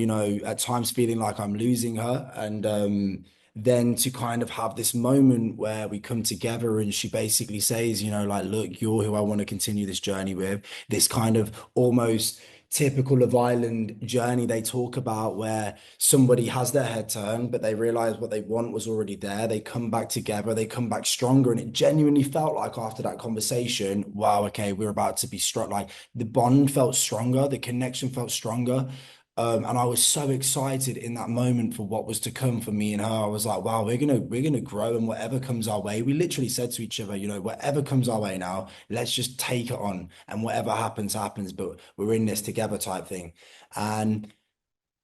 at times feeling like I'm losing her. And then to kind of have this moment where we come together and she basically says, like, look, you're who I want to continue this journey with. This kind of almost typical Love Island journey they talk about, where somebody has their head turned, but they realize what they want was already there. They come back together, they come back stronger. And it genuinely felt like after that conversation, wow, okay, we're about to be struck. Like the bond felt stronger, the connection felt stronger. And I was so excited in that moment for what was to come for me and her. I was like, wow, we're gonna grow, and whatever comes our way, we literally said to each other, whatever comes our way now, let's just take it on, and whatever happens, happens, but we're in this together type thing. And,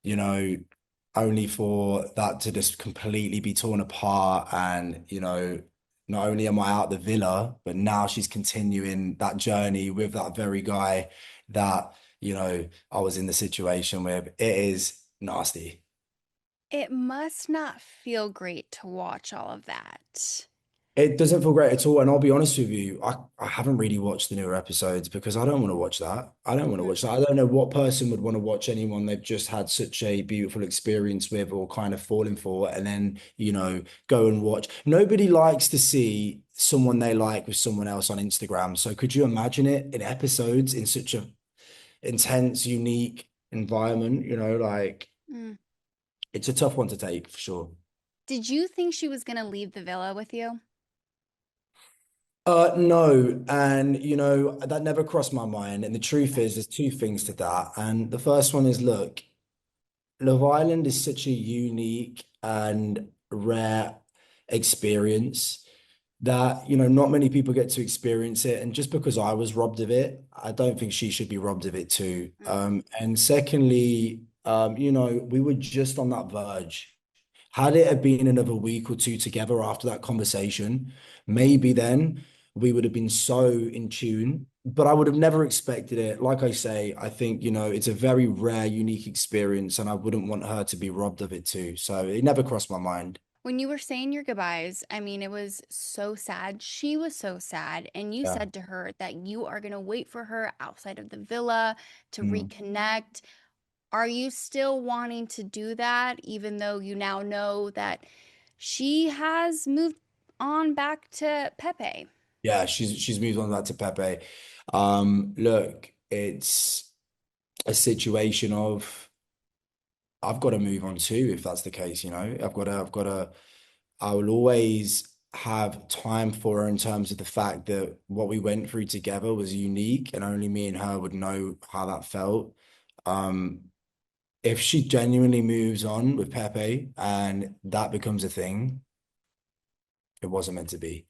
you know, only for that to just completely be torn apart. And, not only am I out the villa, but now she's continuing that journey with that very guy that, I was in the situation with. It is nasty. It must not feel great to watch all of that. It doesn't feel great at all. And I'll be honest with you, I haven't really watched the newer episodes because I don't want to watch that. I don't want to Mm. watch that. I don't know what person would want to watch anyone they've just had such a beautiful experience with or kind of falling for, and then, go and watch. Nobody likes to see someone they like with someone else on Instagram. So could you imagine it in episodes in such a intense, unique environment? Like Mm. it's a tough one to take for sure. Did you think she was going to leave the villa with you? No, and that never crossed my mind. And the truth is, there's two things to that. And the first one is, look, Love Island is such a unique and rare experience that, not many people get to experience it. And just because I was robbed of it, I don't think she should be robbed of it too. And secondly, we were just on that verge. Had it have been another week or two together after that conversation, maybe then we would have been so in tune, but I would have never expected it. Like I say, I think, it's a very rare, unique experience, and I wouldn't want her to be robbed of it too. So it never crossed my mind. When you were saying your goodbyes, I mean, it was so sad. She was so sad. And you Yeah. said to her that you are going to wait for her outside of the villa to Mm. reconnect. Are you still wanting to do that, even though you now know that she has moved on back to Pepe? Yeah, she's moved on back to Pepe. Look, it's a situation of I've got to move on too, if that's the case, I've got to I will always have time for her in terms of the fact that what we went through together was unique and only me and her would know how that felt. Um, if she genuinely moves on with Pepe and that becomes a thing, it wasn't meant to be.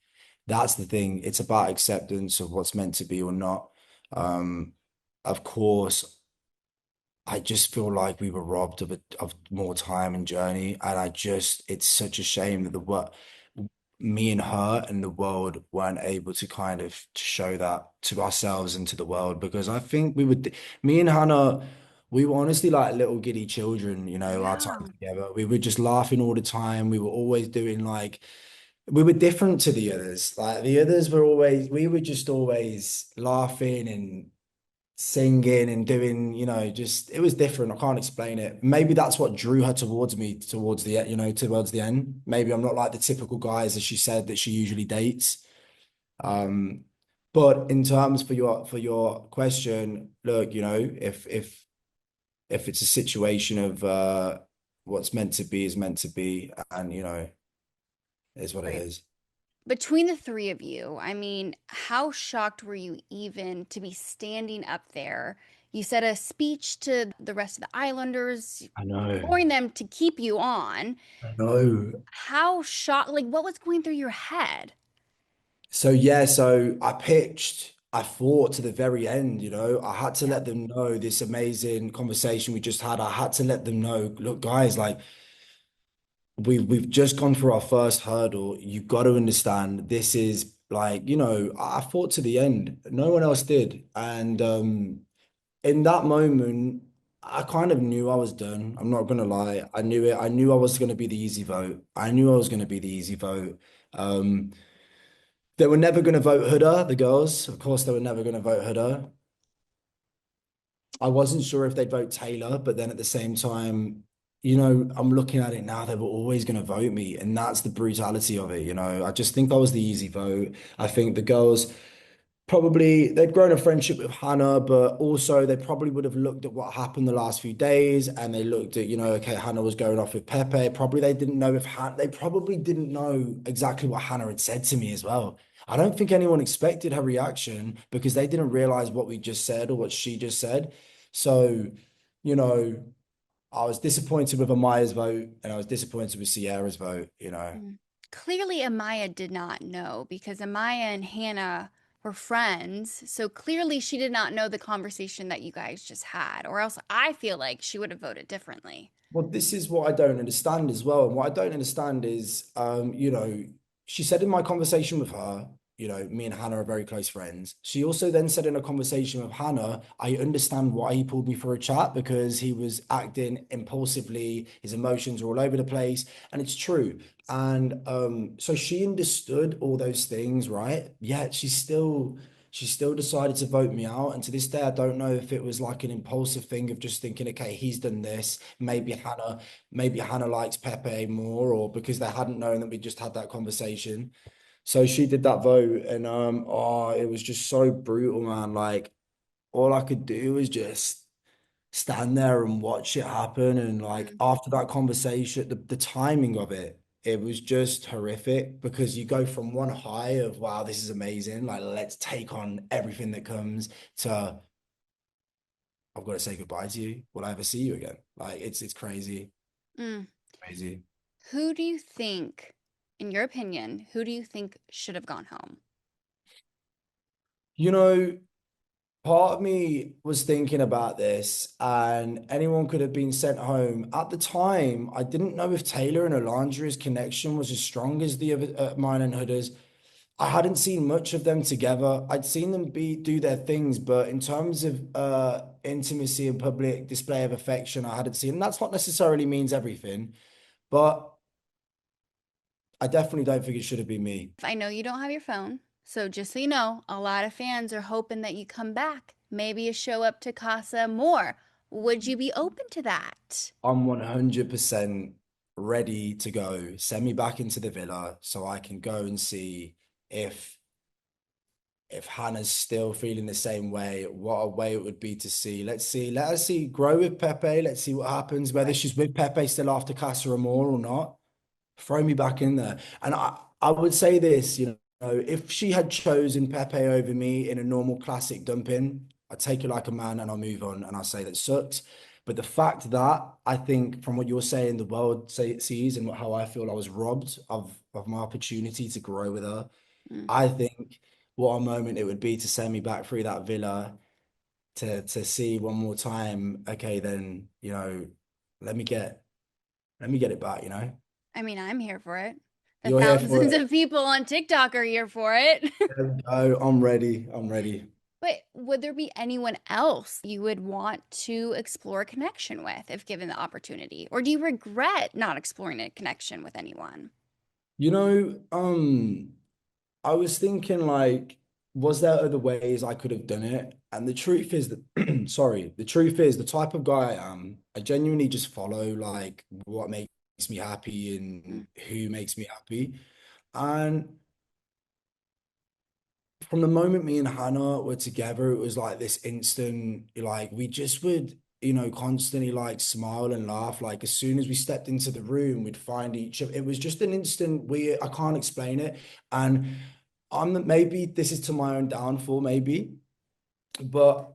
That's the thing. It's about acceptance of what's meant to be or not. Um, of course, I just feel like we were robbed of more time and journey, and it's such a shame that the what me and her and the world weren't able to kind of show that to ourselves and to the world, because I think me and Hannah, we were honestly like little giddy children, our time Yeah. together. We were just laughing all the time. We were always doing like we were different to the others. Like the others we were just always laughing and singing and doing, just it was different. I can't explain it. Maybe that's what drew her towards me towards the end. Maybe I'm not like the typical guys, as she said, that she usually dates. Um, but in terms for your question, look, if it's a situation of what's meant to be is meant to be, and is what it Right. is. Between the three of you, I mean, how shocked were you even to be standing up there? You said a speech to the rest of the Islanders, I know. imploring them to keep you on. I know. How shocked, like, what was going through your head? So yeah, so I fought to the very end, I had to let them know this amazing conversation we just had. I had to let them know, look, guys, like we've just gone through our first hurdle. You got to understand this is like, I fought to the end. No one else did. And in that moment, I kind of knew I was done. I'm not gonna lie. I knew it. I knew I was gonna be the easy vote. I knew I was gonna be the easy vote. Um, They were never going to vote Huda, the girls. Of course, they were never going to vote Huda. I wasn't sure if they'd vote Taylor, but then at the same time, I'm looking at it now, they were always going to vote me. And that's the brutality of it. I just think I was the easy vote. I think the girls probably they'd grown a friendship with Hannah, but also they probably would have looked at what happened the last few days, and they looked at, okay, Hannah was going off with Pepe. Probably they didn't know if they probably didn't know exactly what Hannah had said to me as well. I don't think anyone expected her reaction because they didn't realize what we just said or what she just said. So, you know, I was disappointed with Amaya's vote and I was disappointed with Sierra's vote. Mm. Clearly, Amaya did not know because Amaya and Hannah were friends. So clearly, she did not know the conversation that you guys just had, or else I feel like she would have voted differently. Well, this is what I don't understand as well. And what I don't understand is, she said in my conversation with her, me and Hannah are very close friends. She also then said in a conversation with Hannah, I understand why he pulled me for a chat because he was acting impulsively, his emotions were all over the place, and it's true. And so she understood all those things, right? Yet she still decided to vote me out. And to this day, I don't know if it was like an impulsive thing of just thinking, okay, he's done this. Maybe Hannah likes Pepe more, or because they hadn't known that we just had that conversation. So she did that vote, and it was just so brutal, man. Like all I could do was just stand there and watch it happen. And like Mm. after that conversation, the timing of it was just horrific because you go from one high of wow, this is amazing, like let's take on everything that comes, to I've got to say goodbye to you. Will I ever see you again? Like it's crazy, Mm. crazy. Who do you think, in your opinion, who do you think should have gone home? You know, part of me was thinking about this, and anyone could have been sent home. At the time, I didn't know if Taylor and Olandria's connection was as strong as the other mine and Huda's. I hadn't seen much of them together. I'd seen them do their things, but in terms of intimacy and public display of affection, I hadn't seen. And that's not necessarily means everything, but I definitely don't think it should have been me. I know you don't have your phone, so just so you know, a lot of fans are hoping that you come back, maybe you show up to Casa more. Would you be open to that? I'm 100% ready to go. Send me back into the villa so I can go and see if Hannah's still feeling the same way, what a way it would be to see. Let's see. Let us see. Grow with Pepe. Let's see what happens. Whether she's with Pepe still after Casa Amor or not. Throw me back in there. And I would say this, if she had chosen Pepe over me in a normal classic dumping, I'd take it like a man and I'll move on and I'll say that sucks. But the fact that I think from what you're saying, the world sees and how I feel I was robbed of my opportunity to grow with her. Mm. I think what a moment it would be to send me back through that villa to see one more time. Okay, then, let me get it back. I mean, I'm here for it. The You're here for thousands it. of people on TikTok are here for it. Oh, I'm ready. I'm ready. But would there be anyone else you would want to explore a connection with if given the opportunity? Or do you regret not exploring a connection with anyone? You know, I was thinking like, was there other ways I could have done it? And the truth is that, sorry, the truth is the type of guy I am, I genuinely just follow like what makes me happy and who makes me happy. And from the moment me and Hannah were together, it was like this instant, like we just would, constantly like smile and laugh. Like as soon as we stepped into the room, we'd find each other. It was just an instant weird, I can't explain it. And maybe this is to my own downfall, maybe. But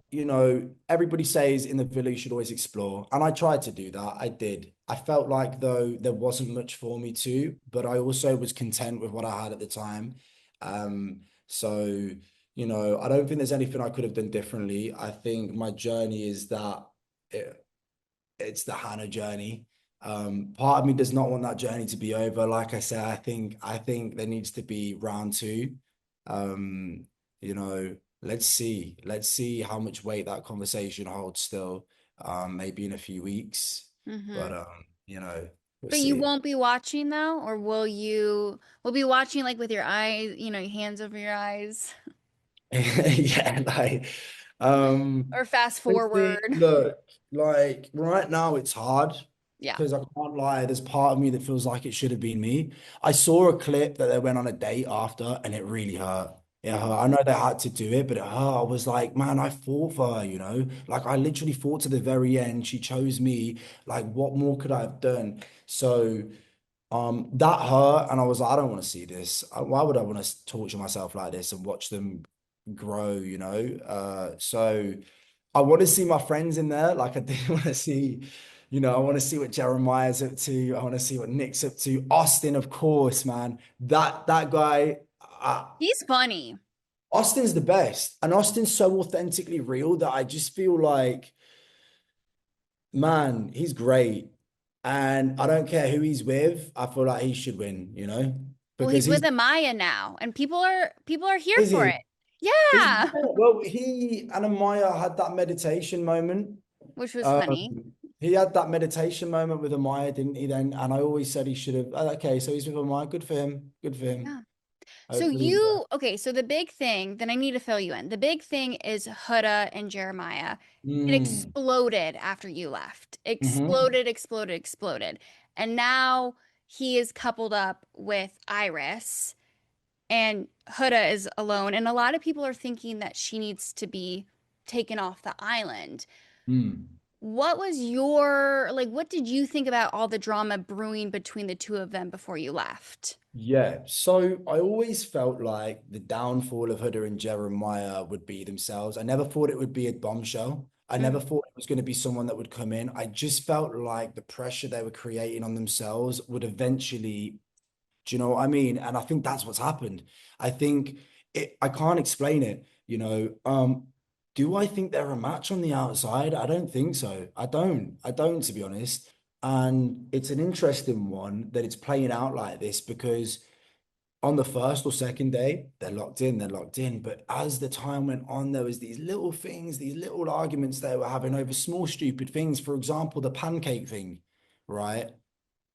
everybody says in the villa you should always explore, and I tried to do that. I did. I felt like though there wasn't much for me to, but I also was content with what I had at the time. So I don't think there's anything I could have done differently. I think my journey is that it's the Hannah journey. Part of me does not want that journey to be over. Like I said, I think there needs to be round two. Um, you know, let's see how much weight that conversation holds still. Maybe in a few weeks. Mm-hmm. But we'll But you see. won't be watching though, or will be watching like with your eyes, your hands over your eyes, Yeah, like or fast honestly, forward? look, like right now it's hard Yeah. because I can't lie, there's part of me that feels like it should have been me. I saw a clip that they went on a date after and it really hurt. It hurt. I know they had to do it, but it hurt. I was like, man, I fought for her, Like I literally fought to the very end. She chose me. Like, what more could I have done? So that hurt, and I was like, I don't want to see this. Why would I want to torture myself like this and watch them grow? So I want to see my friends in there. Like I do want to see, I want to see what Jeremiah's up to. I want to see what Nick's up to. Austin, of course, man. That guy, He's funny. Austin's the best, and Austin's so authentically real that I just feel like, man, he's great. And I don't care who he's with. I feel like he should win, Well, because he's with Amaya now, and people are here is for he? it. Yeah, Well, he and Amaya had that meditation moment. which was Um, funny. he had that meditation moment with Amaya, didn't he? Then, and I always said he should have. Okay, so he's with Amaya. Good for him. Good for him. Yeah. So Hopefully, okay, so the big thing, then I need to fill you in. The big thing is Huda and Jeremiah. It mm, exploded after you left. mhm, Exploded. And now he is coupled up with Iris, and Huda is alone. And a lot of people are thinking that she needs to be taken off the island. mm. What was what did you think about all the drama brewing between the two of them before you left? Yeah, so I always felt like the downfall of Huda and Jeremiah would be themselves. I never thought it would be a bombshell. I Mm, never thought it was going to be someone that would come in. I just felt like the pressure they were creating on themselves would eventually, do you know what I mean? And I think that's what's happened. I think I can't explain it. Do I think they're a match on the outside? I don't think so. I don't, to be honest. And it's an interesting one that it's playing out like this because on the first or second day, they're locked in. But as the time went on, there was these little things, these little arguments they were having over small, stupid things. For example, the pancake thing, right?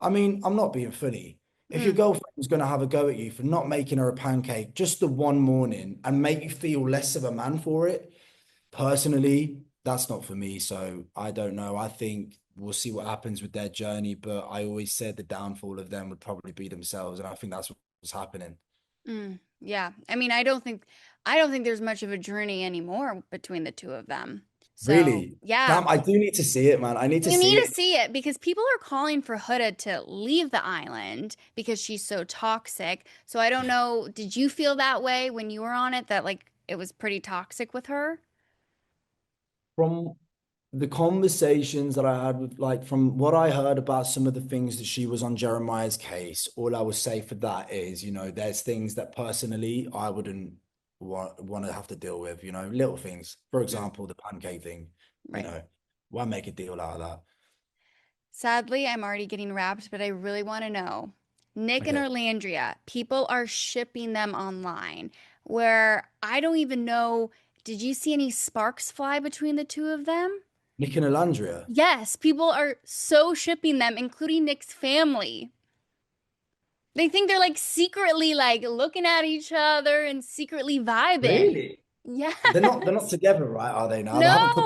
I mean, I'm not being funny. If your mm. girlfriend's going to have a go at you for not making her a pancake just the one morning and make you feel less of a man for it, personally, that's not for me. So I don't know. I think we'll see what happens with their journey. But I always said the downfall of them would probably be themselves. And I think that's what's happening. Yeah. I mean, I don't think there's much of a journey anymore between the two of them. So, Really? yeah, Damn, I do need to see it, man. I need to you see need to it. see it because people are calling for Huda to leave the island because she's so toxic. So I don't know, did you feel that way when you were on it that it was pretty toxic with her? From the conversations that I had with, like, from what I heard about some of the things that she was on Jeremiah's case, all I would say for that is, there's things that personally I wouldn't want to have to deal with, little things. For Mm, example, the pancake thing, you right. know, why make a deal out of that? Sadly, I'm already getting wrapped, but I really want to know. Nick and Okay. Olandria, people are shipping them online where I don't even know. Did you see any sparks fly between the two of them? Nick and Olandria. Yes, people are so shipping them, including Nick's family. They think they're secretly looking at each other and secretly vibing. Really? They're not Yes. together, right? Are they now? They haven't put.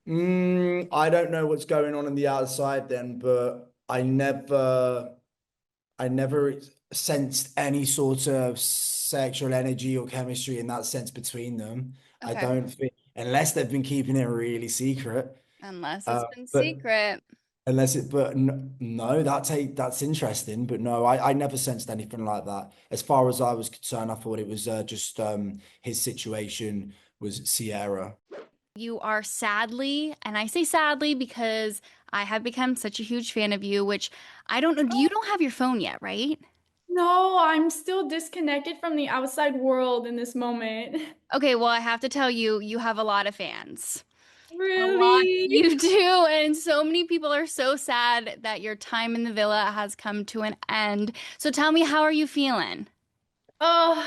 No. I don't know what's going on the outside then, but I never sensed any sort of sexual energy or chemistry in that sense between them. I Okay. don't think, unless they've been keeping it really secret. Unless it's Uh, been but secret. no, that's interesting. But no, I never sensed anything like that. As far as I was concerned, I thought it was just his situation was Sierra. You are sadly, and I say sadly because I have become such a huge fan of you, which I don't know. You don't have your phone yet, right? No, I'm still disconnected from the outside world in this moment. Okay, well, I have to tell you, you have a lot of fans. A lot. Really? You do. And so many people are so sad that your time in the villa has come to an end. So tell me, how are you feeling? Oh,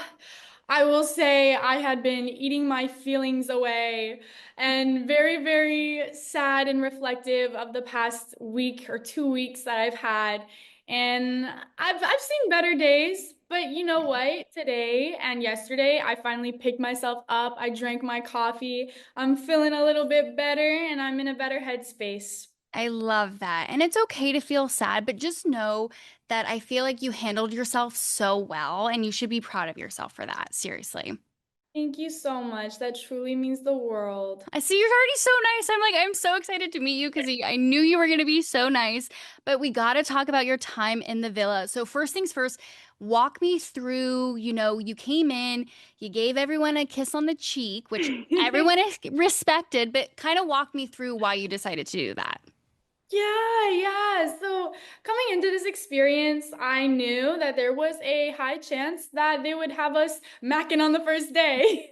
I will say I had been eating my feelings away and very, very sad and reflective of the past week or 2 weeks that I've had. And I've seen better days, but you know what? Today and yesterday, I finally picked myself up. I drank my coffee. I'm feeling a little bit better and I'm in a better headspace. I love that. And it's okay to feel sad, but just know that I feel like you handled yourself so well, and you should be proud of yourself for that. Seriously. Thank you so much. That truly means the world. I see you're already so nice. I'm so excited to meet you because I knew you were going to be so nice. But we got to talk about your time in the villa. So, first things first, walk me through. You came in, you gave everyone a kiss on the cheek, which everyone respected, but kind of walk me through why you decided to do that. Yeah. So coming into this experience, I knew that there was a high chance that they would have us macking on the first day.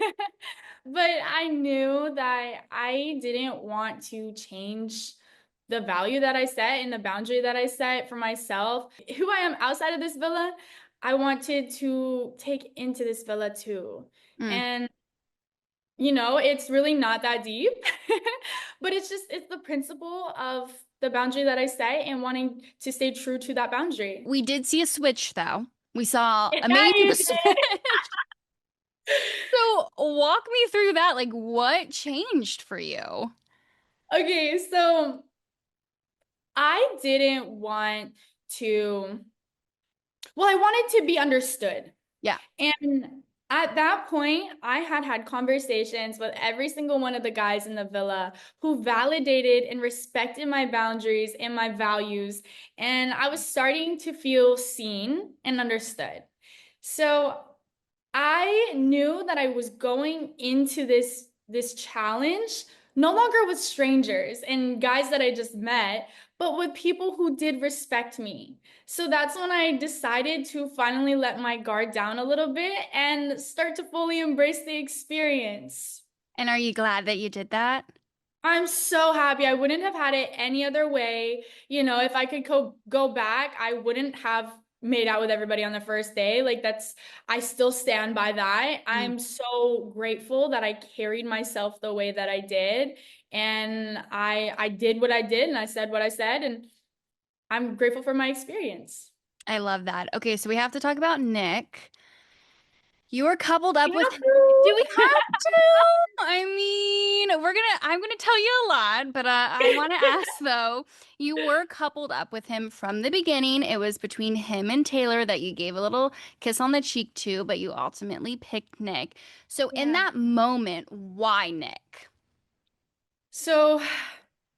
But I knew that I didn't want to change the value that I set and the boundary that I set for myself. Who I am outside of this villa, I wanted to take into this villa too. Mm. And it's really not that deep, but it's the principle of the boundary that I set and wanting to stay true to that boundary. We did see a switch, though. We saw Yeah, maybe you the switch. So walk me through that. Like, what changed for you? Okay, so I didn't want to, well, I wanted to be understood. Yeah. And at that point, I had conversations with every single one of the guys in the villa who validated and respected my boundaries and my values. And I was starting to feel seen and understood. So I knew that I was going into this challenge no longer with strangers and guys that I just met, but with people who did respect me. So that's when I decided to finally let my guard down a little bit and start to fully embrace the experience. And are you glad that you did that? I'm so happy. I wouldn't have had it any other way. If I could go back, I wouldn't have made out with everybody on the first day. I still stand by that. I'm so grateful that I carried myself the way that I did. And I did what I did and I said what I said. And I'm grateful for my experience. I love that. Okay, so we have to talk about Nick. You were coupled up We with have him. to. Do we have to? I'm gonna tell you a lot, but I want to ask though, you were coupled up with him from the beginning. It was between him and Taylor that you gave a little kiss on the cheek to, but you ultimately picked Nick. So in Yeah. that moment, why Nick? So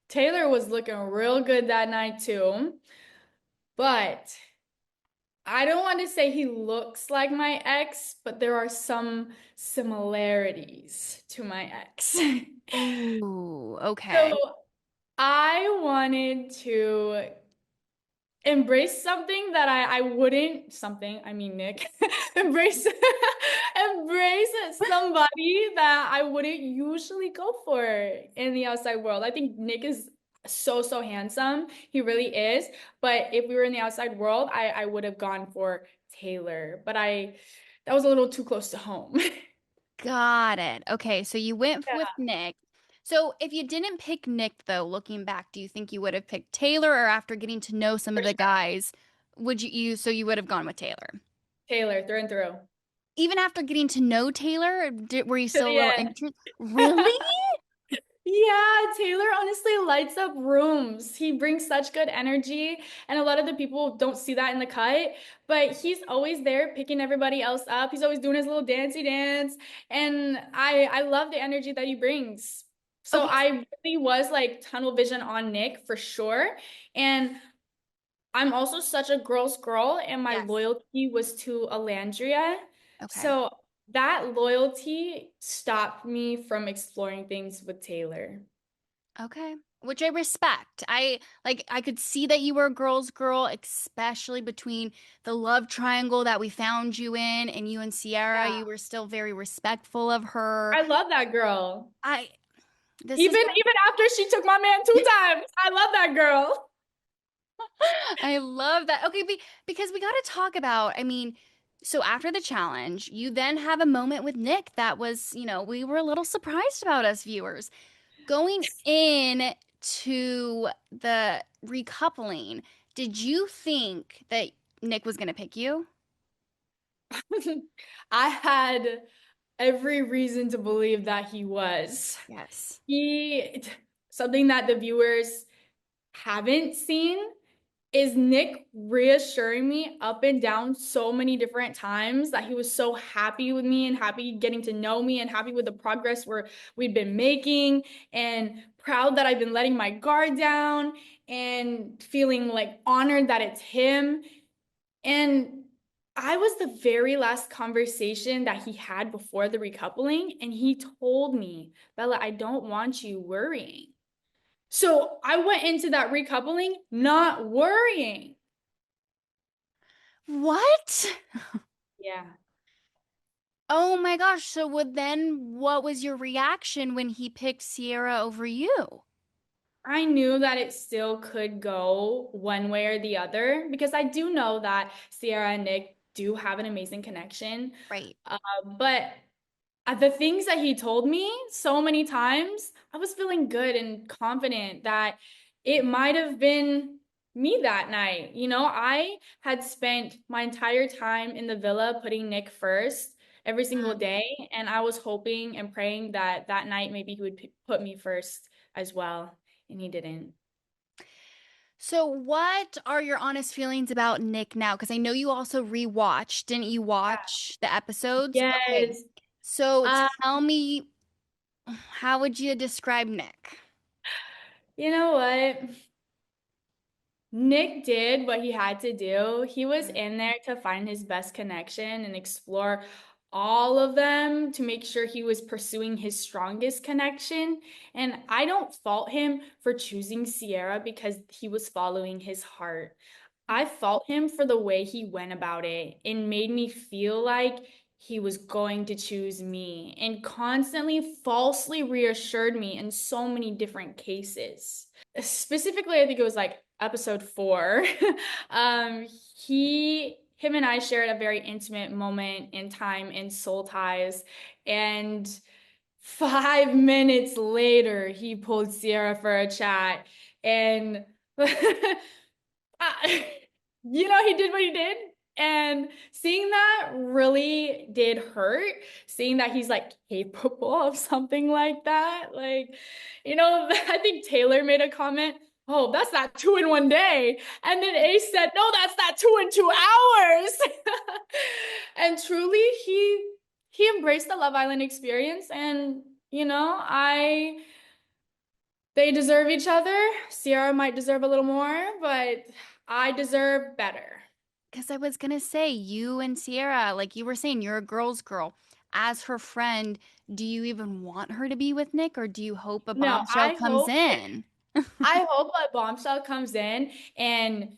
Taylor was looking real good that night too. But I don't want to say he looks like my ex, but there are some similarities to my ex. Ooh, okay. So I wanted to embrace something that I wouldn't, something, I mean Nick, embrace embrace somebody that I wouldn't usually go for in the outside world. I think Nick is so handsome. He really is. But if we were in the outside world, I would have gone for Taylor. But that was a little too close to home. Got it. Okay, so you went Yeah. with Nick. So if you didn't pick Nick, though, looking back, do you think you would have picked Taylor, or after getting to know some of the guys, so you would have gone with Taylor? Taylor, through and through. Even after getting to know Taylor, were you To still a the little end. interested? Really? Yeah, Taylor honestly lights up rooms. He brings such good energy, and a lot of the people don't see that in the cut, but he's always there picking everybody else up. He's always doing his little dancey dance, and I love the energy that he brings. So Okay. I really was like tunnel vision on Nick for sure. And I'm also such a girl's girl, and my Yes. loyalty was to Olandria. Okay. So that loyalty stopped me from exploring things with Taylor. Okay. Which I respect. I could see that you were a girl's girl, especially between the love triangle that we found you in, and you and Sierra. Yeah. You were still very respectful of her. I love that girl. This Even is even after she took my man 2 times, I love that girl. I love that. Okay, because we got to talk about, so after the challenge, you then have a moment with Nick that was, we were a little surprised about us viewers. Going in to the recoupling, did you think that Nick was going to pick you? I had every reason to believe that he was. Yes. Something that the viewers haven't seen is Nick reassuring me up and down so many different times that he was so happy with me and happy getting to know me and happy with the progress we'd been making and proud that I've been letting my guard down and feeling like honored that it's him. And I was the very last conversation that he had before the recoupling, and he told me, Belle, I don't want you worrying. So I went into that recoupling not worrying. What? Yeah. Oh my gosh. So what was your reaction when he picked Sierra over you? I knew that it still could go one way or the other because I do know that Sierra and Nick do have an amazing connection. Right. But the things that he told me so many times, I was feeling good and confident that it might have been me that night. You know, I had spent my entire time in the villa putting Nick first every single day, and I was hoping and praying that that night maybe he would put me first as well, and he didn't. So what are your honest feelings about Nick now? Because I know you also rewatched. Didn't you watch the episodes? Okay. Yes. So Uh, tell me, how would you describe Nick? you know what? Nick did what he had to do. He was in there to find his best connection and explore all of them to make sure he was pursuing his strongest connection. And I don't fault him for choosing Sierra because he was following his heart. I fault him for the way he went about it. It made me feel like he was going to choose me and constantly falsely reassured me in so many different cases. Specifically, I think it was like episode 4. um, him and I shared a very intimate moment in time in Soul Ties, and 5 minutes later, he pulled Sierra for a chat, and he did what he did. And seeing that really did hurt. Seeing that he's like capable of something like that. Like, I think Taylor made a comment. Oh, that's that 2 in 1 day. And then Ace said, no, that's that 2 in 2 hours. And truly, he embraced the Love Island experience. And, they deserve each other. Sierra might deserve a little more, but I deserve better. Because I was going to say, you and Sierra, like you were saying, you're a girl's girl. As her friend, do you even want her to be with Nick, or do you hope a No, bombshell comes in? I hope a bombshell comes in and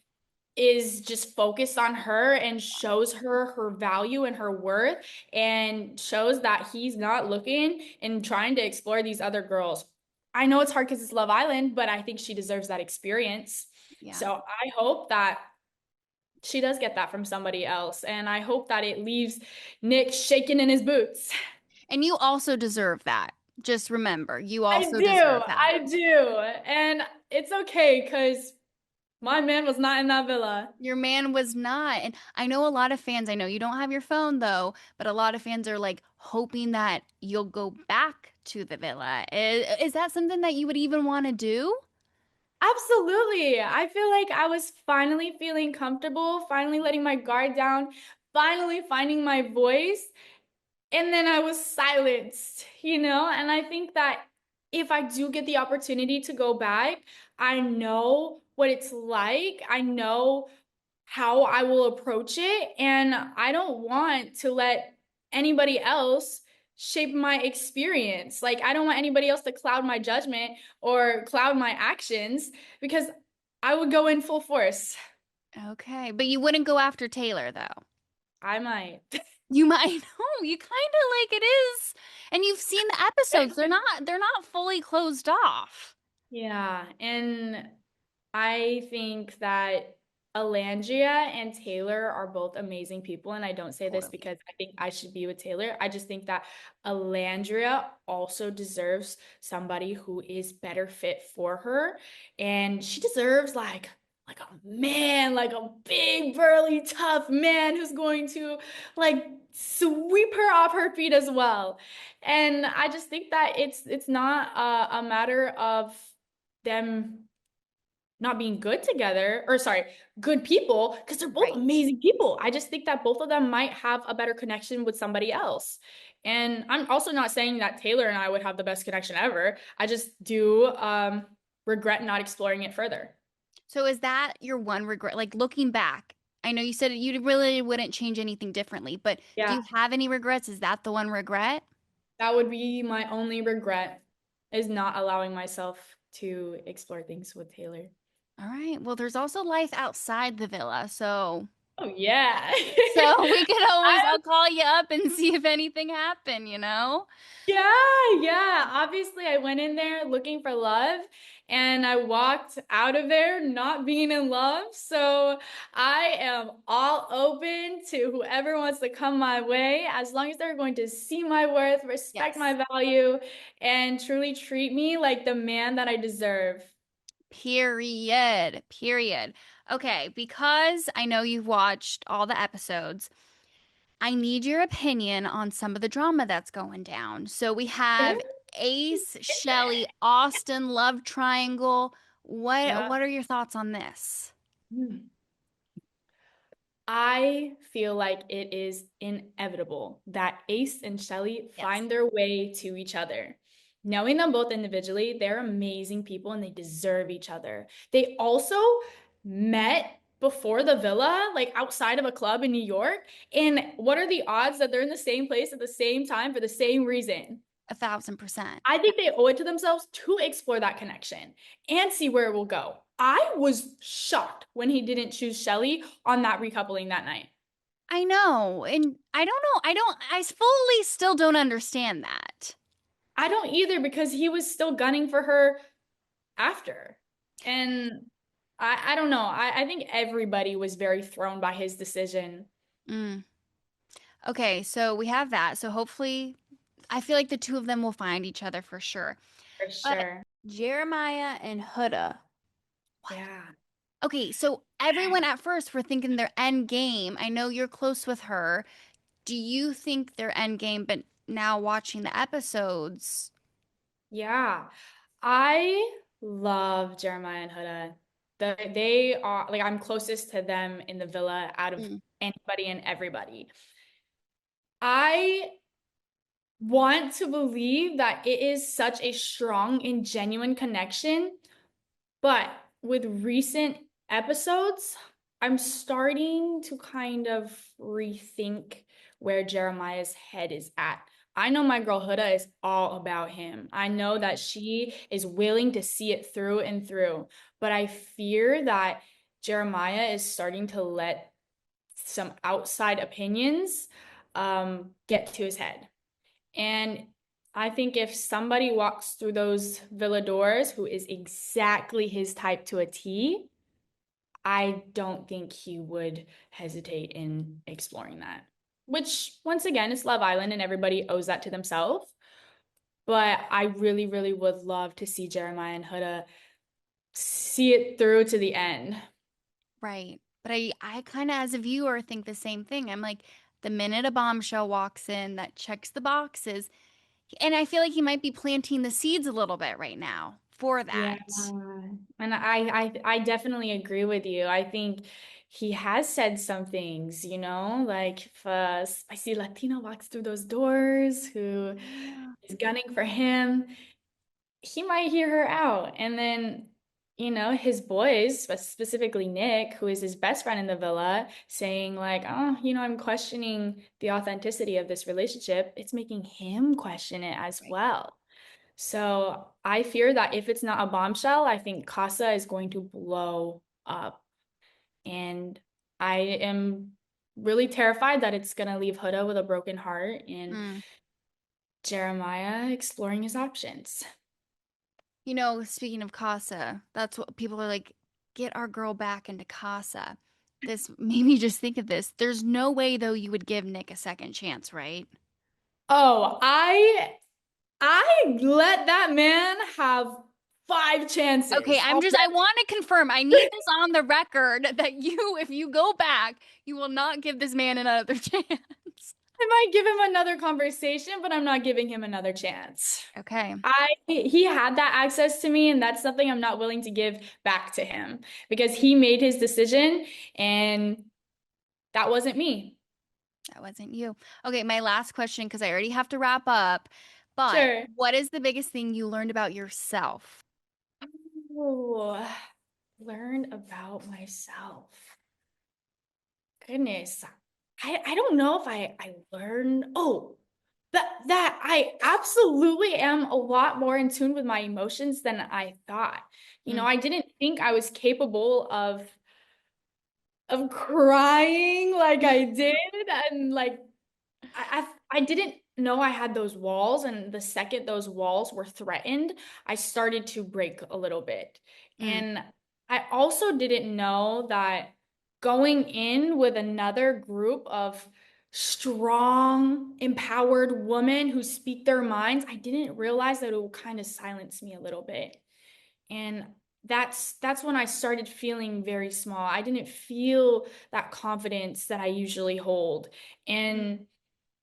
is just focused on her and shows her value and her worth and shows that he's not looking and trying to explore these other girls. I know it's hard because it's Love Island, but I think she deserves that experience. Yeah. So I hope that she does get that from somebody else. And I hope that it leaves Nick shaking in his boots. And you also deserve that. Just remember, you also I deserve that. I do. And it's okay because my man was not in that villa. Your man was not. And I know a lot of fans, I know you don't have your phone though, but a lot of fans are like hoping that you'll go back to the villa. Is that something that you would even want to do? Absolutely. I feel like I was finally feeling comfortable, finally letting my guard down, finally finding my voice. And then I was silenced, And I think that if I do get the opportunity to go back, I know what it's like. I know how I will approach it. And I don't want to let anybody else shape my experience. Like, I don't want anybody else to cloud my judgment or cloud my actions because I would go in full force. Okay, but you wouldn't go after Taylor though. I might. You might. No, you kind of like it is. And you've seen the episodes. They're not fully closed off. Yeah, and I think that Olandria and Taylor are both amazing people. And I don't say this Totally. because I think I should be with Taylor. I just think that Olandria also deserves somebody who is better fit for her. And she deserves like a man, like a big, burly, tough man who's going to like sweep her off her feet as well. And I just think that it's not a matter of them not being good together, or sorry, good people, because they're both Right. amazing people. I just think that both of them might have a better connection with somebody else. And I'm also not saying that Taylor and I would have the best connection ever. I just do regret not exploring it further. So is that your one regret? Like looking back, I know you said you really wouldn't change anything differently, but do Yeah, you have any regrets? Is that the one regret? that would be my only regret, is not allowing myself to explore things with Taylor. All right. Well, there's also life outside the villa. So Oh yeah. we could always, I I'll call you up and see if anything happened, you know? Yeah. Obviously, I went in there looking for love and I walked out of there not being in love. So I am all open to whoever wants to come my way, as long as they're going to see my worth, respect Yes. my value, and truly treat me like the man that I deserve. Period. Period. Okay, because I know you've watched all the episodes, I need your opinion on some of the drama that's going down. So we Yeah. have Ace, Chelley, Austin love triangle. Yeah. What are your thoughts on this? Hmm. I feel like it is inevitable that Ace and Chelley Yes. find their way to each other. Knowing them both individually, they're amazing people and they deserve each other. They also met before the villa, like outside of a club in New York. And what are the odds that they're in the same place at the same time for the same reason? 1,000%. I think they owe it to themselves to explore that connection and see where it will go. I was shocked when he didn't choose Chelley on that recoupling that night. I know. And I don't know. I fully still don't understand that. I don't either, because he was still gunning for her after. And I don't know. I think everybody was very thrown by his decision. Mm. Okay, so we have that. So hopefully, I feel like the two of them will find each other for sure. For But sure. Jeremiah and Huda. Yeah. Okay, so everyone at first were thinking their end game. I know you're close with her. Do you think their end game, but now watching the episodes? Yeah. I love Jeremiah and Huda. They are like, I'm closest to them in the villa out of anybody and everybody. I want to believe that it is such a strong and genuine connection, but with recent episodes, I'm starting to kind of rethink where Jeremiah's head is at. I know my girl Huda is all about him. I know that she is willing to see it through and through, but I fear that Jeremiah is starting to let some outside opinions get to his head. And I think if somebody walks through those villa doors who is exactly his type to a T, I don't think he would hesitate in exploring that. Which, once again, is Love Island and everybody owes that to themselves. But I really, really would love to see Jeremiah and Huda see it through to the end. Right. But I kind of, as a viewer, think the same thing. I'm like, the minute a bombshell walks in that checks the boxes, and I feel like he might be planting the seeds a little bit right now for Yeah, that. and I definitely agree with you. I think he has said some things, like if a spicy Latina walks through those doors who Yeah. is gunning for him, he might hear her out. And then, his boys, specifically Nick, who is his best friend in the villa, saying like, oh, I'm questioning the authenticity of this relationship. It's making him question it as well. So I fear that if it's not a bombshell, I think Casa is going to blow up. And I am really terrified that it's going to leave Huda with a broken heart and Jeremiah exploring his options. Speaking of Casa, that's what people are like, get our girl back into Casa. This made me just think of this. There's no way, though, you would give Nick a second chance, right? Oh, I let that man have 5 chances. Okay, I want to confirm. I need this on the record that if you go back, you will not give this man another chance. I might give him another conversation, but I'm not giving him another chance. Okay. He had that access to me, and that's something I'm not willing to give back to him because he made his decision and that wasn't me. That wasn't you. Okay, my last question, because I already have to wrap up. But Sure. what is the biggest thing you learned about yourself? Oh, learn about myself. Goodness. I don't know if I learned. Oh, that I absolutely am a lot more in tune with my emotions than I thought. You know, I didn't think I was capable of crying like I did, and like I didn't know I had those walls, and the second those walls were threatened, I started to break a little bit. And I also didn't know that going in with another group of strong, empowered women who speak their minds, I didn't realize that it would kind of silence me a little bit. And that's when I started feeling very small. I didn't feel that confidence that I usually hold. And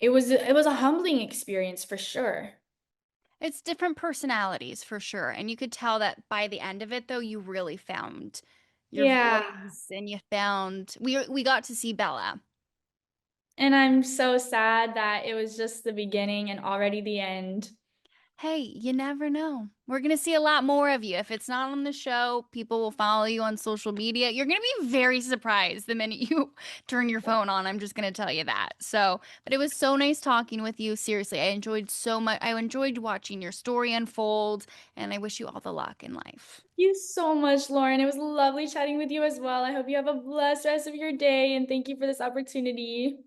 it was a humbling experience for sure. It's different personalities for sure. And you could tell that by the end of it, though, you really found your Yeah. voice and you found we got to see Belle-A. And I'm so sad that it was just the beginning and already the end. Hey, you never know. We're going to see a lot more of you. If it's not on the show, people will follow you on social media. You're going to be very surprised the minute you turn your phone on. I'm just going to tell you that. So, but it was so nice talking with you. Seriously, I enjoyed so much. I enjoyed watching your story unfold, and I wish you all the luck in life. Thank you so much, Lauren. It was lovely chatting with you as well. I hope you have a blessed rest of your day and thank you for this opportunity.